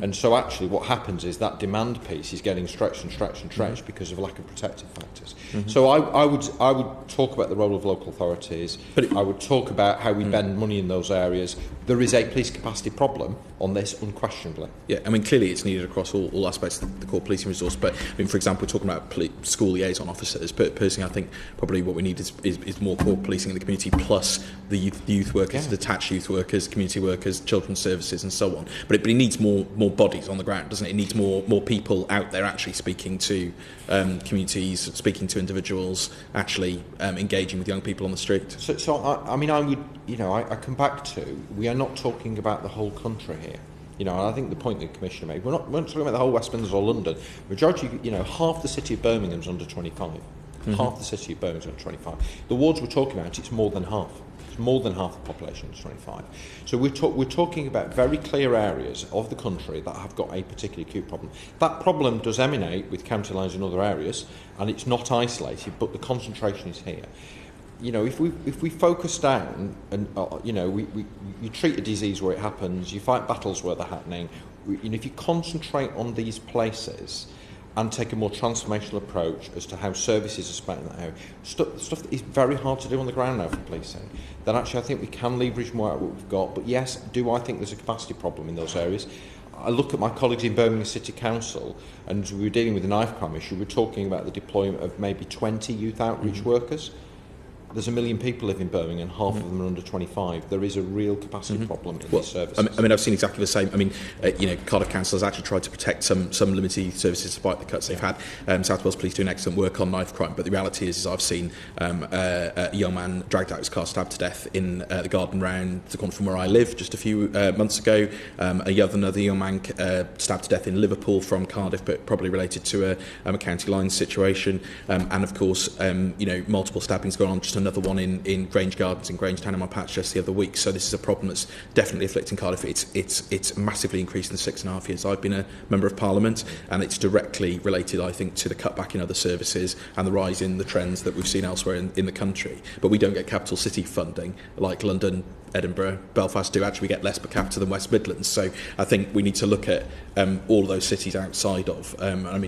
And so actually what happens is that demand piece is getting stretched and stretched and stretched because of lack of protective factors. So I would talk about the role of local authorities, but I would talk about how we bend money in those areas. There is a police capacity problem on this, unquestionably. Yeah, I mean, clearly it's needed across all aspects of the core policing resource, but I mean, for example, we're talking about school liaison officers, but personally I think probably what we need is more core policing in the community plus the youth workers, detached youth workers, community workers, children's services and so on. But it needs more bodies on the ground, doesn't it? It needs more people out there actually speaking to communities, speaking to individuals, actually engaging with young people on the street. So I mean, I would, I come back to, we are not talking about the whole country here. And I think the point that the Commissioner made, we're not talking about the whole Westminster or London. Majority, half the city of Birmingham's under 25. Half the city of Birmingham's under 25. The wards we're talking about, it's more than half. More than half the population is 25. So we're talking about very clear areas of the country that have got a particularly acute problem. That problem does emanate with county lines in other areas, and it's not isolated, but the concentration is here. If we focus down and you treat a disease where it happens, you fight battles where they're happening. If you concentrate on these places and take a more transformational approach as to how services are spent in that area, stuff that is very hard to do on the ground now for policing, then actually I think we can leverage more out what we've got. But yes, do I think there's a capacity problem in those areas? I look at my colleagues in Birmingham City Council, and as we were dealing with the knife crime issue, we're talking about the deployment of maybe 20 youth outreach workers. There's 1 million people live in Birmingham, half of them are under 25. There is a real capacity problem in these services. I mean, I've seen exactly the same. I mean, Cardiff Council has actually tried to protect some limited youth services despite the cuts they've had. South Wales Police doing excellent work on knife crime, but the reality is I've seen a young man dragged out of his car, stabbed to death in the garden round the corner from where I live just a few months ago. Another young man stabbed to death in Liverpool from Cardiff, but probably related to a county line situation. And of course, multiple stabbings going on. Just another one in Grange Gardens in Grangetown in my patch just the other week. So this is a problem that's definitely afflicting Cardiff. It's massively increased in the 6.5 years I've been a Member of Parliament, and it's directly related, I think, to the cutback in other services and the rise in the trends that we've seen elsewhere in the country. But we don't get capital city funding like London, Edinburgh, Belfast do. Actually, we get less per capita than West Midlands. So I think we need to look at all of those cities outside of. I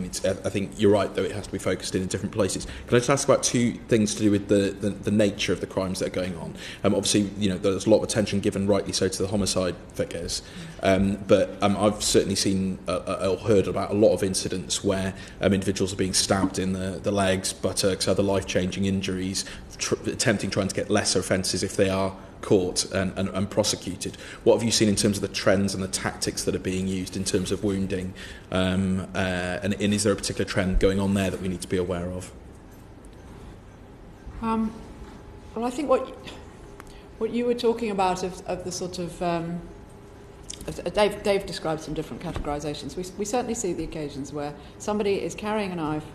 think you're right, though, it has to be focused in different places. Can I just ask about two things to do with the nature of the crimes that are going on? Obviously, there's a lot of attention given, rightly so, to the homicide figures. But I've certainly seen or heard about a lot of incidents where individuals are being stabbed in the legs, buttocks, other life-changing injuries, trying to get lesser offences if they are caught and prosecuted. What have you seen in terms of the trends and the tactics that are being used in terms of wounding? And is there a particular trend going on there that we need to be aware of? Well, I think what you were talking about of the sort of Dave described some different categorisations. We certainly see the occasions where somebody is carrying a knife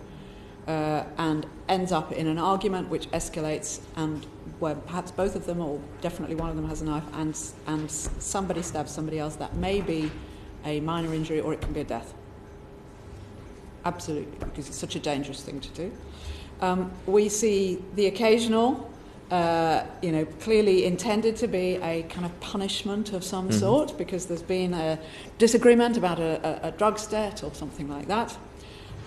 and ends up in an argument which escalates, and where perhaps both of them, or definitely one of them, has a knife, and somebody stabs somebody else. That may be a minor injury, or it can be a death. Absolutely, because it's such a dangerous thing to do. We see the occasional, clearly intended to be a kind of punishment of some sort, because there's been a disagreement about a drugs debt or something like that.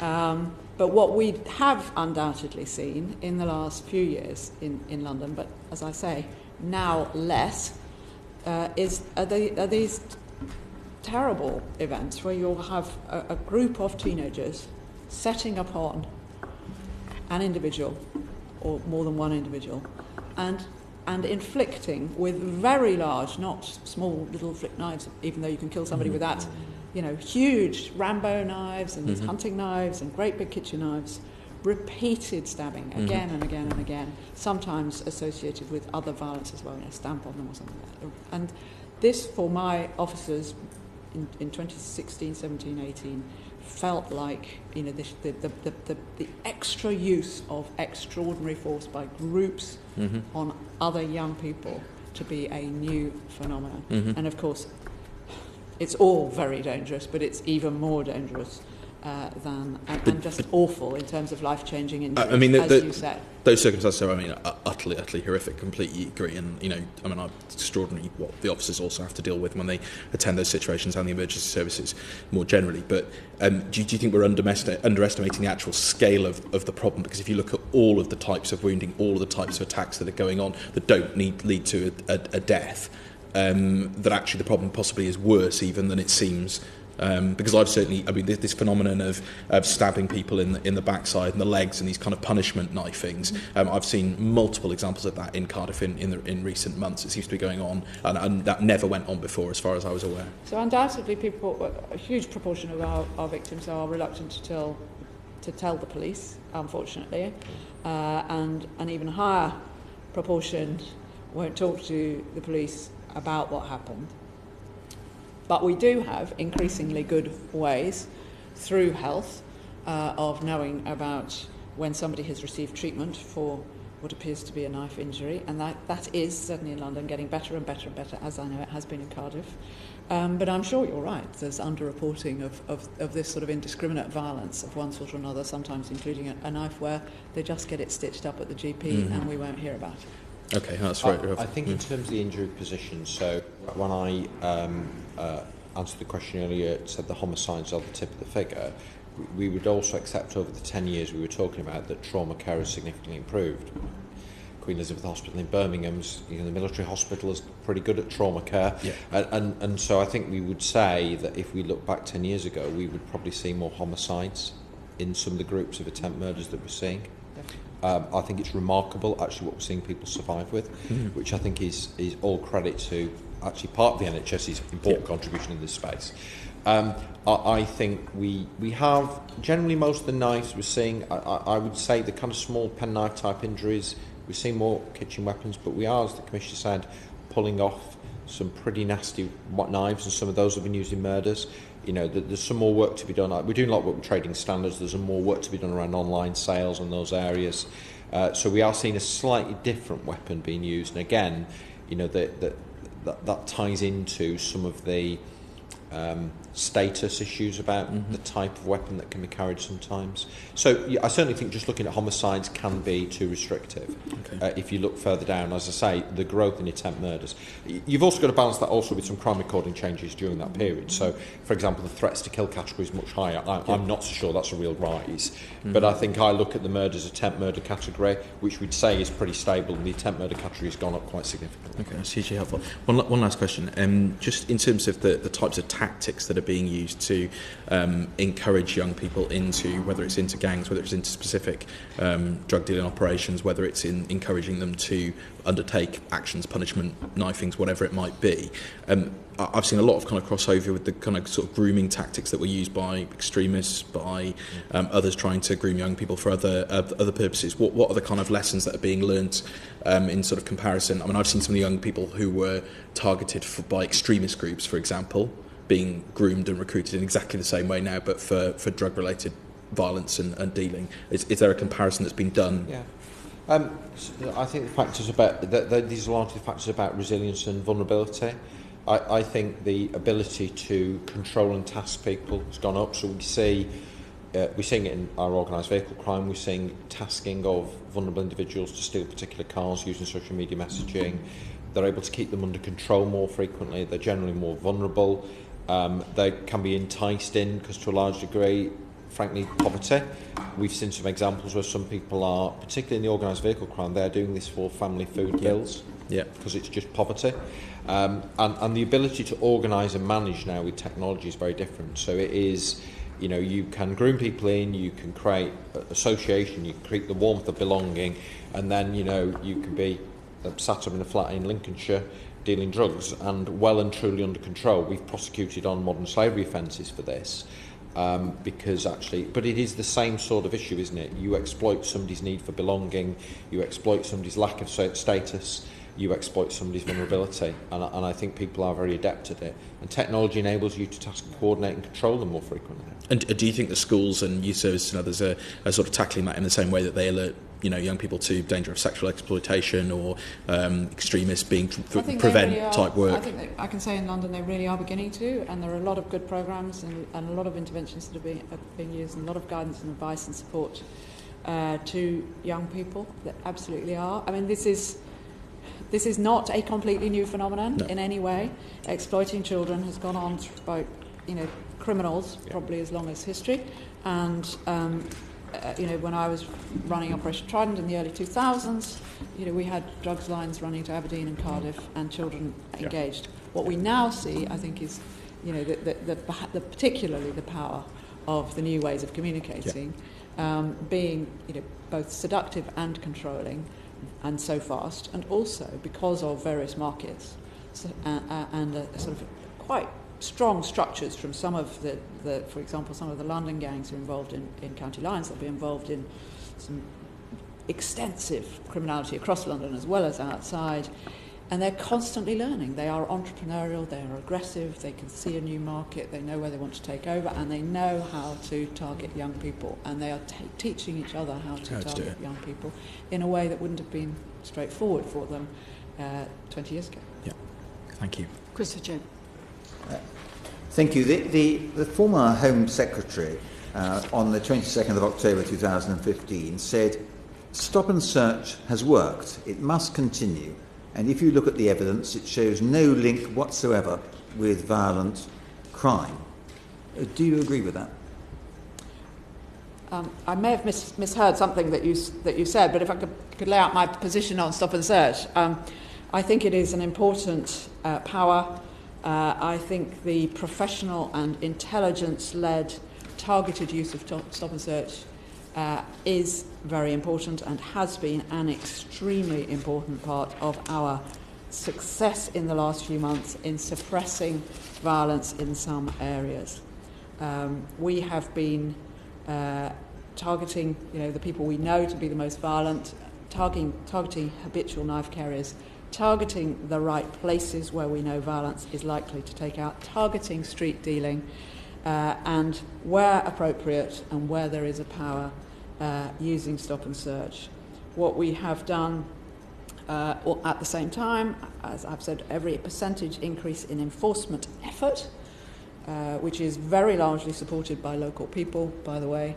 But what we have undoubtedly seen in the last few years in London, but as I say, now less, are these terrible events where you'll have a group of teenagers setting upon an individual or more than one individual and inflicting with very large, not small little flick knives, even though you can kill somebody with that, huge Rambo knives and these hunting knives and great big kitchen knives, repeated stabbing again and again and again, sometimes associated with other violence as well, stamp on them or something like that. And this, for my officers in 2016, 17, 18, felt like the extra use of extraordinary force by groups on other young people to be a new phenomenon. And of course, it's all very dangerous, but it's even more dangerous and just awful in terms of life-changing injuries, as you said. Those circumstances are, utterly horrific, completely agree. And, it's extraordinary what the officers also have to deal with when they attend those situations and the emergency services more generally. But do you think we're underestimating the actual scale of the problem? Because if you look at all of the types of wounding, all of the types of attacks that are going on that don't lead to a death, that actually the problem possibly is worse even than it seems. Because I've certainly, this phenomenon of stabbing people in the backside and the legs and these kind of punishment knifings, I've seen multiple examples of that in Cardiff in recent months. It seems to be going on, and that never went on before, as far as I was aware. So undoubtedly, a huge proportion of our victims are reluctant to tell the police, unfortunately, and an even higher proportion won't talk to the police about what happened. But we do have increasingly good ways through health of knowing about when somebody has received treatment for what appears to be a knife injury, and that is, certainly in London, getting better and better and better, as I know it has been in Cardiff. But I'm sure you're right, there's underreporting of this sort of indiscriminate violence of one sort or another, sometimes including a knife where they just get it stitched up at the GP and we won't hear about it. Okay, that's right. I think in terms of the injury position, so when I answered the question earlier, it said the homicides are the tip of the figure. We would also accept over the 10 years we were talking about that trauma care has significantly improved. Queen Elizabeth Hospital in Birmingham's, the military hospital is pretty good at trauma care. Yeah. And so I think we would say that if we look back 10 years ago, we would probably see more homicides in some of the groups of attempt murders that we're seeing. I think it's remarkable actually what we're seeing people survive with, which I think is all credit to actually part of the NHS's important contribution in this space. I think we have generally most of the knives we're seeing, I would say the kind of small penknife type injuries, we're seeing more kitchen weapons, but we are, as the Commissioner said, pulling off some pretty nasty knives, and some of those have been used in murders. There's some more work to be done. We're doing a lot of work with trading standards. There's some more work to be done around online sales in those areas. So we are seeing a slightly different weapon being used. And again, that ties into some of the status issues about the type of weapon that can be carried sometimes. So I certainly think just looking at homicides can be too restrictive. Okay. If you look further down, as I say, the growth in attempt murders. You've also got to balance that also with some crime recording changes during that period. So, for example, the threats to kill category is much higher. I'm not so sure that's a real rise. But I think I look at the murders attempt murder category, which we'd say is pretty stable, and the attempt murder category has gone up quite significantly. Okay, that's hugely helpful. One last question. Just in terms of the types of tactics that are being used to encourage young people into, whether it's into gangs, whether it's into specific drug dealing operations, whether it's in encouraging them to undertake actions, punishment, knifings, whatever it might be. I've seen a lot of kind of crossover with the kind of sort of grooming tactics that were used by extremists, by others trying to groom young people for other purposes. What are the kind of lessons that are being learnt in sort of comparison? I've seen some of the young people who were targeted by extremist groups, for example, being groomed and recruited in exactly the same way now, but for drug-related violence and dealing. Is there a comparison that's been done? Yeah. I think the factors about these are largely factors about resilience and vulnerability. I think the ability to control and task people has gone up. So we're seeing it in our organised vehicle crime. We're seeing tasking of vulnerable individuals to steal particular cars using social media messaging. They're able to keep them under control more frequently. They're generally more vulnerable. They can be enticed in because to a large degree frankly, poverty. We've seen some examples where some people are, particularly in the organised vehicle crime, they're doing this for family food bills, because it's just poverty. And the ability to organise and manage now with technology is very different. So it is, you can groom people in, you can create association, you can create the warmth of belonging, and then, you can be sat up in a flat in Lincolnshire dealing drugs and well and truly under control. We've prosecuted on modern slavery offences for this. Because actually, but it is the same sort of issue, isn't it? You exploit somebody's need for belonging, you exploit somebody's lack of status, you exploit somebody's vulnerability, and I think people are very adept at it. And technology enables you to task, coordinate and control them more frequently. And do you think the schools and youth services and others are sort of tackling that in the same way that they alert young people to danger of sexual exploitation or extremists being prevent really type work? I think I can say in London they really are beginning to, and there are a lot of good programmes and a lot of interventions that are being used, and a lot of guidance and advice and support to young people that absolutely are. I mean, this is not a completely new phenomenon in any way. Exploiting children has gone on by criminals probably as long as history, and when I was running Operation Trident in the early 2000s, we had drugs lines running to Aberdeen and Cardiff and children engaged. What we now see, I think, is particularly the power of the new ways of communicating, being both seductive and controlling, and so fast, and also because of various markets and sort of quite strong structures from some of the for example, some of the London gangs who are involved in county lines. They'll be involved in some extensive criminality across London as well as outside, and they're constantly learning. They are entrepreneurial, they are aggressive, they can see a new market, they know where they want to take over, and they know how to target young people, and they are teaching each other how to target young people in a way that wouldn't have been straightforward for them 20 years ago. Yeah, thank you. Cressida. Thank you. The former Home Secretary on the 22nd of October 2015 said, "Stop and search has worked. It must continue. And if you look at the evidence, it shows no link whatsoever with violent crime." Do you agree with that? I may have misheard something that you said, but if I could lay out my position on stop and search, I think it is an important power. I think the professional and intelligence-led targeted use of stop and search is very important and has been an extremely important part of our success in the last few months in suppressing violence in some areas. We have been targeting the people we know to be the most violent, targeting habitual knife carriers, targeting the right places where we know violence is likely to take out, targeting street dealing, and where appropriate and where there is a power, using stop and search. What we have done at the same time, as I've said, every percentage increase in enforcement effort, which is very largely supported by local people, by the way,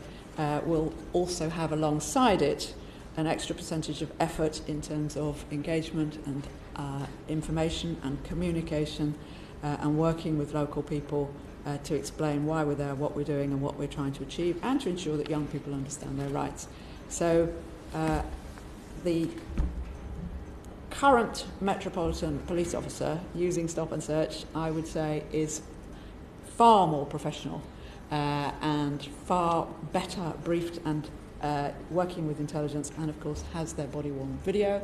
will also have alongside it an extra percentage of effort in terms of engagement and information and communication and working with local people to explain why we're there, what we're doing and what we're trying to achieve, and to ensure that young people understand their rights. So the current Metropolitan Police officer using stop and search, I would say, is far more professional and far better briefed and working with intelligence, and of course has their body-worn video.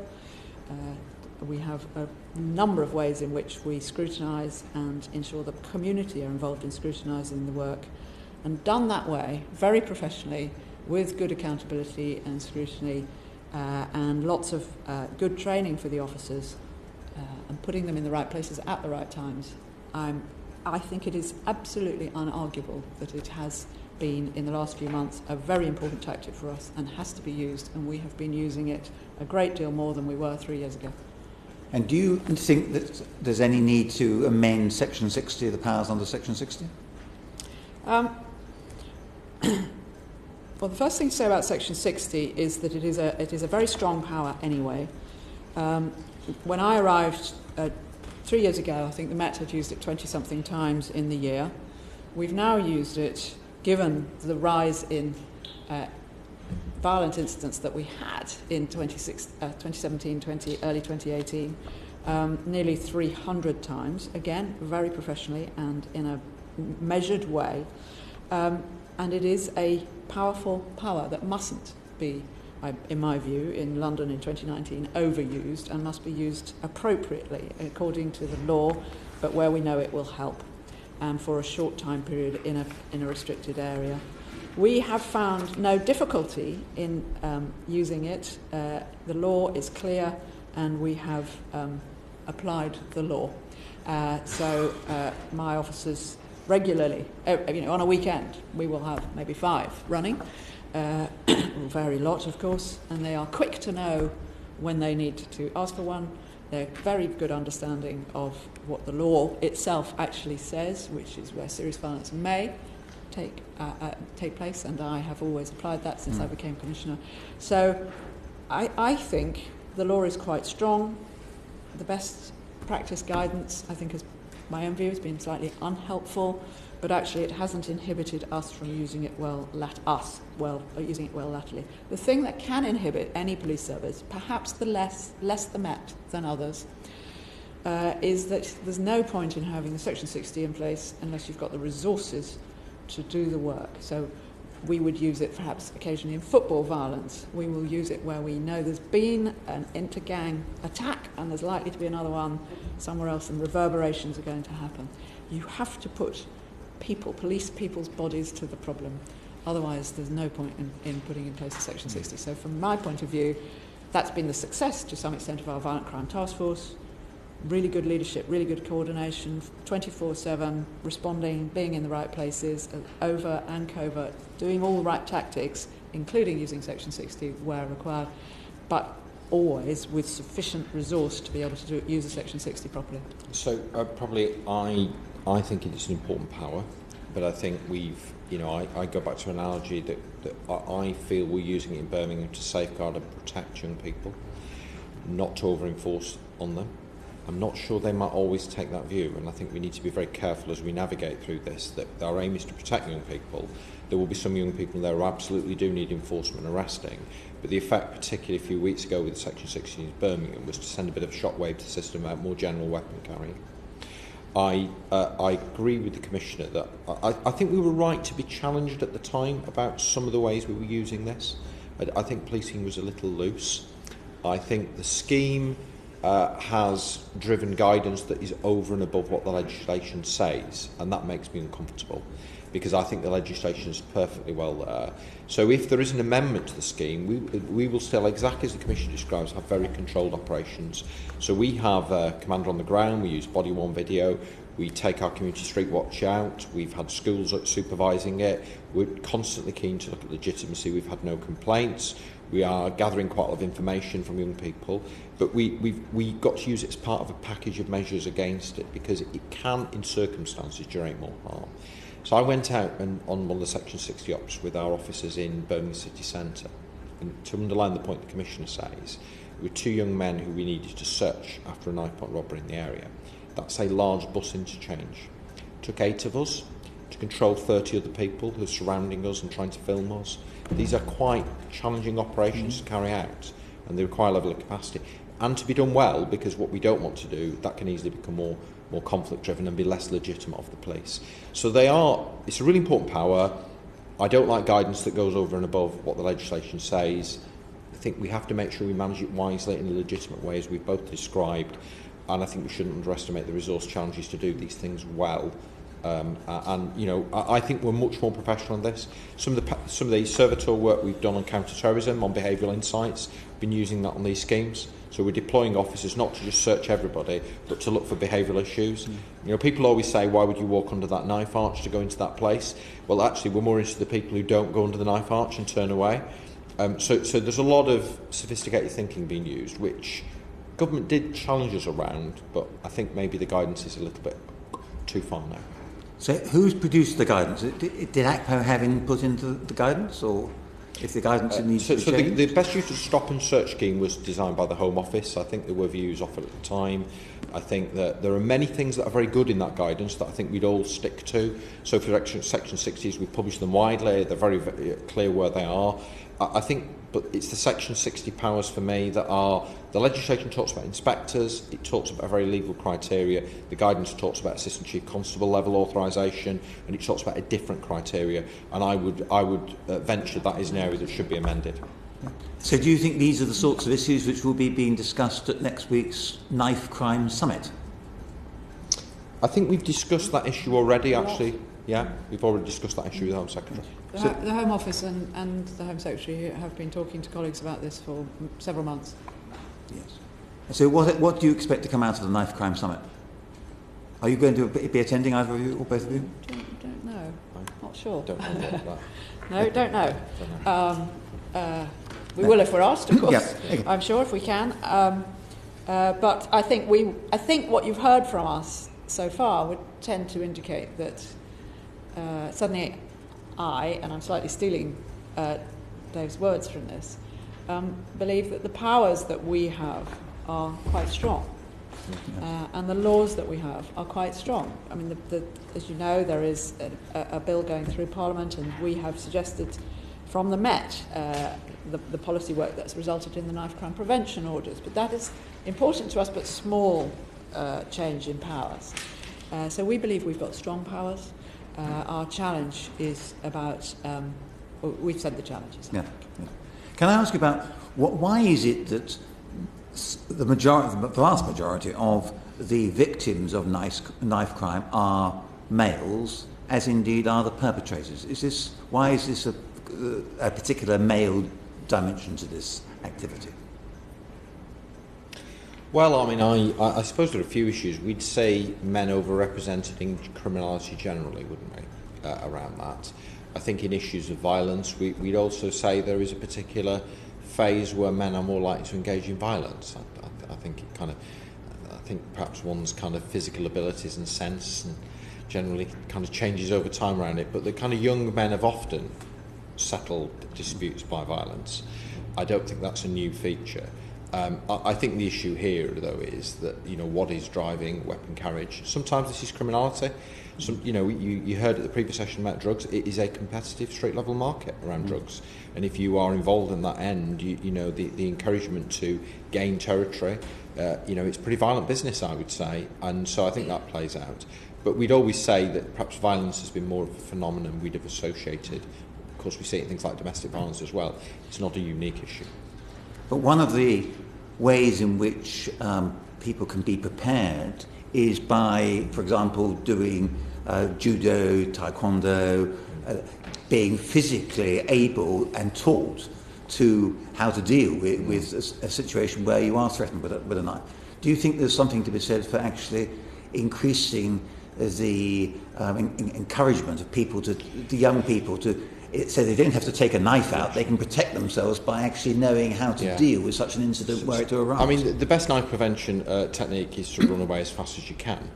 We have a number of ways in which we scrutinise and ensure the community are involved in scrutinising the work, and done that way, very professionally, with good accountability and scrutiny, and lots of good training for the officers, and putting them in the right places at the right times. I think it is absolutely unarguable that it has been, in the last few months, a very important tactic for us and has to be used, and we have been using it a great deal more than we were 3 years ago. And do you think that there's any need to amend Section 60, the powers under Section 60? Well, the first thing to say about Section 60 is that it is a very strong power anyway. When I arrived 3 years ago, I think the Met had used it 20-something times in the year. We've now used it, given the rise in violent incidents that we had in 2017, early 2018, nearly 300 times, again, very professionally and in a measured way. And it is a powerful power that mustn't be, in my view, in London in 2019, overused and must be used appropriately according to the law, but where we know it will help, and for a short time period in a restricted area. We have found no difficulty in using it. The law is clear, and we have applied the law. So my officers regularly, on a weekend, we will have maybe 5 running. Will vary a lot, of course, and they are quick to know when they need to ask for one. They're very good understanding of what the law itself actually says, which is where serious violence may take place, and I have always applied that since I became Commissioner. So I think the law is quite strong. The best practice guidance, I think, my own view, has been slightly unhelpful, but actually it hasn't inhibited us from using it using it well laterally. The thing that can inhibit any police service, perhaps the less the Met than others, is that there's no point in having the Section 60 in place unless you've got the resources to do the work. So we would use it perhaps occasionally in football violence. We will use it where we know there's been an inter-gang attack and there's likely to be another one somewhere else, and reverberations are going to happen. You have to put police people's bodies to the problem. Otherwise, there's no point in putting in place a Section 60. So from my point of view, that's been the success to some extent of our Violent Crime Task Force. Really good leadership, really good coordination, 24/7, responding, being in the right places, over and covert, doing all the right tactics, including using Section 60 where required, but always with sufficient resource to be able to use a Section 60 properly. So probably I think it is an important power, but I think I go back to an analogy that I feel we're using it in Birmingham to safeguard and protect young people, not to over-enforce on them. I'm not sure they might always take that view, and I think we need to be very careful as we navigate through this, that our aim is to protect young people. There will be some young people there who absolutely do need enforcement and arresting, but the effect, particularly a few weeks ago with the Section 60 in Birmingham, was to send a bit of a shockwave to the system about more general weapon carrying. I agree with the Commissioner that I think we were right to be challenged at the time about some of the ways we were using this. I think policing was a little loose. I think the scheme has driven guidance that is over and above what the legislation says, and that makes me uncomfortable, because I think the legislation is perfectly well there. So if there is an amendment to the scheme, we will still, exactly as the Commissioner describes, have very controlled operations. So we have a commander on the ground, we use body-worn video, we take our community street watch out, we've had schools supervising it, we're constantly keen to look at legitimacy, we've had no complaints, we are gathering quite a lot of information from young people, but we've got to use it as part of a package of measures against it, because it can, in circumstances, generate more harm. So I went out on one of the Section 60 ops with our officers in Birmingham City Centre, and to underline the point the Commissioner says, there were 2 young men who we needed to search after a knife-point robbery in the area. That's a large bus interchange. It took 8 of us to control 30 other people who are surrounding us and trying to film us. These are quite challenging operations to carry out, and they require a level of capacity. And to be done well, because what we don't want to do, that can easily become more conflict-driven and be less legitimate of the police. So it's a really important power. I don't like guidance that goes over and above what the legislation says. I think we have to make sure we manage it wisely in a legitimate way, as we've both described, and I think we shouldn't underestimate the resource challenges to do these things well. I think we're much more professional on this. Some of the servitor work we've done on counter-terrorism, on behavioural insights, we've been using that on these schemes. So we're deploying officers not to just search everybody, but to look for behavioural issues. People always say, why would you walk under that knife arch to go into that place? Well, actually, we're more interested in the people who don't go under the knife arch and turn away. So there's a lot of sophisticated thinking being used, which government did challenge us around, but I think maybe the guidance is a little bit too far now. So who's produced the guidance? Did ACPO have input into the guidance, or? if the guidance needs to be so changed? the best use of stop and search scheme was designed by the Home Office. I think there were views offered at the time. I think that there are many things that are very good in that guidance that I think we'd all stick to. So for Section 60s, we've published them widely. They're very, very clear where they are. I think, but it's the Section 60 powers for me that are, the legislation talks about inspectors, it talks about very legal criteria, the guidance talks about Assistant Chief Constable level authorisation, and it talks about a different criteria, and I would venture that is an area that should be amended. So do you think these are the sorts of issues which will be being discussed at next week's Knife Crime Summit? I think we've discussed that issue already, actually. Yeah, we've already discussed that issue with the Home Secretary. The Home Office and the Home Secretary have been talking to colleagues about this for several months. Yes. So what do you expect to come out of the Knife Crime Summit? Are you going to be attending, either of you or both of you? Don't know. Not sure. Don't know about that. No, don't know. We will if we're asked, of course. Yeah. I'm sure if we can. But I think what you've heard from us so far would tend to indicate that suddenly and I'm slightly stealing Dave's words from this, believe that the powers that we have are quite strong. And the laws that we have are quite strong. I mean, as you know, there is a bill going through Parliament, and we have suggested from the Met the policy work that's resulted in the knife crime prevention orders. But that is important to us, but small change in powers. So we believe we've got strong powers. Our challenge is about, we've said the challenges. Yeah. Can I ask you about why is it that the vast majority of the victims of knife crime are males, as indeed are the perpetrators? Why is this a particular male dimension to this activity? Well, I mean, I suppose there are a few issues. We'd say men overrepresented in criminology generally, wouldn't we, around that. I think in issues of violence, we'd also say there is a particular phase where men are more likely to engage in violence. I think it kind of, I think perhaps one's kind of physical abilities and sense and generally kind of changes over time around it. But the kind of young men have often settled disputes by violence. I don't think that's a new feature. I think the issue here, though, is that, what is driving weapon carriage? Sometimes this is criminality. You heard at the previous session about drugs. It is a competitive street-level market around drugs. And if you are involved in that end, the encouragement to gain territory, it's pretty violent business, I would say. And so I think that plays out. But we'd always say that perhaps violence has been more of a phenomenon we'd have associated. Of course, we see it in things like domestic violence as well. It's not a unique issue. But one of the ways in which people can be prepared is by, for example, doing judo, taekwondo, being physically able and taught to how to deal with a situation where you are threatened with a knife. Do you think there's something to be said for actually increasing the encouragement of people, the young people, so they don't have to take a knife out, they can protect themselves by actually knowing how to deal with such an incident were it to arise? I mean, the best knife prevention technique is to run away as fast as you can.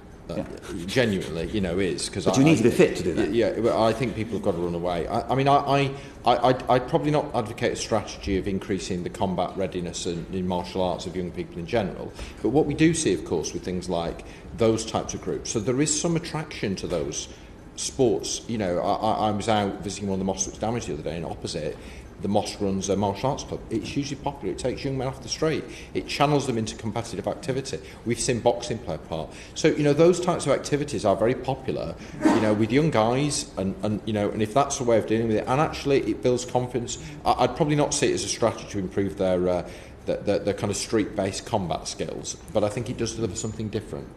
Genuinely, is. But you need to be fit to do that. Yeah, I think people have got to run away. I'd probably not advocate a strategy of increasing the combat readiness in martial arts of young people in general. But what we do see, of course, with things like those types of groups, so there is some attraction to those sports. I was out visiting one of the mosques that was damaged the other day, and opposite, the mosque runs a martial arts club. It's hugely popular. It takes young men off the street. It channels them into competitive activity. We've seen boxing play a part. So, those types of activities are very popular, with young guys, and if that's the way of dealing with it, and actually it builds confidence. I'd probably not see it as a strategy to improve their kind of street-based combat skills, but I think it does deliver something different.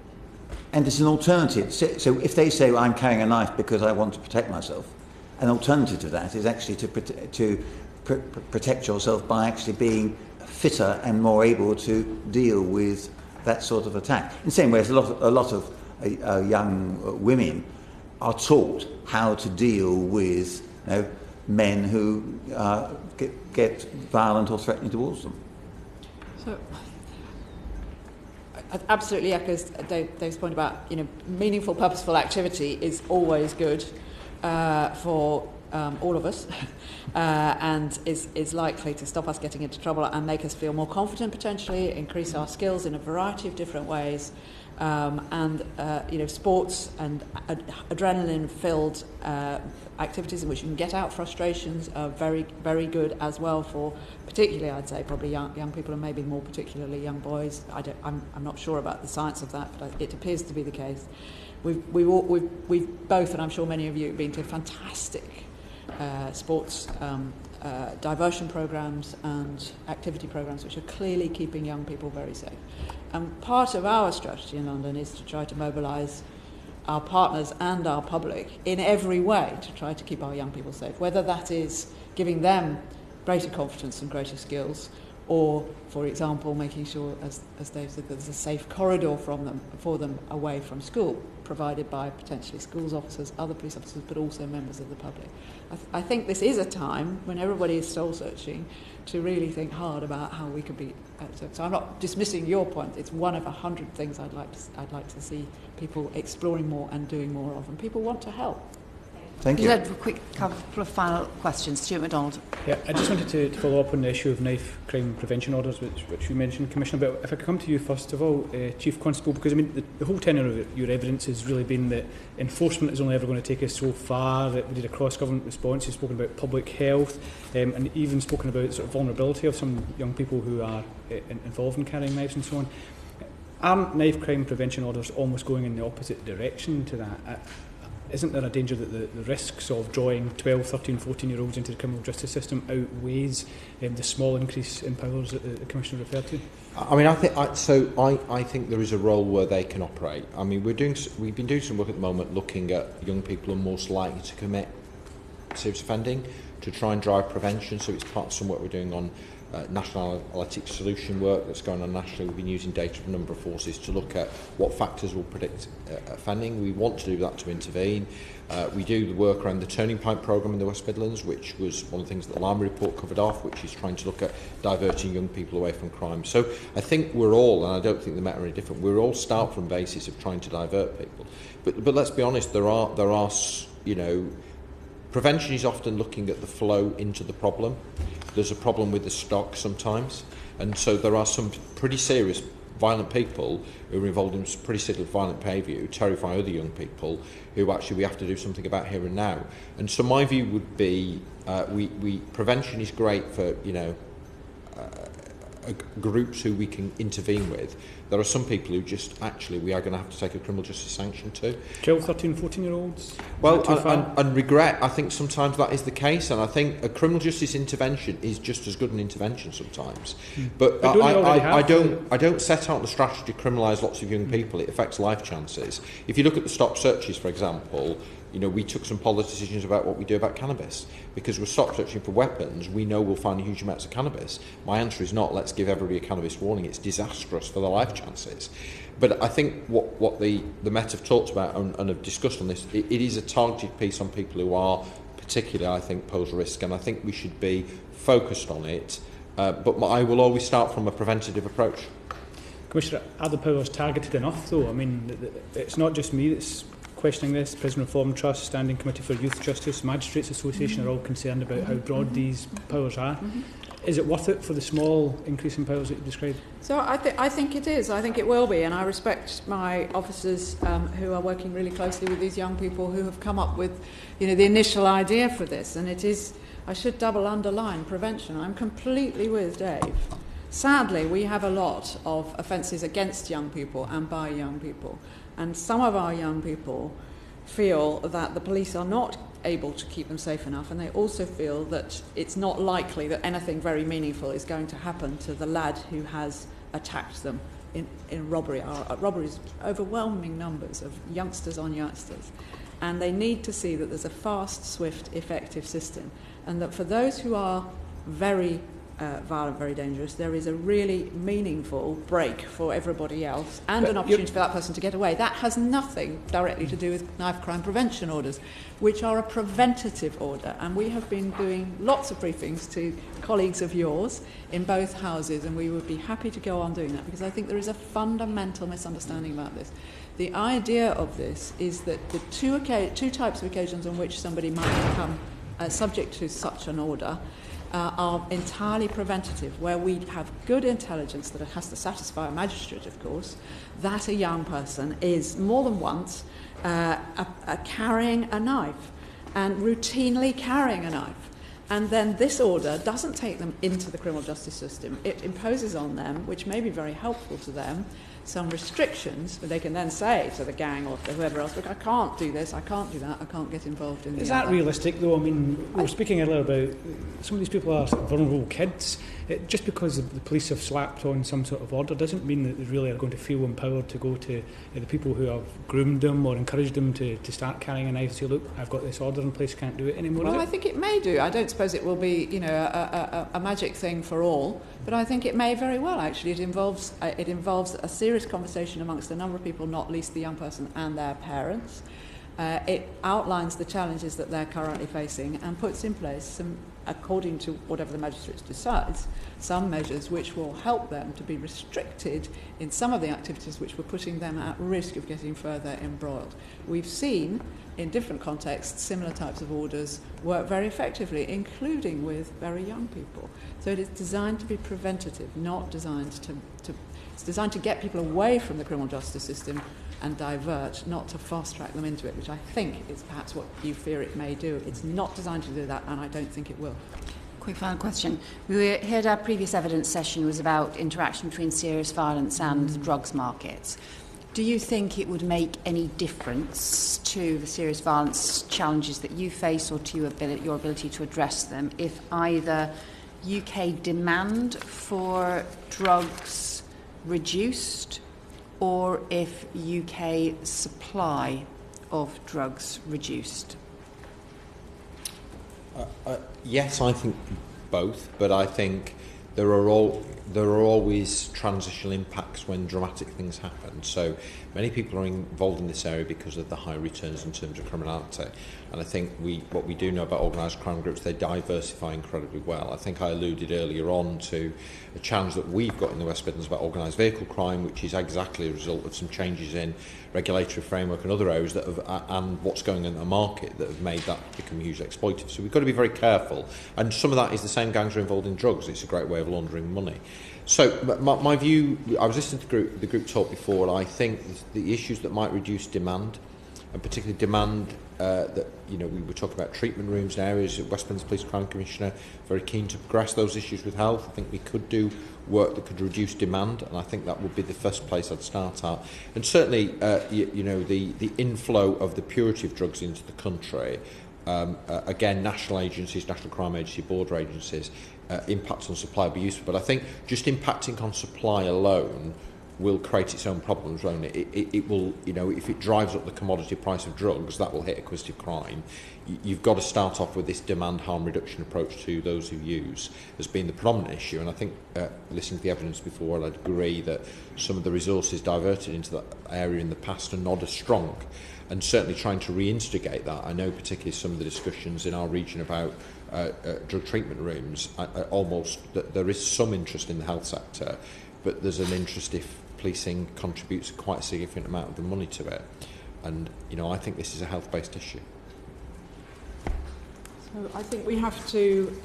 And it's an alternative. So if they say, I'm carrying a knife because I want to protect myself, an alternative to that is actually to protect yourself by actually being fitter and more able to deal with that sort of attack. In the same way as a lot of young women are taught how to deal with men who get violent or threatening towards them. So, I absolutely echoes Dave's point about meaningful, purposeful activity is always good for all of us, and is likely to stop us getting into trouble and make us feel more confident potentially, increase our skills in a variety of different ways. Sports and adrenaline-filled activities in which you can get out frustrations are very, very good as well for, particularly, I'd say, probably young people, and maybe more particularly young boys. I'm not sure about the science of that, but it appears to be the case. We've both, and I'm sure many of you, been to fantastic sports diversion programs and activity programs which are clearly keeping young people very safe. And part of our strategy in London is to try to mobilise our partners and our public in every way to try to keep our young people safe, whether that is giving them greater confidence and greater skills, or, for example, making sure, as Dave said, there's a safe corridor for them away from school, provided by potentially schools officers, other police officers, but also members of the public. I think this is a time when everybody is soul-searching to really think hard about how we could be. So I'm not dismissing your point. It's one of 100 things I'd like to see people exploring more and doing more of, and people want to help. Thank you. A quick couple of final questions. Stuart MacDonald. Yeah, I just wanted to follow up on the issue of knife crime prevention orders, which you mentioned, Commissioner. But if I could come to you first of all, Chief Constable, because I mean the whole tenor of your evidence has really been that enforcement is only ever going to take us so far. That we did a cross-government response. You've spoken about public health, and even spoken about sort of vulnerability of some young people who are involved in carrying knives and so on. Aren't knife crime prevention orders almost going in the opposite direction to that? Isn't there a danger that the risks of drawing 12, 13, 14-year-olds into the criminal justice system outweighs the small increase in powers that the Commissioner referred to? I mean, I think there is a role where they can operate. I mean, we've been doing some work at the moment looking at young people who are most likely to commit serious offending to try and drive prevention. So it's part of some work we're doing on national analytics solution work that's going on nationally. We've been using data from a number of forces to look at what factors will predict offending. We want to do that to intervene. We do the work around the Turning Point programme in the West Midlands, which was one of the things that the Lime report covered off, which is trying to look at diverting young people away from crime. So I think we're all, and I don't think the Met are any different, we're all start from a basis of trying to divert people. But let's be honest, there are prevention is often looking at the flow into the problem. There's a problem with the stock sometimes, and so there are some pretty serious violent people who are involved in pretty serious violent behaviour who terrify other young people who actually we have to do something about here and now. And so my view would be prevention is great for groups who we can intervene with. There are some people who just actually we are going to have to take a criminal justice sanction to. 12, 13, 14-year-olds? Well, and regret, I think sometimes that is the case, and I think a criminal justice intervention is just as good an intervention sometimes. But I don't set out the strategy to criminalise lots of young people. It affects life chances. If you look at the stop searches, for example, we took some policy decisions about what we do about cannabis. Because we're stop searching for weapons, we know we'll find huge amounts of cannabis. My answer is not, let's give everybody a cannabis warning. It's disastrous for their life chances. But I think what the Met have talked about and have discussed on this, it is a targeted piece on people who are particularly, I think, pose risk. And I think we should be focused on it. But I will always start from a preventative approach. Commissioner, are the powers targeted enough, though? I mean, it's not just me that's questioning this. Prison Reform Trust, Standing Committee for Youth Justice, Magistrates Association are all concerned about how broad these powers are. Is it worth it for the small increase in powers that you described? So I think it is. I think it will be, and I respect my officers who are working really closely with these young people who have come up with, the initial idea for this. And it is, I should double underline prevention. I'm completely with Dave. Sadly, we have a lot of offences against young people and by young people. And some of our young people feel that the police are not able to keep them safe enough, and they also feel that it's not likely that anything very meaningful is going to happen to the lad who has attacked them in robbery. Robberies, overwhelming numbers of youngsters on youngsters. And they need to see that there's a fast, swift, effective system, and that for those who are very violent, very dangerous, there is a really meaningful break for everybody else and an opportunity for that person to get away. That has nothing directly to do with knife crime prevention orders, which are a preventative order. And we have been doing lots of briefings to colleagues of yours in both houses, and we would be happy to go on doing that, because I think there is a fundamental misunderstanding about this. The idea of this is that the two types of occasions on which somebody might become subject to such an order are entirely preventative, where we have good intelligence that it has to satisfy a magistrate, of course, that a young person is more than once carrying a knife and routinely carrying a knife. And then this order doesn't take them into the criminal justice system. It imposes on them, which may be very helpful to them, some restrictions, but they can then say to the gang or to whoever else, look, I can't do this, I can't do that, I can't get involved in Is that realistic, though? I mean, we're speaking earlier about some of these people are vulnerable kids. Just because the police have slapped on some sort of order doesn't mean that they really are going to feel empowered to go to the people who have groomed them or encouraged them to start carrying a knife and say, look, I've got this order in place, can't do it anymore. Well, I think it may do. I don't suppose it will be, a magic thing for all, but I think it may very well, actually. It involves a serious conversation amongst a number of people, not least the young person and their parents. It outlines the challenges that they're currently facing and puts in place some, according to whatever the magistrate decides, some measures which will help them to be restricted in some of the activities which were putting them at risk of getting further embroiled. We've seen, in different contexts, similar types of orders work very effectively, including with very young people. So it is designed to be preventative, not designed it's designed to get people away from the criminal justice system and divert, not to fast-track them into it, which I think is perhaps what you fear it may do. It's not designed to do that, and I don't think it will. Quick final question. We heard our previous evidence session was about interaction between serious violence and the drugs markets. Do you think it would make any difference to the serious violence challenges that you face or to your ability to address them if either UK demand for drugs reduced or if UK supply of drugs reduced? Yes, I think both, but I think there are always transitional impacts when dramatic things happen. So many people are involved in this area because of the high returns in terms of criminality. And I think what we do know about organised crime groups, they diversify incredibly well. I think I alluded earlier on to a challenge that we've got in the West Midlands about organised vehicle crime, which is exactly a result of some changes in regulatory framework and other areas that have, and what's going on in the market that have made that become hugely exploitative. So we've got to be very careful. And some of that is the same gangs are involved in drugs. It's a great way of laundering money. So my view, I was listening to the group talk before, and I think the issues that might reduce demand, and particularly demand that, we were talking about treatment rooms and areas. Westminster Police Crime Commissioner very keen to progress those issues with health. I think we could do work that could reduce demand, and I think that would be the first place I'd start at. And certainly, the inflow of the purity of drugs into the country, again, national agencies, National Crime Agency, border agencies, impacts on supply will be useful. But I think just impacting on supply alone will create its own problems, won't it? It will, if it drives up the commodity price of drugs, that will hit acquisitive crime. You've got to start off with this demand harm reduction approach to those who use as being the predominant issue. And I think, listening to the evidence before, I'd agree that some of the resources diverted into that area in the past are not as strong. And certainly trying to reinstigate that. I know particularly some of the discussions in our region about drug treatment rooms, that there is some interest in the health sector, but there's an interest if policing contributes quite a significant amount of the money to it. And, I think this is a health-based issue. So I think we have to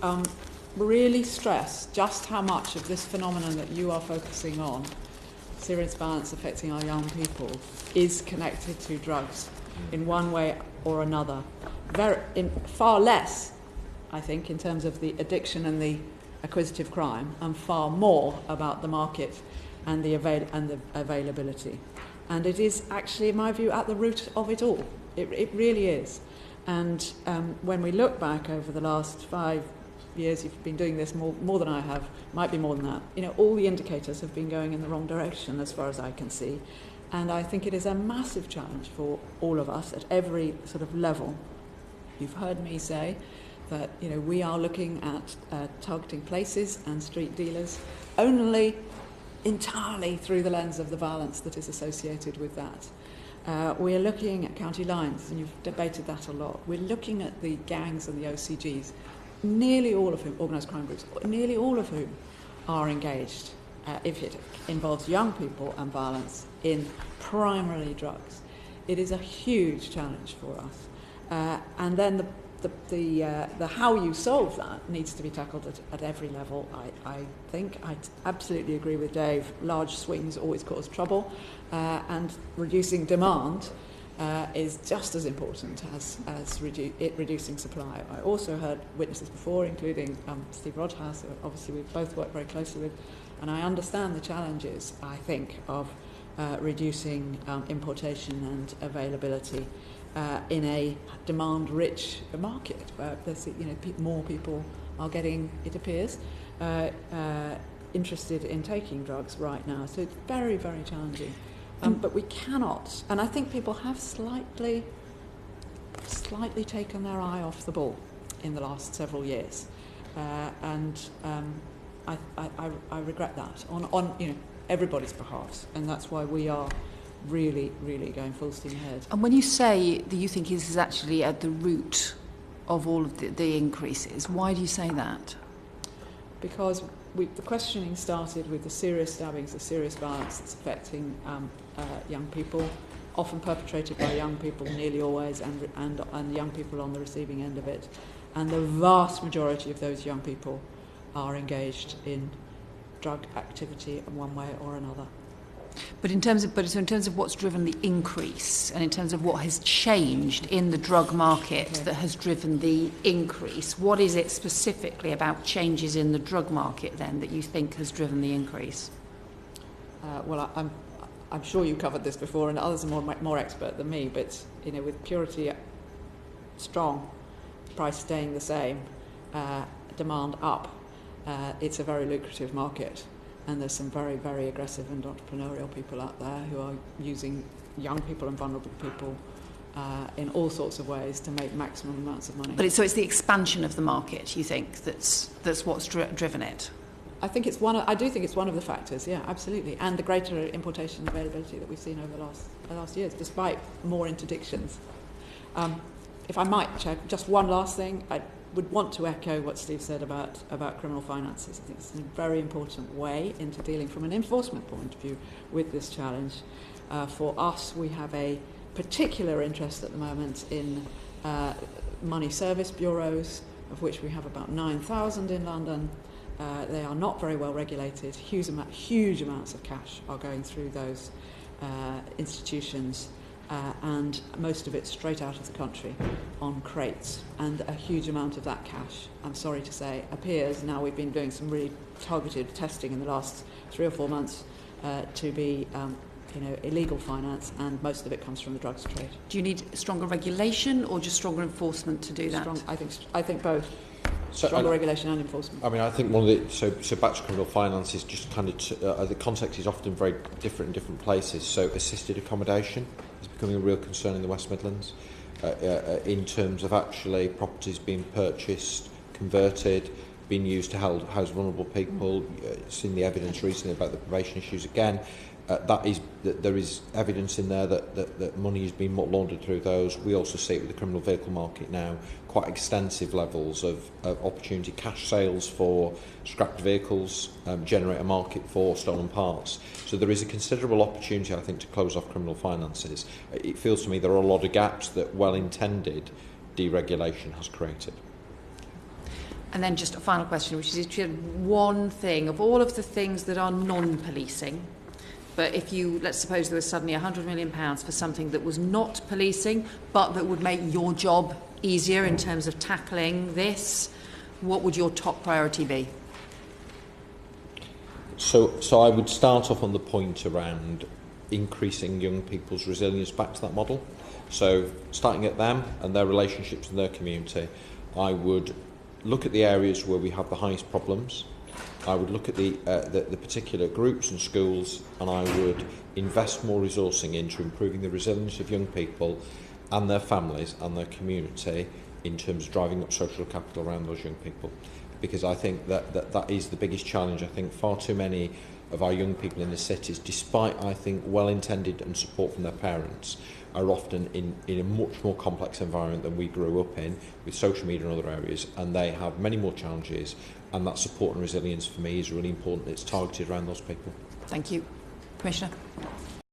really stress just how much of this phenomenon that you are focusing on, serious violence affecting our young people, is connected to drugs in one way or another. Far less, I think, in terms of the addiction and the acquisitive crime, and far more about the market and the availability. And it is actually, in my view, at the root of it all. It really is. And when we look back over the last 5 years, you've been doing this more than I have, might be more than that, all the indicators have been going in the wrong direction as far as I can see. And I think it is a massive challenge for all of us at every sort of level. You've heard me say that we are looking at targeting places and street dealers only entirely through the lens of the violence that is associated with that. We're looking at county lines, and you've debated that a lot. We're looking at the gangs and the OCGs, nearly all of whom, organised crime groups, nearly all of whom are engaged, if it involves young people and violence, in primarily drugs. It is a huge challenge for us. And then the how you solve that needs to be tackled at every level. I think I absolutely agree with Dave. Large swings always cause trouble, and reducing demand is just as important as reducing supply. I also heard witnesses before, including Steve Rodhouse, who obviously we've both worked very closely with, and I understand the challenges, I think, of reducing importation and availability in a demand-rich market where there's, more people are getting, it appears, interested in taking drugs right now. So it's very, very challenging. But we cannot, and I think people have slightly taken their eye off the ball in the last several years, and I regret that on everybody's behalf, and that's why we are really going full steam ahead. And when you say that you think this is actually at the root of all of the increases, why do you say that? Because the questioning started with the serious stabbings, the serious violence that's affecting young people, often perpetrated by young people, nearly always, and young people on the receiving end of it. And the vast majority of those young people are engaged in drug activity in one way or another. But in terms of what's driven the increase, and in terms of what has changed in the drug market that has driven the increase, what is it specifically about changes in the drug market then that you think has driven the increase? Well, I'm sure you covered this before, and others are more expert than me. But with purity strong, price staying the same, demand up, it's a very lucrative market. And there's some very, very aggressive and entrepreneurial people out there who are using young people and vulnerable people in all sorts of ways to make maximum amounts of money. But it's the expansion of the market, you think, that's what's driven it? I do think it's one of the factors, yeah, absolutely. And the greater importation availability that we've seen over the last years, despite more interdictions. If I might, Chair, just one last thing. I would want to echo what Steve said about criminal finances. I think it's a very important way into dealing from an enforcement point of view with this challenge. For us, we have a particular interest at the moment in money service bureaus, of which we have about 9,000 in London. They are not very well regulated. Huge amounts of cash are going through those institutions. And most of it straight out of the country on crates, and a huge amount of that cash, I'm sorry to say, appears, now we've been doing some really targeted testing in the last 3 or 4 months, to be illegal finance, and most of it comes from the drugs trade. Do you need stronger regulation or just stronger enforcement to do that? I think both. Stronger regulation and enforcement. I mean, I think one of the so back to criminal finance is just kind of the context is often very different in different places. So assisted accommodation is becoming a real concern in the West Midlands in terms of actually properties being purchased, converted, being used to house vulnerable people. Seen the evidence recently about the probation issues again. There is evidence in there that money is being laundered through those. We also see it with the criminal vehicle market now, quite extensive levels of opportunity. Cash sales for scrapped vehicles generate a market for stolen parts. So there is a considerable opportunity, I think, to close off criminal finances. It feels to me there are a lot of gaps that well-intended deregulation has created. And then just a final question, which is if you had one thing, of all of the things that are non-policing, but if let's suppose there was suddenly £100 million for something that was not policing, but that would make your job easier in terms of tackling this, what would your top priority be? So I would start off on the point around increasing young people's resilience back to that model. So starting at them and their relationships in their community, I would look at the areas where we have the highest problems. I would look at the particular groups and schools, and I would invest more resourcing into improving the resilience of young people and their families and their community in terms of driving up social capital around those young people. Because I think that is the biggest challenge. I think far too many of our young people in the cities, despite, I think, well-intended and support from their parents, are often in a much more complex environment than we grew up in, with social media and other areas, and they have many more challenges, and that support and resilience for me is really important. It's targeted around those people. Thank you. Commissioner?